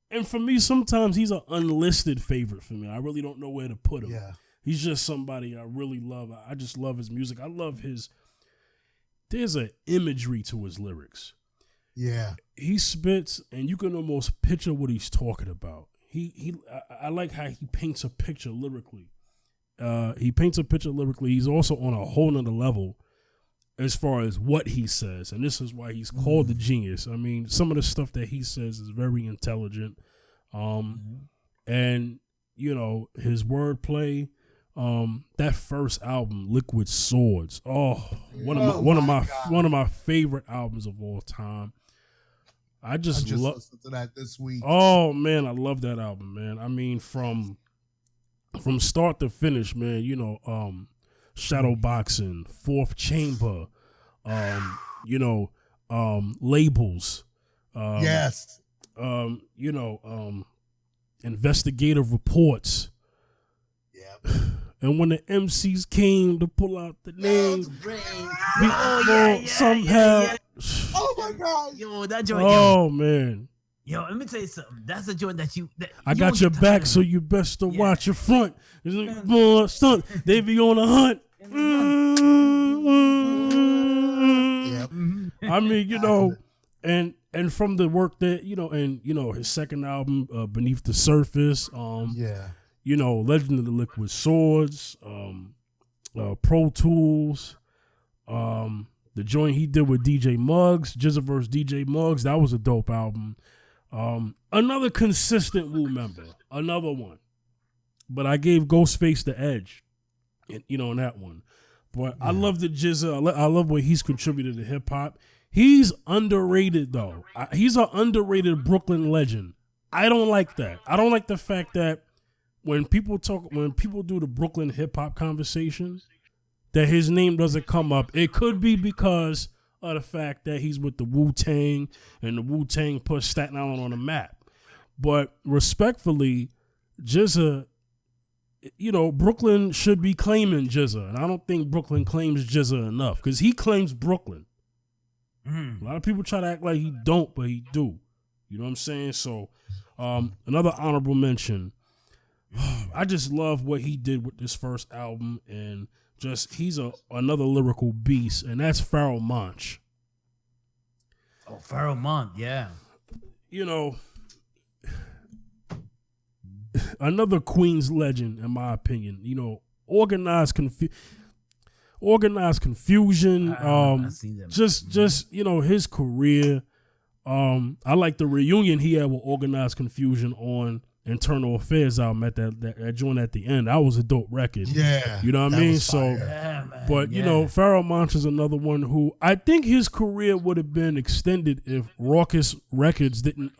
And for me, sometimes he's an unlisted favorite for me. I really don't know where to put him. Yeah. He's just somebody I really love. I just love his music. I love there's an imagery to his lyrics. Yeah. He spits and you can almost picture what he's talking about. I like how he paints a picture lyrically. He's also on a whole nother level as far as what he says. And this is why he's called the genius. I mean, some of the stuff that he says is very intelligent. And, you know, his wordplay, that first album, Liquid Swords. One of my favorite albums of all time. I just listened to that this week. Oh man, I love that album, man. I mean, from start to finish, man. You know, Shadowboxing, Fourth Chamber, Labels. Yes. Investigative Reports. Yeah. And when the MCs came to pull out the names, somehow. Oh my God! Yo, that joint. Oh man. Yo, let me tell you something. That's a joint that I got your back, so you best to watch your front. Stunt. They be on a hunt. I mean, you know, and from the work that his second album, Beneath the Surface. You know, Legend of the Liquid Swords, Pro Tools, the joint he did with DJ Muggs, GZA vs. DJ Muggs, that was a dope album. Another consistent Wu member, another one. But I gave Ghostface the edge, in that one. But I love the GZA. I love what he's contributed to hip hop. He's underrated though. He's an underrated Brooklyn legend. I don't like that. I don't like the fact that when people do the Brooklyn hip hop conversation, that his name doesn't come up. It could be because of the fact that he's with the Wu-Tang and the Wu-Tang put Staten Island on the map. But respectfully, GZA, Brooklyn should be claiming GZA. And I don't think Brooklyn claims GZA enough because he claims Brooklyn. A lot of people try to act like he don't, but he do. You know what I'm saying? So another honorable mention. I just love what he did with this first album, and he's another lyrical beast, and that's Pharoah Monch. Oh, Pharoah Monch, yeah. Another Queens legend, in my opinion. Organized confusion. His career. I like the reunion he had with Organized Confusion on Internal Affairs album at that joint at the end. That was a dope record. Yeah. You know what I mean? So, Pharoah Monch is another one who I think his career would have been extended if Raucous Records didn't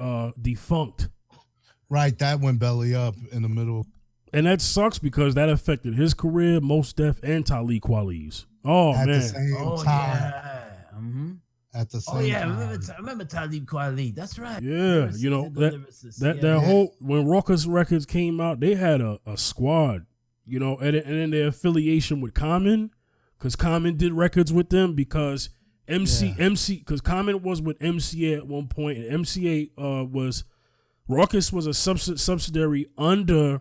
defunct. Right. That went belly up in the middle. And that sucks because that affected his career, Mos Def, and Talib Kweli's. At man. The same time. Yeah. Mm-hmm. At the same time. I remember Talib Kweli. That's right. Yeah, that whole when Raucous Records came out, they had a squad, and then their affiliation with Common, because Common did records with them because because Common was with MCA at one point, and MCA Raucous was a subsidiary under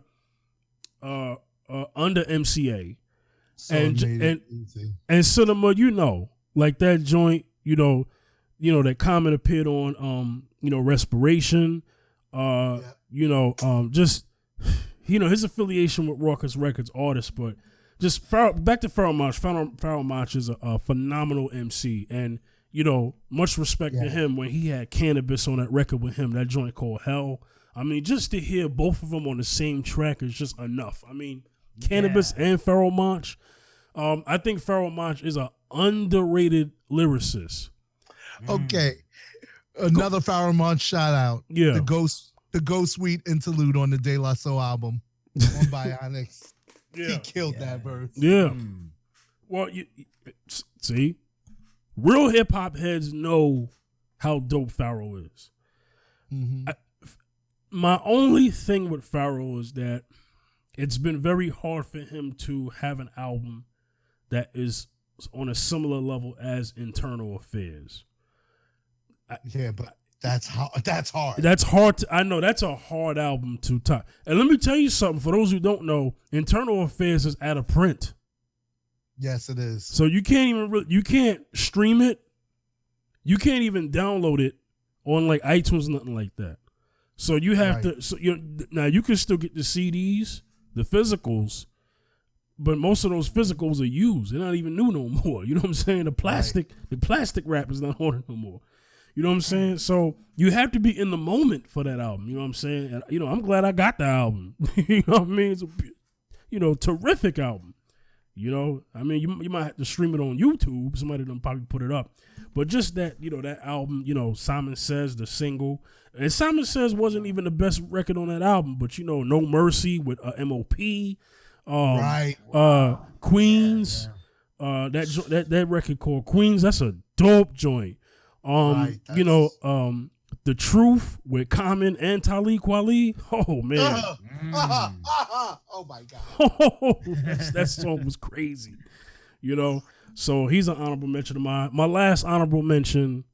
MCA, So and Cinema, like that joint. That Common appeared on, Respiration. his affiliation with Rawkus Records artists, but just back to Pharoahe Monch. Pharoahe Monch is a phenomenal MC, and much respect to him when he had Cannabis on that record with him, that joint called Hell. I mean, just to hear both of them on the same track is just enough. I mean, Cannabis and Pharoahe Monch. I think Pharoahe Monch is an underrated lyricist. Okay. Another Pharoahe Monch shout out. Yeah. The Ghost Suite interlude on the De La Soul album on Bionics. Yeah. He killed that verse. Yeah. Well, you see, real hip hop heads know how dope Pharoahe is. Mm-hmm. My only thing with Pharoahe is that it's been very hard for him to have an album that is on a similar level as Internal Affairs. But that's hard. That's hard. I know that's a hard album to top. And let me tell you something. For those who don't know, Internal Affairs is out of print. Yes, it is. So you can't stream it. You can't even download it on like iTunes, nothing like that. So you have to. So now you can still get the CDs, the physicals, but most of those physicals are used. They're not even new no more. You know what I'm saying? The plastic wrap is not on it no more. You know what I'm saying? So you have to be in the moment for that album. You know what I'm saying? And, I'm glad I got the album. You know what I mean? It's a terrific album. I mean, you might have to stream it on YouTube. Somebody done probably put it up. But just that, that album, Simon Says, the single. And Simon Says wasn't even the best record on that album, but, No Mercy with MOP. Queens. That record called Queens, that's a dope joint. The Truth with Common and Talib Kweli. Oh man. Oh my God. That song was crazy. So he's an honorable mention of mine. My last honorable mention,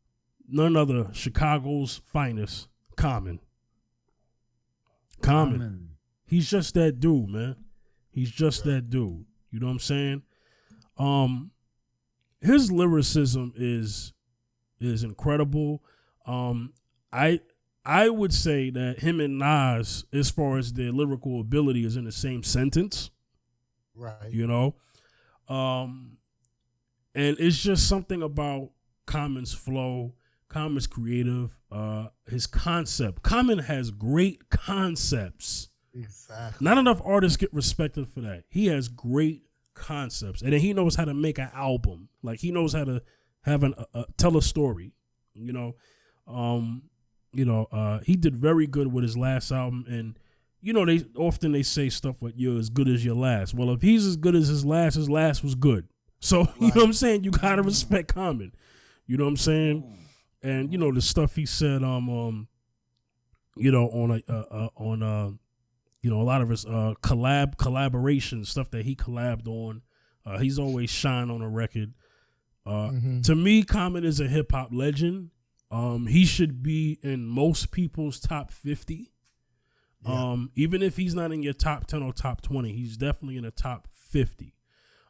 none other, Chicago's finest, Common. He's just that dude, man. He's just that dude. You know what I'm saying? His lyricism is incredible. I would say that him and Nas, as far as their lyrical ability, is in the same sentence. Right. And it's just something about Common's flow, Common's creative, his concept. Common has great concepts. Exactly. Not enough artists get respected for that. He has great concepts, and then he knows how to make an album. Like he knows how to have tell a story. He did very good with his last album, and they say stuff like you're as good as your last. Well, if he's as good as his last was good. So you know what I'm saying? You gotta respect Common. You know what I'm saying? And the stuff he said on a lot of his collaboration stuff that he collabed on. He's always shine on a record. To me, Common is a hip hop legend. He should be in most people's top 50. Even if he's not in your top 10 or top 20, he's definitely in the top 50.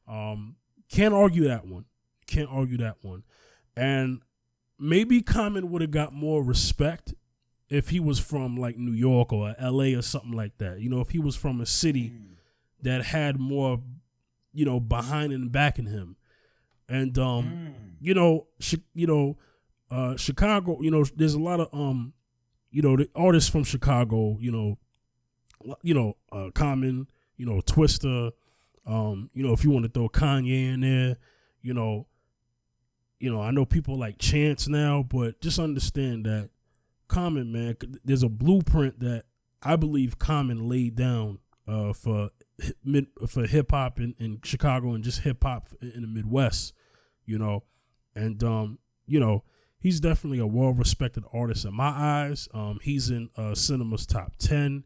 Can't argue that one. And maybe Common would have got more respect if he was from like New York or LA or something like that. If he was from a city that had more, behind and backing him. And Chicago, there's a lot of the artists from Chicago, Common, Twista, if you want to throw Kanye in there, I know people like Chance now, but just understand that Common, man, there's a blueprint that I believe Common laid down for hip hop in Chicago and just hip hop in the Midwest, and he's definitely a well-respected artist in my eyes. He's in Cinema's top 10,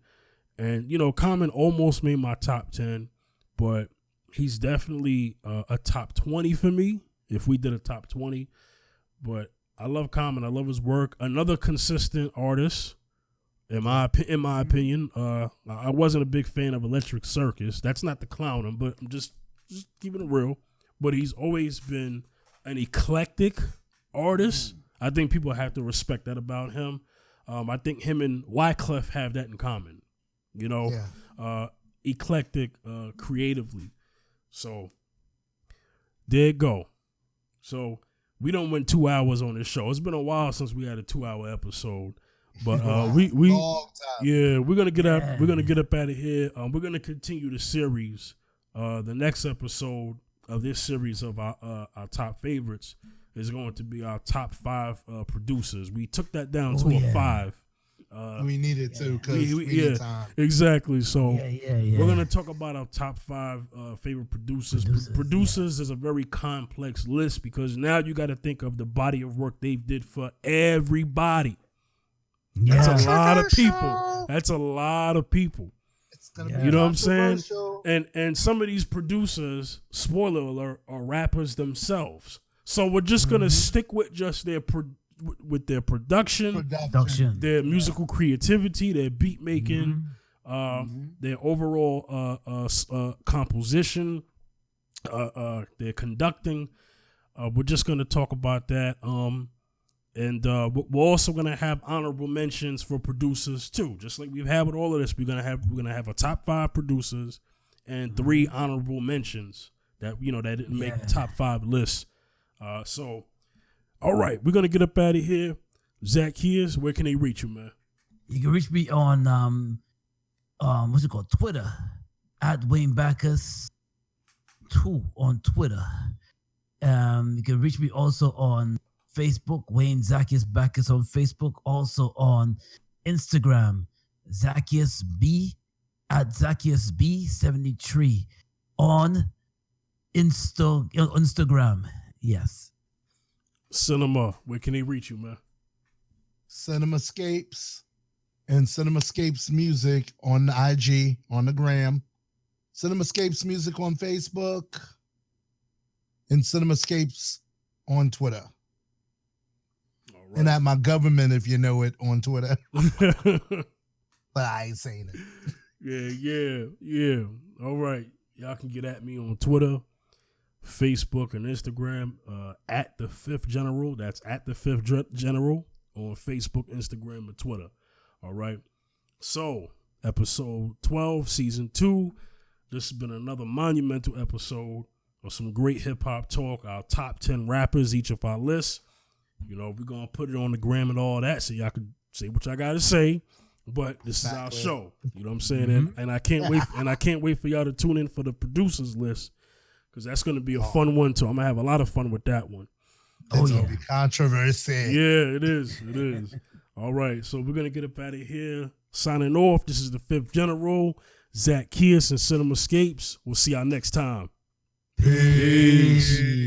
and Common almost made my top 10, but he's definitely a top 20 for me if we did a top 20. But I love Common. I love his work. Another consistent artist, in my opinion. I wasn't a big fan of Electric Circus. That's not to clown him, but I'm just keeping it real. But he's always been an eclectic artist. I think people have to respect that about him. I think him and Wyclef have that in common. you know, eclectic creatively. So there it go. So we don't win 2 hours on this show. It's been a while since we had a 2-hour episode. But we're gonna get up out of here. We're gonna continue the series. The next episode of this series of our top favorites is going to be our top 5 producers. We took that down to a 5. We needed to because we need time. Exactly. So we're gonna talk about our top 5 favorite producers. Producers is a very complex list because now you got to think of the body of work they did for everybody. That's a lot of people. That's a lot of people. It's gonna be, you know what I'm saying? And some of these producers, spoiler alert, are rappers themselves. So we're just gonna stick with just their their production, their musical creativity, their beat making, their overall composition, their conducting. We're just gonna talk about that. And we're also gonna have honorable mentions for producers too, just like we've had with all of this. We're gonna have a top 5 producers and 3 honorable mentions that that didn't make the top 5 list. So, all right, we're gonna get up out of here. Zaccheus, where can they reach you, man? You can reach me on what's it called, Twitter, at Wayne Bacchus 2 on Twitter. You can reach me also on Facebook, Wayne Zaccheus Bacchus on Facebook, also on Instagram, Zaccheus B at Zaccheus B73 on Instagram. Yes. Cinema, where can they reach you, man? Cinemascapes and Cinemascapes Music on the IG, on the gram. Cinemascapes Music on Facebook and Cinemascapes on Twitter. Right. And at my government, if you know it, on Twitter. But I ain't saying it. Yeah. All right. Y'all can get at me on Twitter, Facebook, and Instagram at the 5th General. That's at the 5th General on Facebook, Instagram, and Twitter. All right. So, episode 12, season 2. This has been another monumental episode of some great hip hop talk. Our top 10 rappers, each of our lists. We're going to put it on the gram and all that so y'all can say what y'all got to say. But this is our show. You know what I'm saying? And I can't wait. And I can't wait for y'all to tune in for the producers list because that's going to be a fun one too. I'm going to have a lot of fun with that one. It's going to be controversy. Yeah, it is. It is. All right. So we're going to get up out of here. Signing off. This is the 5th General, Zaccheus and Cinemascapes. We'll see y'all next time. Peace.